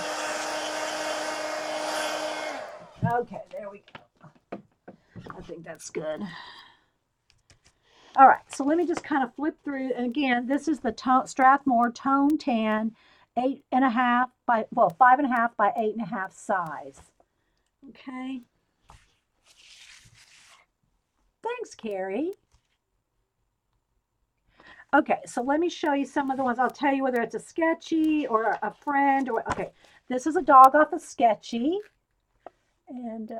Okay, there we go. I think that's good. All right, so let me just kind of flip through. And again, this is the Strathmore Tone Tan 8.5 by, 5.5 by 8.5 size. Okay. Thanks, Carrie. Okay, so let me show you some of the ones. I'll tell you whether it's a sketchy or a friend or, okay. This is a dog off of Sketchy. And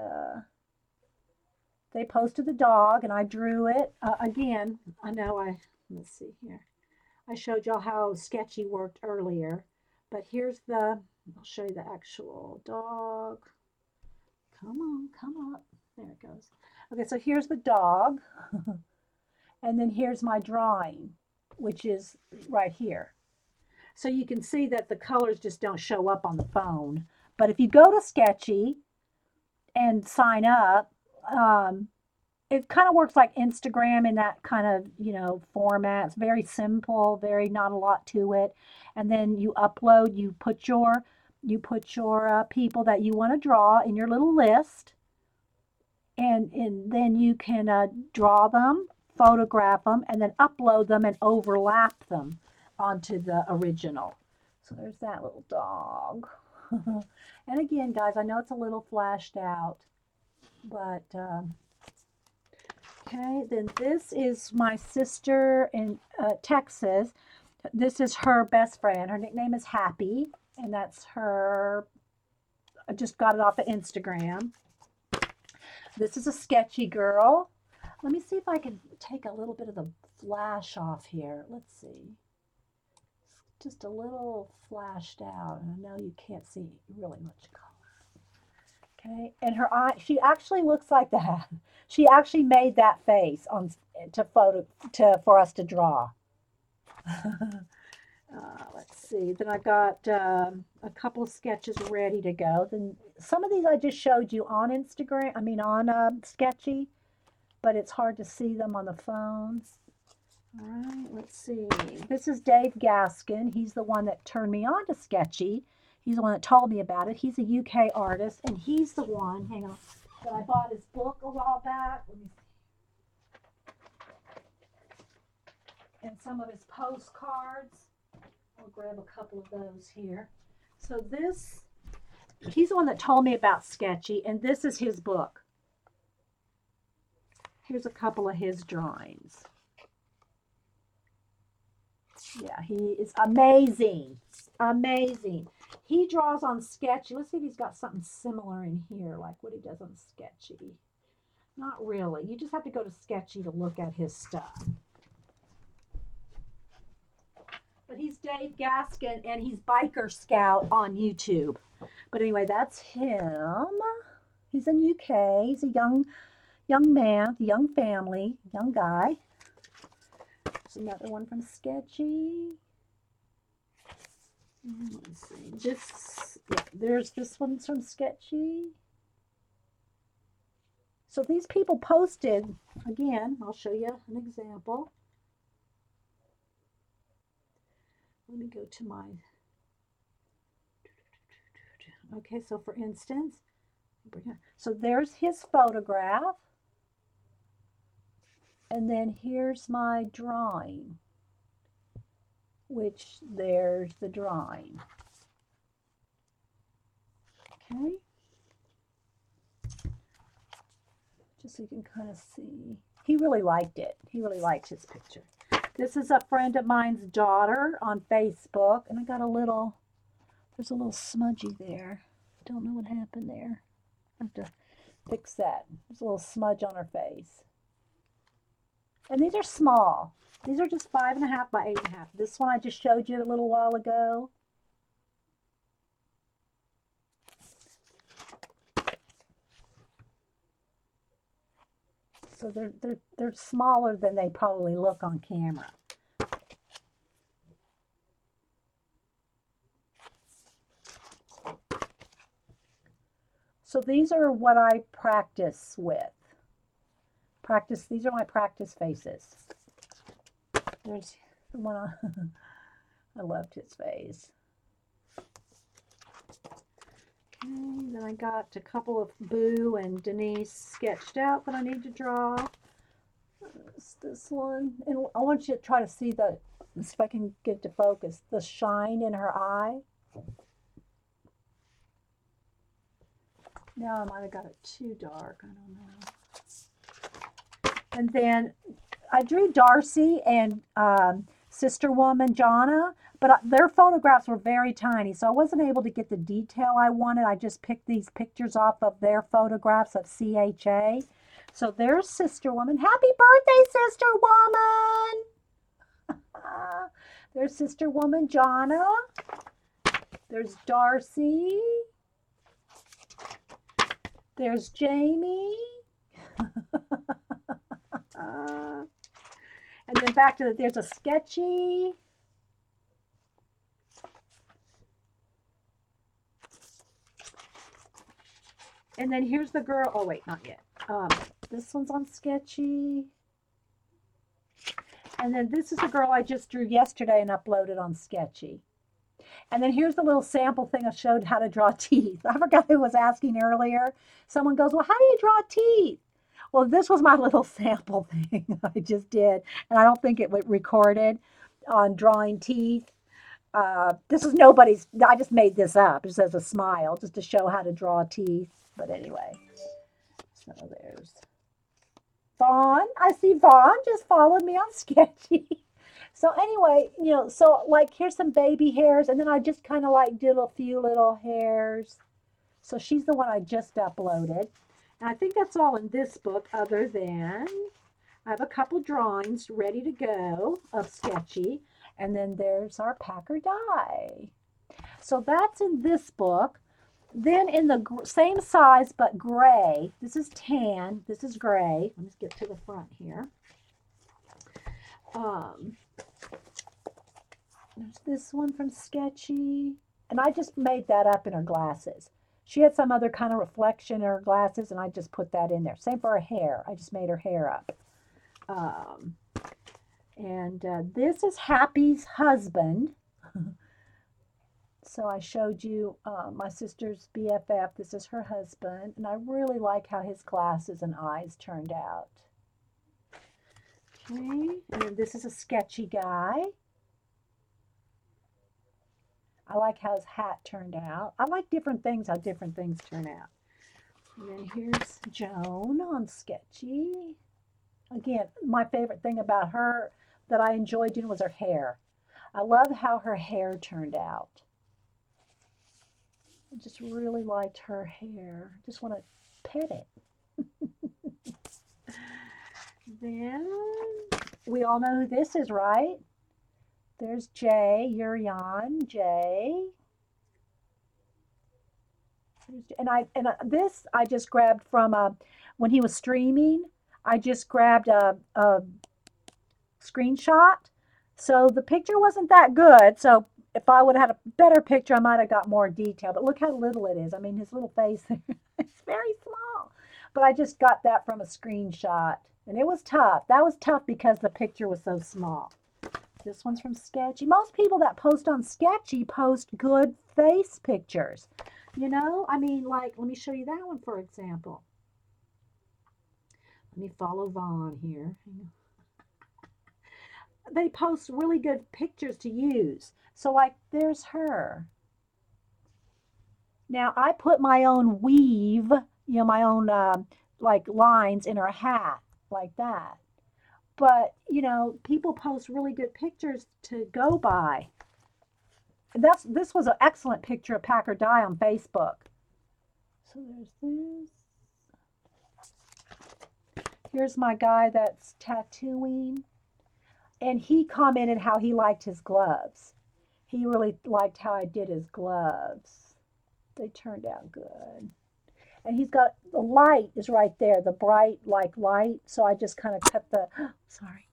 they posted the dog, and I drew it. Again, I know let's see here. I showed y'all how sketchy worked earlier, but I'll show you the actual dog. Come on, come up. There it goes. Okay, so here's the dog, and then here's my drawing, which is right here. So you can see that the colors just don't show up on the phone. But if you go to Sketchy and sign up, it kind of works like Instagram in that kind of, format. It's very simple, very not a lot to it. And then you upload, you put your people that you want to draw in your little list, and then you can draw them, photograph them, and then upload them and overlap them onto the original. So there's that little dog. And again, guys, I know it's a little flashed out, but okay, then this is my sister in Texas. This is her best friend. Her nickname is Happy, and that's her. I just got it off of Instagram. This is a sketchy girl. Let me see if I can take a little bit of the flash off here. Let's see. Just a little flashed out, and I know you can't see really much color. Okay, and her eye, she actually looks like that. She actually made that face for us to draw. Let's see. Then I got a couple of sketches ready to go. Then some of these I just showed you on Instagram. I mean on Sketchy, but it's hard to see them on the phone. All right, let's see. This is Dave Gaskin. He's the one that turned me on to Sketchy. He's the one that told me about it. He's a UK artist, and he's the one, hang on, that I bought his book a while back. Let me see. And some of his postcards. I'll grab a couple of those here. So he's the one that told me about Sketchy, and this is his book. Here's a couple of his drawings. Yeah, he is amazing. Amazing. He draws on Sketchy. Let's see if he's got something similar in here, like what he does on Sketchy. Not really. You just have to go to Sketchy to look at his stuff. But he's Dave Gaskin, and he's Biker Scout on YouTube. But anyway, that's him. He's in UK. He's a young man, young family, young guy. There's another one from Sketchy. Let's see. There's this one's from Sketchy. So these people posted, again, I'll show you an example. Let me go to my, okay, so for instance, so there's his photograph, and then here's my drawing, which there's the drawing. Okay, just so you can kind of see. He really liked it. He really liked his picture. This is a friend of mine's daughter on Facebook, and I got there's a little smudgy there. Don't know what happened there. I have to fix that. There's a little smudge on her face. And these are small. These are just 5.5 by 8.5. This one I just showed you a little while ago. So they're smaller than they probably look on camera. So these are what I practice with. These are my practice faces. There's the one I loved his face. Okay, then I got a couple of Boo and Denise sketched out that I need to draw. This one, and I want you to try to see if I can get it to focus, the shine in her eye. Now I might have got it too dark, I don't know. And then I drew Darcy and sister woman Jonna, but their photographs were very tiny, so I wasn't able to get the detail I wanted. I just picked these pictures off of their photographs of CHA. So there's Sister Woman. Happy birthday, Sister Woman! There's Sister Woman Jonna. There's Darcy. There's Jamie. And then back to there's a Sketchy. And then here's the girl. Oh, wait, not yet. This one's on Sketchy. And then this is a girl I just drew yesterday and uploaded on Sketchy. And then here's the little sample thing I showed how to draw teeth. I forgot who was asking earlier. Someone goes, well, how do you draw teeth? Well, this was my little sample thing I just did. And I don't think it was recorded on drawing teeth. This is nobody's, I just made this up just as a smile, just to show how to draw teeth. But anyway, so there's Vaughn. I see Vaughn just followed me on Sketchy. So anyway, so like here's some baby hairs, and then I just kind of like did a few little hairs. So she's the one I just uploaded. And I think that's all in this book, other than I have a couple drawings ready to go of Sketchy. And then there's our Packer die. So that's in this book. Then in the same size but gray, this is tan, this is gray. Let's get to the front here. There's this one from Sketchy. And I just made that up in her glasses. She had some other kind of reflection in her glasses, and I just put that in there. Same for her hair. I just made her hair up. This is Happy's husband. So I showed you my sister's BFF. This is her husband. And I really like how his glasses and eyes turned out. Okay, and then this is a Sketchy guy. I like how his hat turned out. I like different things, how different things turn out. And then here's Joan on Sketchy. Again, my favorite thing about her that I enjoyed doing was her hair. I love how her hair turned out. I just really liked her hair. Just want to pet it. Then we all know who this is, right? There's Jay, Yurian, Jay. And this I just grabbed from when he was streaming. I just grabbed a screenshot. So the picture wasn't that good. So if I would have had a better picture, I might have got more detail. But look how little it is. I mean, his little face there, it's very small. But I just got that from a screenshot. And it was tough. That was tough because the picture was so small. This one's from Sketchy. Most people that post on Sketchy post good face pictures. I mean, like, let me show you that one, for example. Let me follow Vaughn here. They post really good pictures to use. So, like, there's her. Now, I put my own weave, my own, like, lines in her hat, like that. But, people post really good pictures to go by. This was an excellent picture of Packer Die on Facebook. So there's this. Here's my guy that's tattooing. And he commented how he liked his gloves. He really liked how I did his gloves. They turned out good. And he's got, the light is right there, the bright like light. So I just kind of cut the, sorry.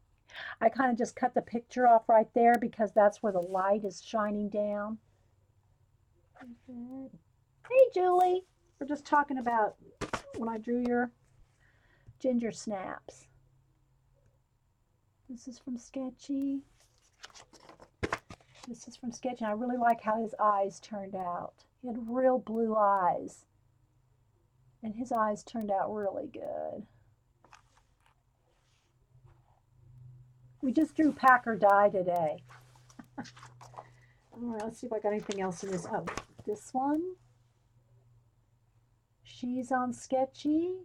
I kind of just cut the picture off right there because that's where the light is shining down. Hey, Julie. We're just talking about when I drew your ginger snaps. This is from Sketchy. This is from Sketchy. I really like how his eyes turned out. He had real blue eyes. And his eyes turned out really good. We just drew Packer Die today. All right, let's see if I got anything else in this. Oh, this one. She's on Sketchy.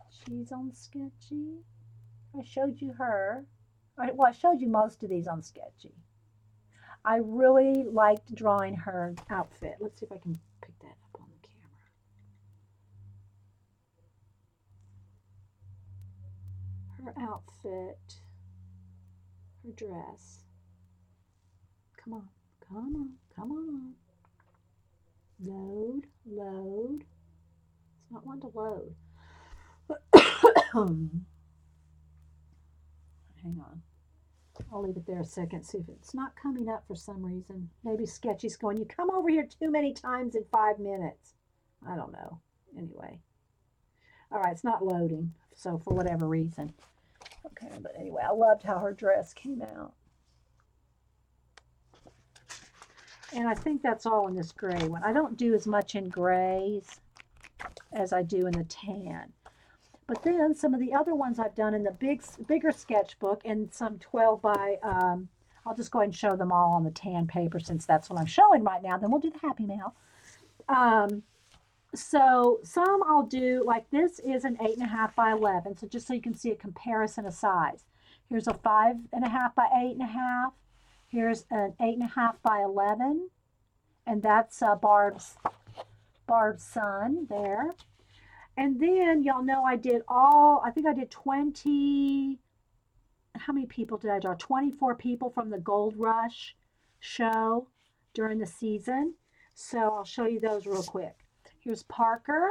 She's on Sketchy. I showed you her. Well, I showed you most of these on Sketchy. I really liked drawing her outfit. Let's see if I can pick that up on the camera. outfit, her dress. Come on, come on, come on. Load, load. It's not one to load. Hang on. I'll leave it there a second, see if it's not coming up for some reason. Maybe Sketchy's going, you come over here too many times in 5 minutes. I don't know. Anyway. All right, it's not loading, so for whatever reason. Okay, but anyway, I loved how her dress came out. And I think that's all in this gray one. I don't do as much in grays as I do in the tan. But then some of the other ones I've done in the bigger sketchbook and some 12 by, I'll just go ahead and show them all on the tan paper since that's what I'm showing right now. Then we'll do the Happy Mail. So some I'll do, like this is an 8.5 by 11. So just so you can see a comparison of size. Here's a 5.5 by 8.5. Here's an 8.5 by 11. And that's Barb's son there. And then y'all know I think I did 20, how many people did I draw? 24 people from the Gold Rush show during the season. So I'll show you those real quick. Here's Parker,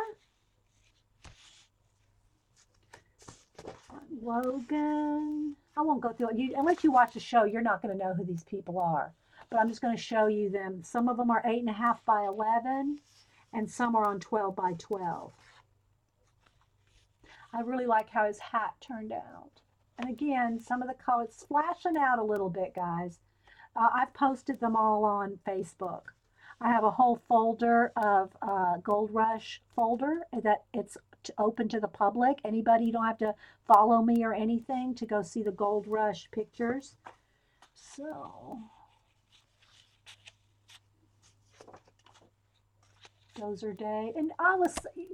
Logan. I won't go through it. Unless you watch the show, you're not going to know who these people are. But I'm just going to show you them. Some of them are 8.5 by 11, and some are on 12 by 12. I really like how his hat turned out. And again, some of the colors flashing out a little bit, guys. I've posted them all on Facebook. I have a whole folder of Gold Rush folder that it's open to the public. Anybody, you don't have to follow me or anything to go see the Gold Rush pictures. So, Dozer Day. And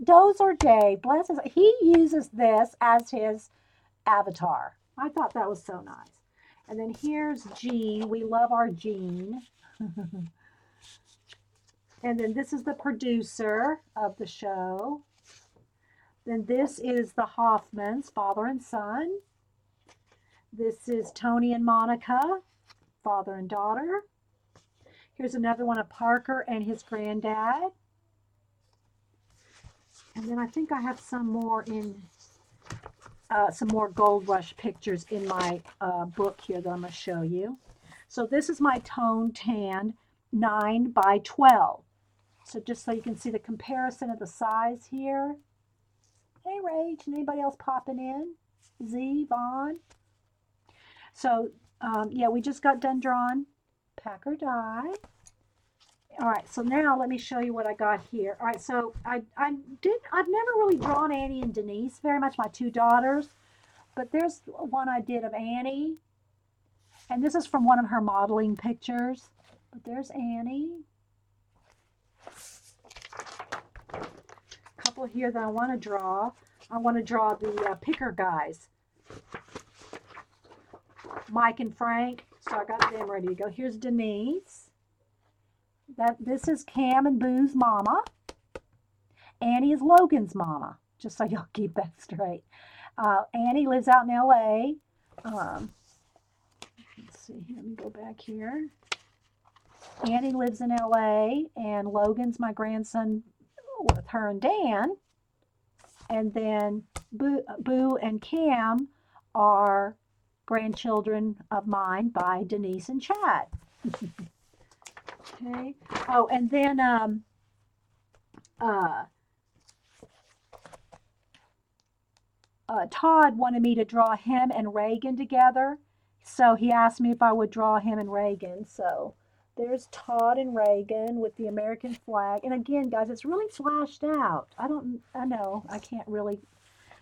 Dozer Day, bless his, he uses this as his avatar. I thought that was so nice. And then here's Jean. We love our Jean. And then this is the producer of the show. Then this is the Hoffmans, father and son. This is Tony and Monica, father and daughter. Here's another one of Parker and his granddad. And then I think I have some more Gold Rush pictures in my book here that I'm going to show you. So this is my tone tan 9 by 12. So just so you can see the comparison of the size here. Hey, Rach, anybody else popping in? Z, Vaughn. So, yeah, we just got done drawing Packer die. All right, so now let me show you what I got here. All right, so I've never really drawn Annie and Denise very much, my two daughters, but there's one I did of Annie, and this is from one of her modeling pictures. But there's Annie. A couple here that I want to draw. I want to draw the picker guys, Mike and Frank. So I got them ready to go. Here's Denise. This is Cam and Boo's mama. Annie is Logan's mama, just so y'all keep that straight. Annie lives out in LA. Let's see, let me go back here. Annie lives in LA, and Logan's my grandson with her and Dan. And then Boo and Cam are grandchildren of mine by Denise and Chad. Okay. Oh, and then Todd wanted me to draw him and Reagan together. So he asked me if I would draw him and Reagan. So there's Todd and Reagan with the American flag. And again, guys, it's really flashed out. I know, I can't really,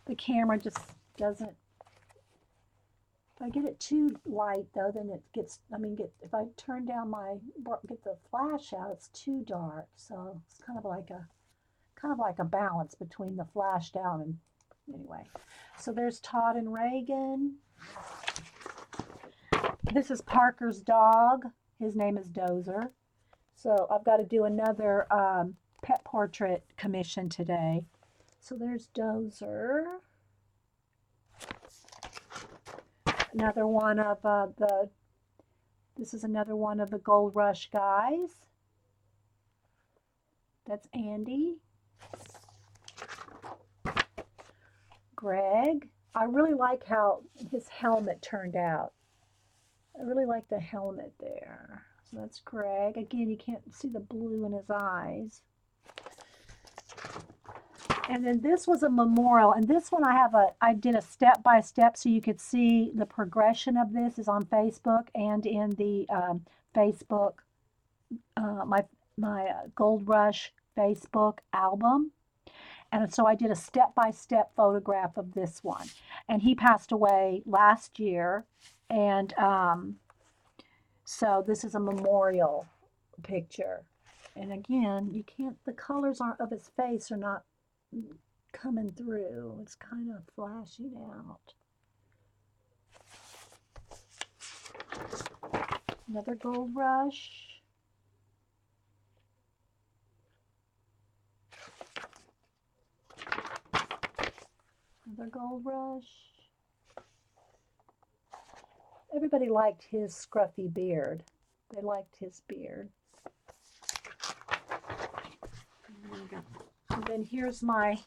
the camera just doesn't. If I get it too light though, then it gets, if I turn down get the flash out, it's too dark. So it's kind of like a balance between the flashed out and, anyway. So there's Todd and Reagan. This is Parker's dog. His name is Dozer. So I've got to do another pet portrait commission today. So there's Dozer. Another one of this is another one of the Gold Rush guys. That's Andy. Greg. I really like how his helmet turned out. I really like the helmet there. So that's Greg. Again, you can't see the blue in his eyes. And then this was a memorial, and this one I did a step by step so you could see the progression of this is on Facebook and in the Facebook, my Gold Rush Facebook album. And so I did a step by step photograph of this one. And he passed away last year. And so this is a memorial picture. And again, you can't, the colors aren't of his face are not coming through. It's kind of flashing out. Another Gold Rush. Another Gold Rush. Everybody liked his scruffy beard. They liked his beard. And then here's my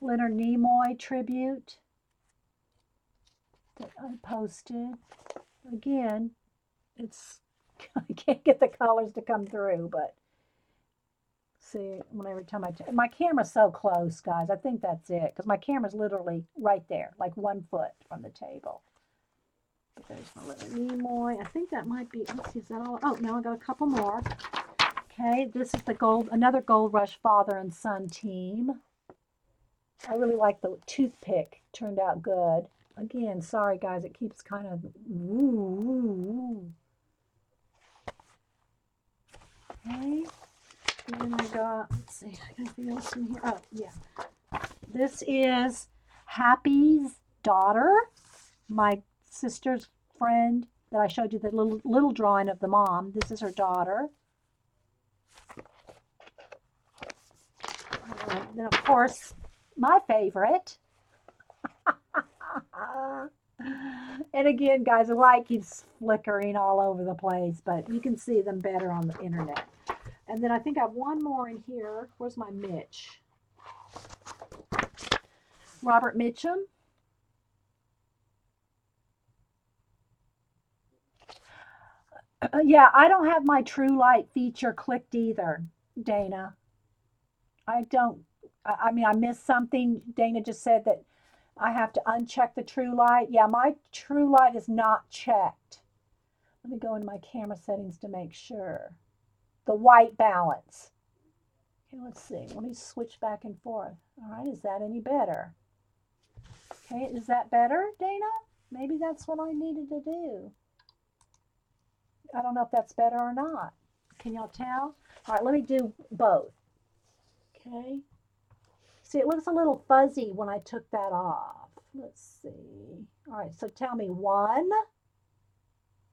Leonard Nimoy tribute that I posted. Again, it's I can't get the colors to come through, but see, every time my camera's so close, guys. I think that's it because my camera's literally right there, like 1 foot from the table. But there's my Leonard Nimoy. I think that might be. Let's see, is that all? Oh no, I got a couple more. Okay, this is another Gold Rush father and son team. I really like the toothpick. Turned out good. Again, sorry guys, it keeps kind of Okay. And then I got, let's see, anything else in here? Oh, yeah. This is Happy's daughter, my sister's friend that I showed you the little drawing of the mom. This is her daughter. Then, of course, my favorite. And again, guys, the light keeps flickering all over the place, but you can see them better on the internet. And then I think I have one more in here. Where's my Mitch? Robert Mitchum. Yeah, I don't have my True Light feature clicked either, Dana. I don't, I mean, I missed something. Dana just said that I have to uncheck the True Light. Yeah, my True Light is not checked. Let me go into my camera settings to make sure. The white balance. Okay, let's see. Let me switch back and forth. All right, is that any better? Okay, is that better, Dana? Maybe that's what I needed to do. I don't know if that's better or not. Can y'all tell? All right, let me do both. Okay. See, it looks a little fuzzy when I took that off. Let's see. All right, so tell me 1,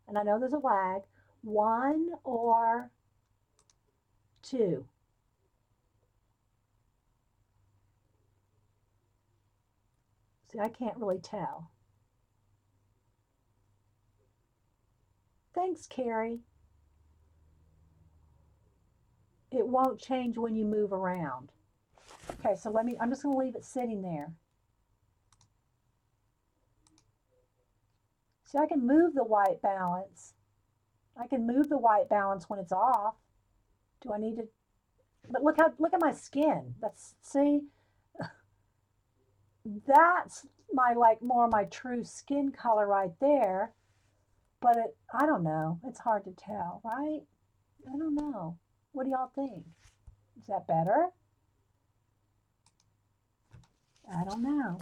and I know there's a lag, 1 or 2. See, I can't really tell. Thanks, Carrie. It won't change when you move around. Okay, so I'm just going to leave it sitting there. See, I can move the white balance. I can move the white balance when it's off. Do I need to? But look at my skin. See, that's more my true skin color right there. But I don't know. It's hard to tell, right? I don't know. What do y'all think? Is that better? I don't know.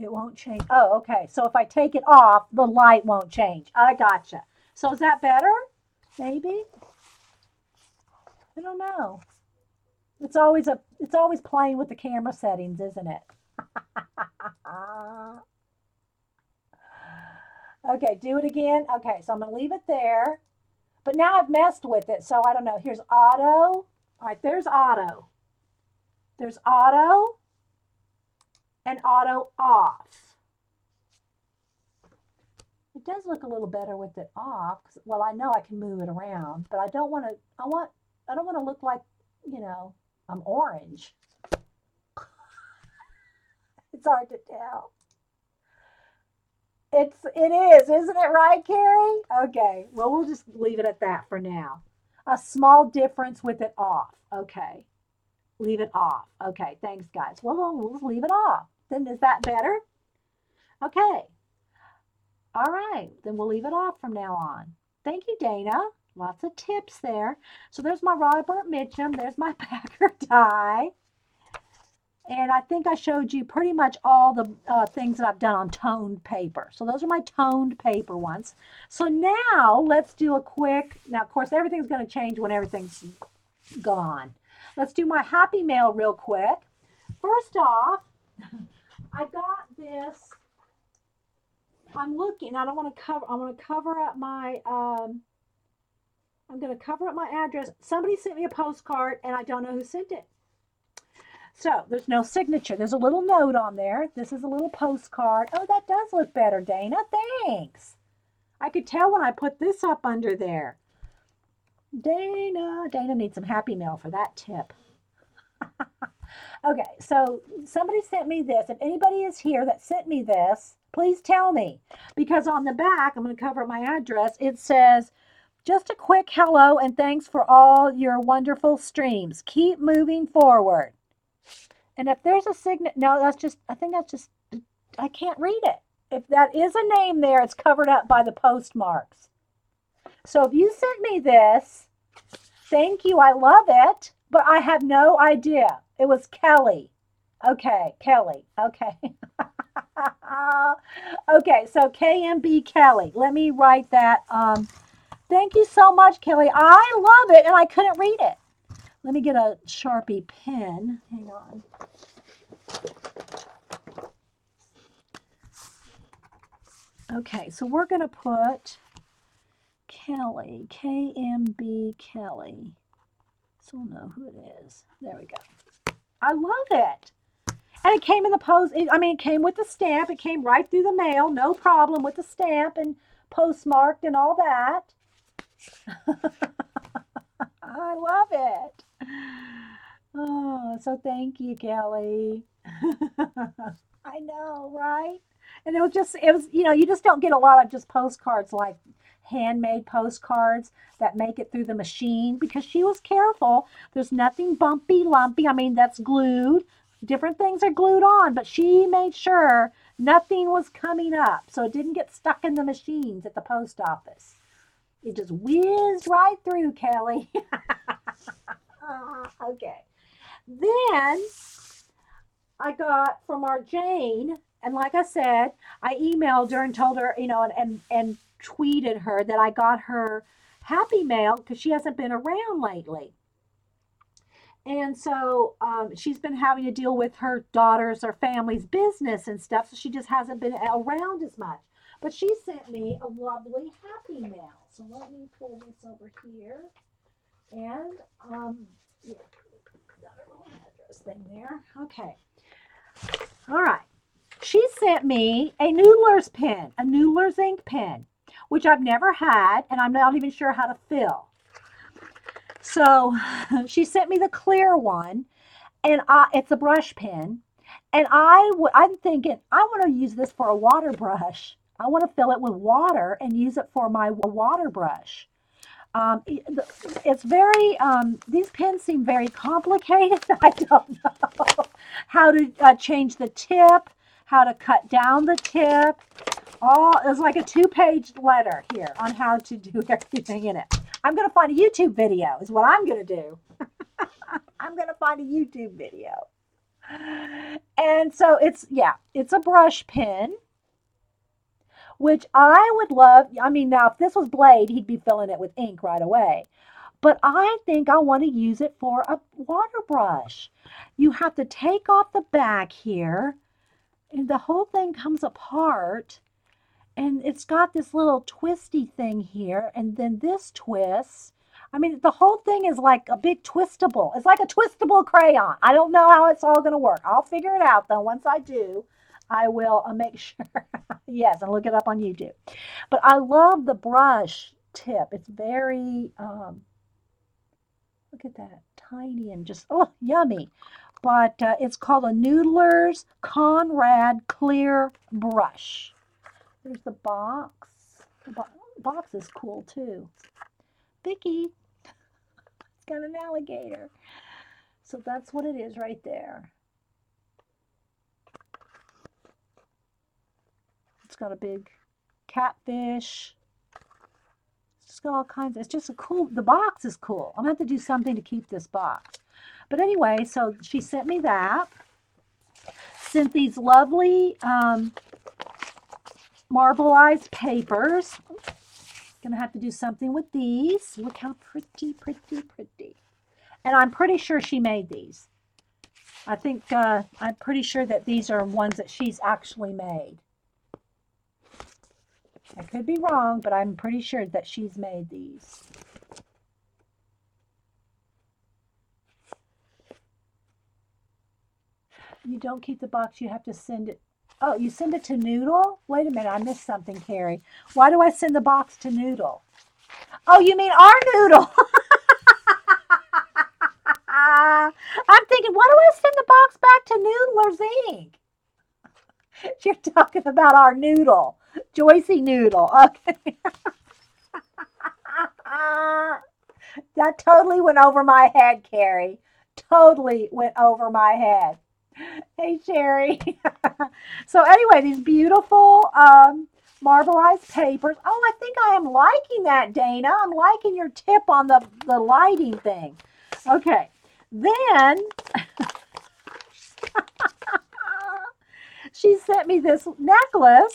It won't change. Oh, okay. So if I take it off, the light won't change. I gotcha. So is that better? Maybe? I don't know. It's always playing with the camera settings, isn't it? Okay, do it again. Okay, so I'm going to leave it there. But now I've messed with it, so I don't know. Here's auto. All right, there's auto. There's auto and auto off. It does look a little better with it off. Well, I know I can move it around, but I don't want to. I don't want to look like, you know, I'm orange. It's hard to tell. It is, isn't it right, Carrie? Okay. Well, we'll just leave it at that for now. A small difference with it off. Okay. Leave it off. Okay. Thanks, guys. Well, we'll just leave it off. Then is that better? Okay. All right. Then we'll leave it off from now on. Thank you, Dana. Lots of tips there. So there's my Robert Mitchum. There's my Packer die. And I think I showed you pretty much all the things that I've done on toned paper. So those are my toned paper ones. So now let's do a quick, now of course everything's going to change when everything's gone. Let's do my happy mail real quick. First off, I got this, I'm looking, I want to cover up my, I'm going to cover up my address. Somebody sent me a postcard and I don't know who sent it. So there's no signature. There's a little note on there. This is a little postcard. Oh, that does look better, Dana. Thanks. I could tell when I put this up under there. Dana needs some happy mail for that tip. Okay, so somebody sent me this. If anybody is here that sent me this, please tell me. Because on the back, I'm going to cover my address. It says, just a quick hello and thanks for all your wonderful streams. Keep moving forward. And if there's a signature, no, that's just, I think that's just, I can't read it. If that is a name there, it's covered up by the postmarks. So if you sent me this, thank you, I love it, but I have no idea. It was Kelly. Okay, Kelly, okay. Okay, so KMB Kelly. Let me write that. Thank you so much, Kelly. I love it, and I couldn't read it. Let me get a Sharpie pen. Hang on. Okay, so we're going to put Kelly, KMB Kelly. So we'll know who it is. There we go. I love it. And it came in the post. It came with the stamp. It came right through the mail. No problem with the stamp and postmarked and all that. I love it. Oh, so thank you, Kelly. I know, right? And it was, you just don't get a lot of just postcards like handmade postcards that make it through the machine because she was careful. There's nothing bumpy, lumpy. That's glued. Different things are glued on, but she made sure nothing was coming up. So it didn't get stuck in the machines at the post office. It just whizzed right through, Kelly. Okay. Then I got from our Jane, and like I said, I emailed her and told her, and tweeted her that I got her happy mail because she hasn't been around lately. And so she's been having to deal with her daughter's or family's business and stuff, so she just hasn't been around as much. But she sent me a lovely happy mail. So let me pull this over here. And, yeah, got her little address thing there. Okay. All right. She sent me a Noodler's pen, a Noodler's ink pen, which I've never had, and I'm not even sure how to fill. So she sent me the clear one, and it's a brush pen. And I'm thinking, I want to use this for a water brush. I want to fill it with water and use it for my water brush. It's very, these pens seem very complicated. I don't know how to change the tip, how to cut down the tip. It's like a 2-page letter here on how to do everything in it. I'm going to find a YouTube video is what I'm going to do. I'm going to find a YouTube video. And so it's a brush pen, which I would love. Now, if this was Blade, he'd be filling it with ink right away. But I think I want to use it for a water brush. You have to take off the back here, and the whole thing comes apart. And it's got this little twisty thing here, and then this twists. The whole thing is like a big twistable. It's like a twistable crayon. I don't know how it's all going to work. I'll figure it out, though. Once I do, I will make sure. Yes, and look it up on YouTube. But I love the brush tip. It's very, look at that, tiny and just, oh, yummy. But it's called a Noodler's Conrad Clear Brush. There's the box. The box is cool too. Vicky, it's got an alligator. So that's what it is right there. It's got a big catfish. It's got all kinds. It's just a cool. The box is cool. I'm gonna have to do something to keep this box. But anyway, so she sent me that. Sent these lovely marbleized papers. Gonna have to do something with these. Look how pretty, pretty, pretty. And I'm pretty sure she made these. I think I'm pretty sure that these are ones that she's actually made. I could be wrong, but I'm pretty sure that she's made these. You don't keep the box, you have to send it. Oh, you send it to Noodle? Wait a minute, I missed something, Carrie. Why do I send the box to Noodle? Oh, you mean our Noodle? I'm thinking, why do I send the box back to Noodler's Inc? You're talking about our Noodle, Joycey Noodle. Okay. That totally went over my head, Carrie. Totally went over my head. Hey, Sherry. So anyway, these beautiful marbleized papers. Oh, I think I am liking that, Dana. I'm liking your tip on the lighting thing. Okay. Then she sent me this necklace.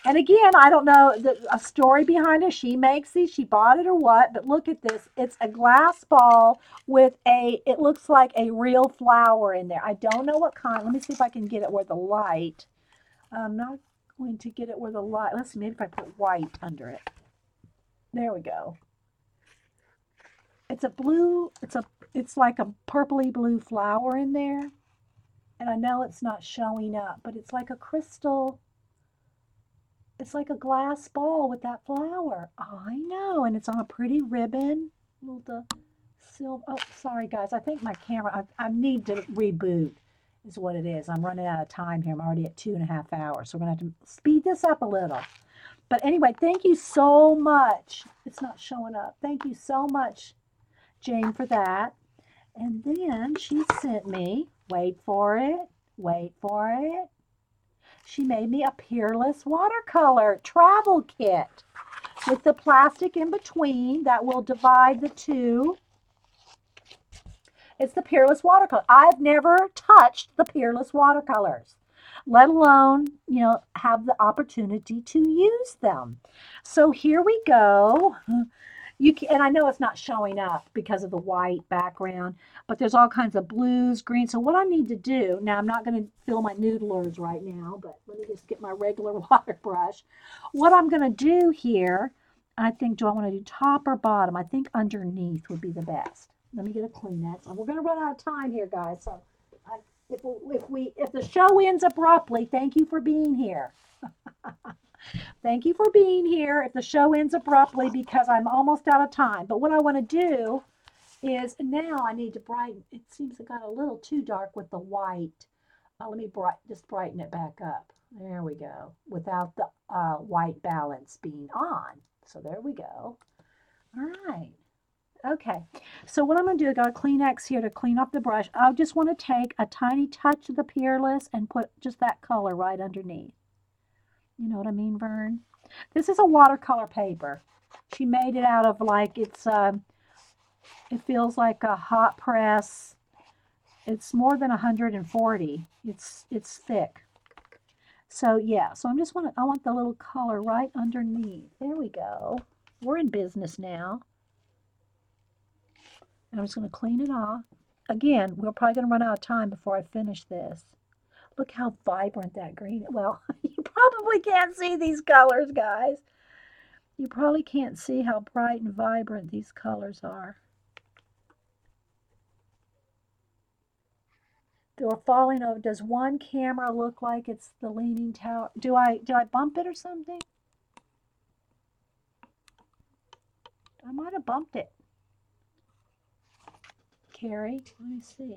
And again, I don't know a story behind it. She makes these, she bought it or what, but look at this. It's a glass ball with it looks like a real flower in there. I don't know what kind. Let me see if I can get it where the light. I'm not going to get it where the light. Let's see, maybe if I put white under it. There we go. It's a blue, it's like a purpley blue flower in there. And I know it's not showing up, but it's like a crystal. It's like a glass ball with that flower. Oh, I know, and it's on a pretty ribbon. The silver. Oh, sorry guys. I think my camera. I need to reboot. Is what it is. I'm running out of time here. I'm already at 2.5 hours, so we're gonna have to speed this up a little. But anyway, thank you so much. It's not showing up. Thank you so much, Jane, for that. And then she sent me. Wait for it. Wait for it. She made me a Peerless watercolor travel kit with the plastic in between that will divide the two. It's the Peerless watercolor. I've never touched the Peerless watercolors, let alone, have the opportunity to use them. So here we go. And I know it's not showing up because of the white background, but there's all kinds of blues, greens. So what I need to do, now I'm not going to fill my noodlers right now, but let me just get my regular water brush. What I'm going to do here, I think, do I want to do top or bottom? I think underneath would be the best. Let me get a Kleenex. We're going to run out of time here, guys. So if the show ends abruptly, thank you for being here. Thank you for being here if the show ends abruptly because I'm almost out of time. But what I want to do is now I need to brighten. It seems it got a little too dark with the white. Let me just brighten it back up. There we go. Without the white balance being on. So there we go. All right. Okay. So what I'm going to do, I got a Kleenex here to clean up the brush. I just want to take a tiny touch of the Peerless and put just that color right underneath. You know what I mean, Vern? This is a watercolor paper. She made it out of it feels like a hot press. It's more than 140. It's thick. So yeah, so I want the little color right underneath. There we go. We're in business now. And I'm just going to clean it off. Again, we're probably going to run out of time before I finish this. Look how vibrant that green is. Well, you probably can't see these colors, guys. You probably can't see how bright and vibrant these colors are. Or falling over. Does one camera look like it's the Leaning Tower? Do I bump it or something? I might have bumped it. Carrie, let me see.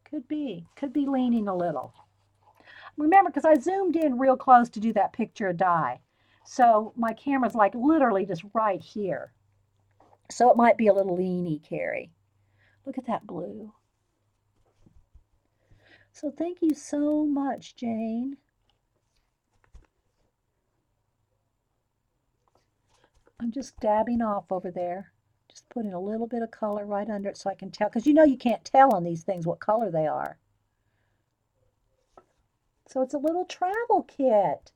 Could be. Could be leaning a little. Remember, because I zoomed in real close to do that picture of Di. So my camera's like literally just right here. So it might be a little leany, Carrie. Look at that blue. So thank you so much, Jane. I'm just dabbing off over there. Just putting a little bit of color right under it so I can tell. Because you know you can't tell on these things what color they are. So it's a little travel kit.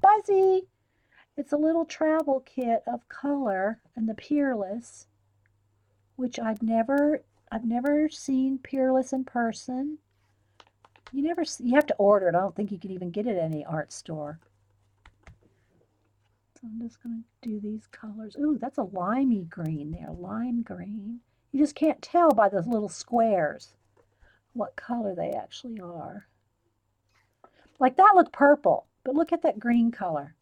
Buzzy! It's a little travel kit of color and the Peerless, which I've never seen Peerless in person. You have to order it. I don't think you can even get it at any art store. So I'm just going to do these colors. Ooh, that's a limey green there, lime green. You just can't tell by those little squares what color they actually are. Like that looked purple, but look at that green color.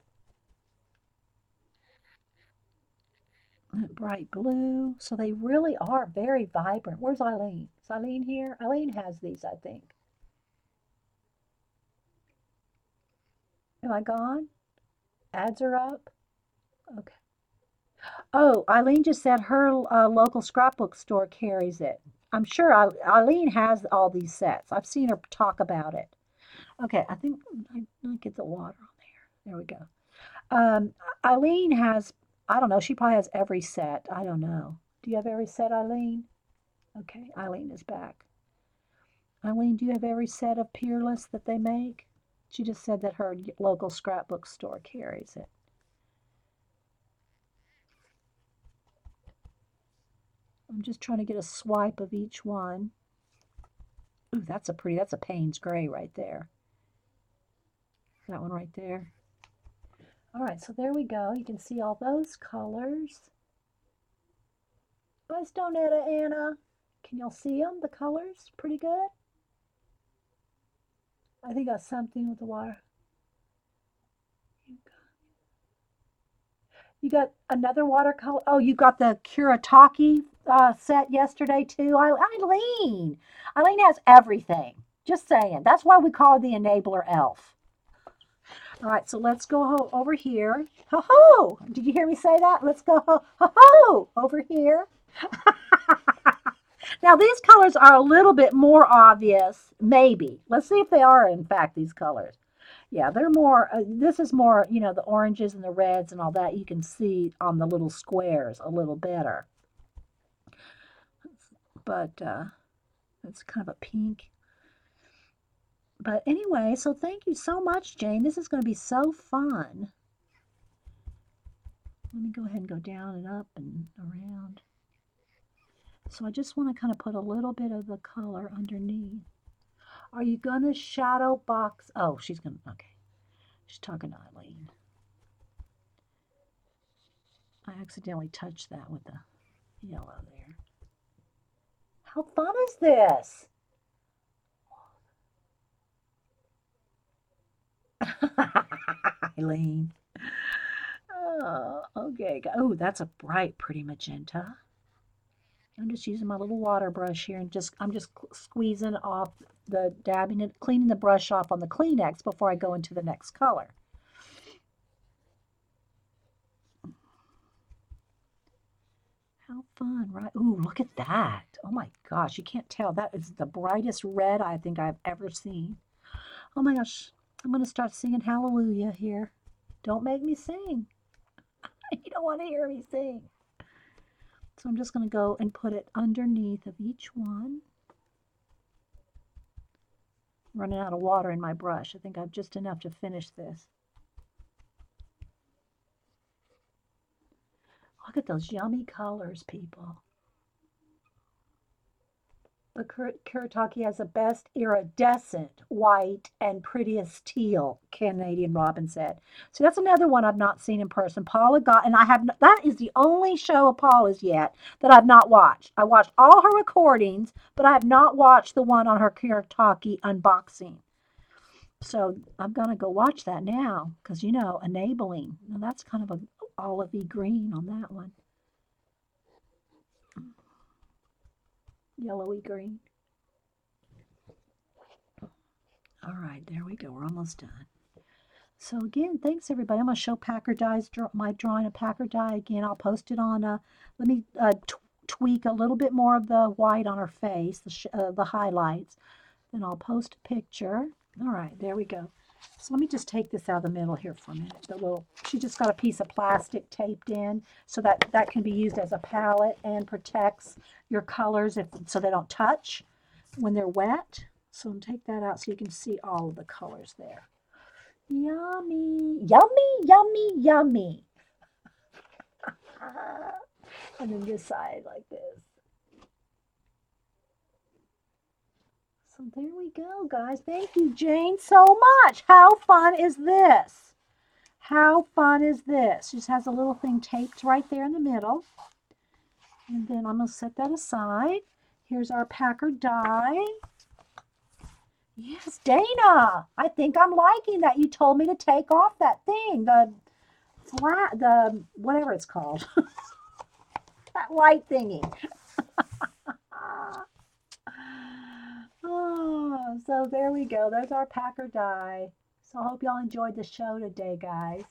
That bright blue. So they really are very vibrant. Where's Eileen? Is Eileen here? Eileen has these, I think. Am I gone? Ads are up? Okay. Oh, Eileen just said her local scrapbook store carries it. I'm sure Eileen has all these sets. I've seen her talk about it. Okay, I think I get the water on there. There we go. Um, Eileen has, I don't know, she probably has every set. I don't know. Do you have every set, Eileen? Okay, Eileen is back. Eileen, do you have every set of Peerless that they make? She just said that her local scrapbook store carries it. I'm just trying to get a swipe of each one. Ooh, that's a Payne's Gray right there. That one right there. All right, so there we go. You can see all those colors. Buzz Donetta, Anna. Can y'all see them, the colors? Pretty good? I think that's something with the water. You got another watercolor. Oh, you got the Kuretake set yesterday too. Eileen. Eileen has everything. Just saying. That's why we call her the enabler elf. All right, so let's go over here. Ho ho! Did you hear me say that? Let's go ho ho over here. Now these colors are a little bit more obvious, maybe. Let's see if they are in fact these colors. Yeah, they're more, this is more, you know, the oranges and the reds and all that you can see on the little squares a little better. But it's kind of a pink. But anyway, so thank you so much, Jane. This is going to be so fun. Let me go ahead and go down and up and around. So I just want to kind of put a little bit of the color underneath. Are you going to shadow box? Oh, she's going to, okay. She's talking to Eileen. I accidentally touched that with the yellow there. How fun is this? Eileen. Oh, okay. Oh, that's a bright, pretty magenta. I'm just using my little water brush here and I'm just squeezing off dabbing it, cleaning the brush off on the Kleenex before I go into the next color. How fun, right? Ooh, look at that. Oh my gosh, you can't tell. That is the brightest red I think I've ever seen. Oh my gosh, I'm going to start singing Hallelujah here. Don't make me sing. You don't want to hear me sing. So I'm just going to go and put it underneath of each one. I'm running out of water in my brush. I think I've just enough to finish this. Look at those yummy colors, people. The Kuretake has the best iridescent white and prettiest teal, Canadian Robin said. So that's another one I've not seen in person. Paula got, and I have, that is the only show of Paula's yet that I've not watched. I watched all her recordings, but I have not watched the one on her Kuretake unboxing. So I'm going to go watch that now because, enabling. Now that's kind of a olivey green on that one. Yellowy green. All right, there we go. We're almost done. So again, thanks everybody. I'm going to show Packer Dye's my drawing of Packer Dye again. I'll post it on. Let me tweak a little bit more of the white on her face, the highlights. Then I'll post a picture. All right, there we go. So let me just take this out of the middle here for a minute. She just got a piece of plastic taped in so that can be used as a palette and protects your colors so they don't touch when they're wet. So I'll take that out so you can see all of the colors there. Yummy, yummy, yummy, yummy. And then this side like this. So there we go, guys. Thank you, Jane, so much. How fun is this? How fun is this? Just has a little thing taped right there in the middle. And then I'm going to set that aside. Here's our Packer Dye. Yes, Dana, I think I'm liking that. You told me to take off that thing, the whatever it's called, that light thingy. Oh, so there we go. There's our Packer Dye. So I hope y'all enjoyed the show today, guys.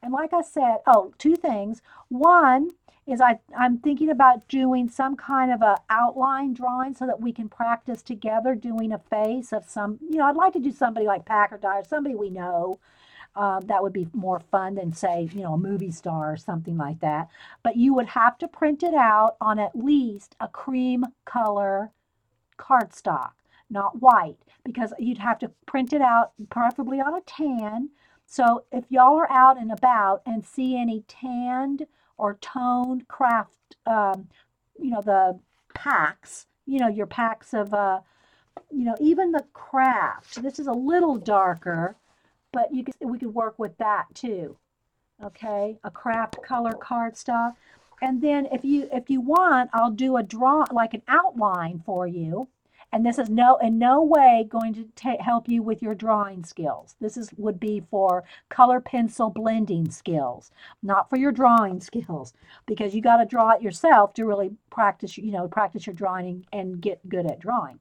And like I said, two things. One is I'm thinking about doing some kind of a outline drawing so that we can practice together doing a face of some, I'd like to do somebody like Packer Dye or somebody we know. That would be more fun than, say, a movie star or something like that. But you would have to print it out on at least a cream color cardstock, not white, because you'd have to print it out preferably on a tan. So if y'all are out and about and see any tanned or toned craft, the packs, your packs of, even the craft. This is a little darker, but we could work with that too. Okay, a craft color cardstock. And then if you want, I'll do a draw, like an outline for you. And this is in no way going to help you with your drawing skills. This would be for color pencil blending skills, not for your drawing skills, because you got to draw it yourself to really practice your drawing and get good at drawing.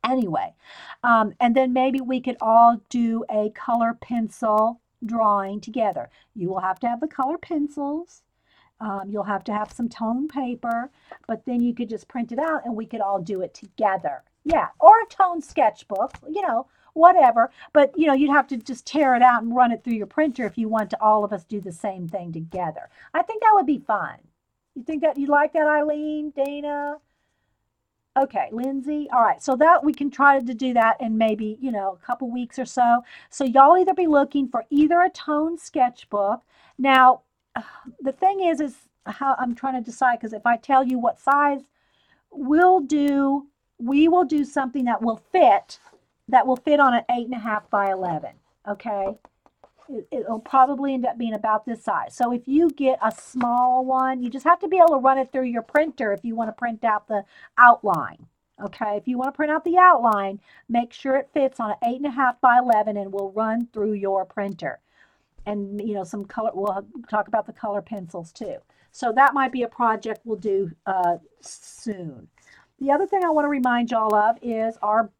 Anyway, and then maybe we could all do a color pencil drawing together. You will have to have the color pencils. You'll have to have some tone paper, but then you could just print it out and we could all do it together. Yeah, or a tone sketchbook, whatever. But, you'd have to just tear it out and run it through your printer if you want to all of us do the same thing together. I think that would be fun. You like that, Eileen, Dana? Okay, Lindsay. All right, so that we can try to do that in maybe, a couple weeks or so. So y'all either be looking for either a tone sketchbook. Now, the thing is how I'm trying to decide, because if I tell you what size we will do something that will fit on an 8.5 by 11. Okay, it'll probably end up being about this size. So if you get a small one, you just have to be able to run it through your printer if you want to print out the outline. Okay, if you want to print out the outline, make sure it fits on an 8.5 by 11 and will run through your printer. And some color, we'll talk about the color pencils too. So that might be a project we'll do soon. The other thing I want to remind y'all of is our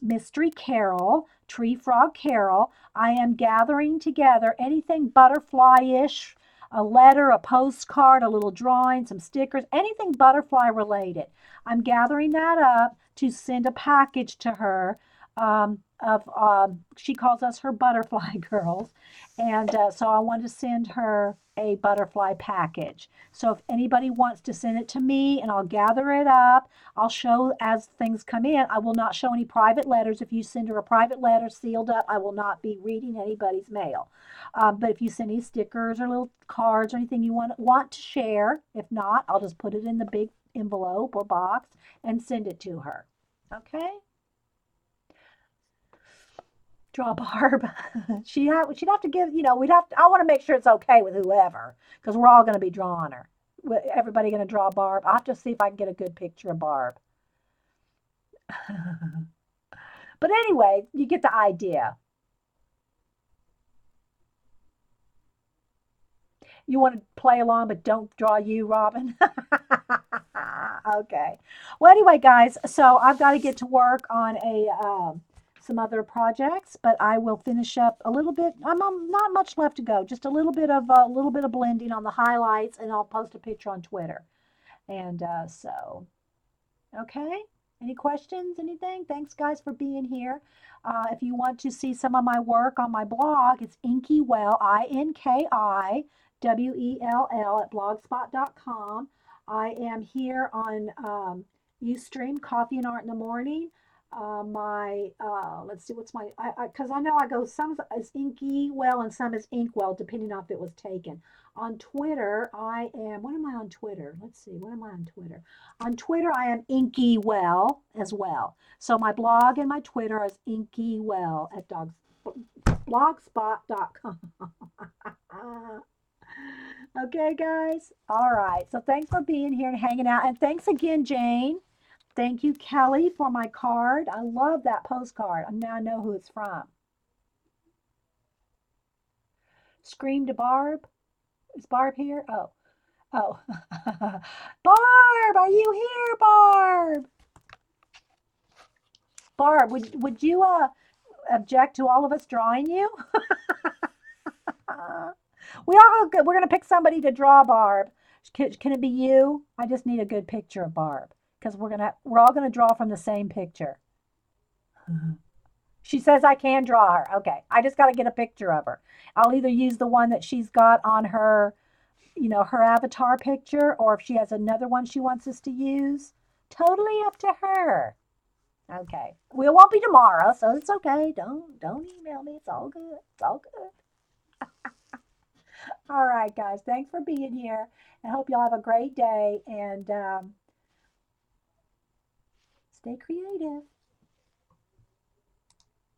Mystery Carol, Tree Frog Carol. I am gathering together anything butterfly-ish, a letter, a postcard, a little drawing, some stickers, anything butterfly related. I'm gathering that up to send a package to her. She calls us her butterfly girls, and so I want to send her a butterfly package. So if anybody wants to send it to me, and I'll gather it up, I'll show as things come in. I will not show any private letters. If you send her a private letter sealed up, I will not be reading anybody's mail. But if you send any stickers or little cards or anything you want to share, if not, I'll just put it in the big envelope or box and send it to her. Okay? Draw Barb. She'd have to give, we'd have to, I want to make sure it's okay with whoever because we're all going to be drawing her. Everybody going to draw Barb. I'll have to see if I can get a good picture of Barb. But anyway, you get the idea. You want to play along, but don't draw you, Robin. Okay. Well, anyway, guys, so I've got to get to work on a some other projects, but I will finish up a little bit. Not much left to go. Just a little bit of blending on the highlights, and I'll post a picture on Twitter. And okay. Any questions? Anything? Thanks, guys, for being here. If you want to see some of my work on my blog, it's InkyWell, INKIWELL at blogspot.com. I am here on Ustream, Coffee and Art in the Morning. Let's see, what's my, because I know I go, some is Inky Well and some is Inkwell, depending on if it was taken. On Twitter, what am I on Twitter? Let's see, what am I on Twitter? On Twitter, I am Inky Well as well. So my blog and my Twitter is Inky Well at blogspot.com. Okay, guys. All right. So thanks for being here and hanging out. And thanks again, Jane. Thank you, Kelly, for my card. I love that postcard. Now I know who it's from. Scream to Barb. Is Barb here? Oh, oh. Barb, are you here, Barb? Barb, would you object to all of us drawing you? We're gonna pick somebody to draw Barb. Can it be you? I just need a good picture of Barb because we're all gonna draw from the same picture. She says I can draw her. Okay, I just got to get a picture of her. I'll either use the one that she's got on her, her avatar picture, or if she has another one she wants us to use. Totally up to her. Okay, we won't be tomorrow, so it's okay. Don't email me. It's all good. It's all good. All right, guys. Thanks for being here. I hope y'all have a great day and stay creative.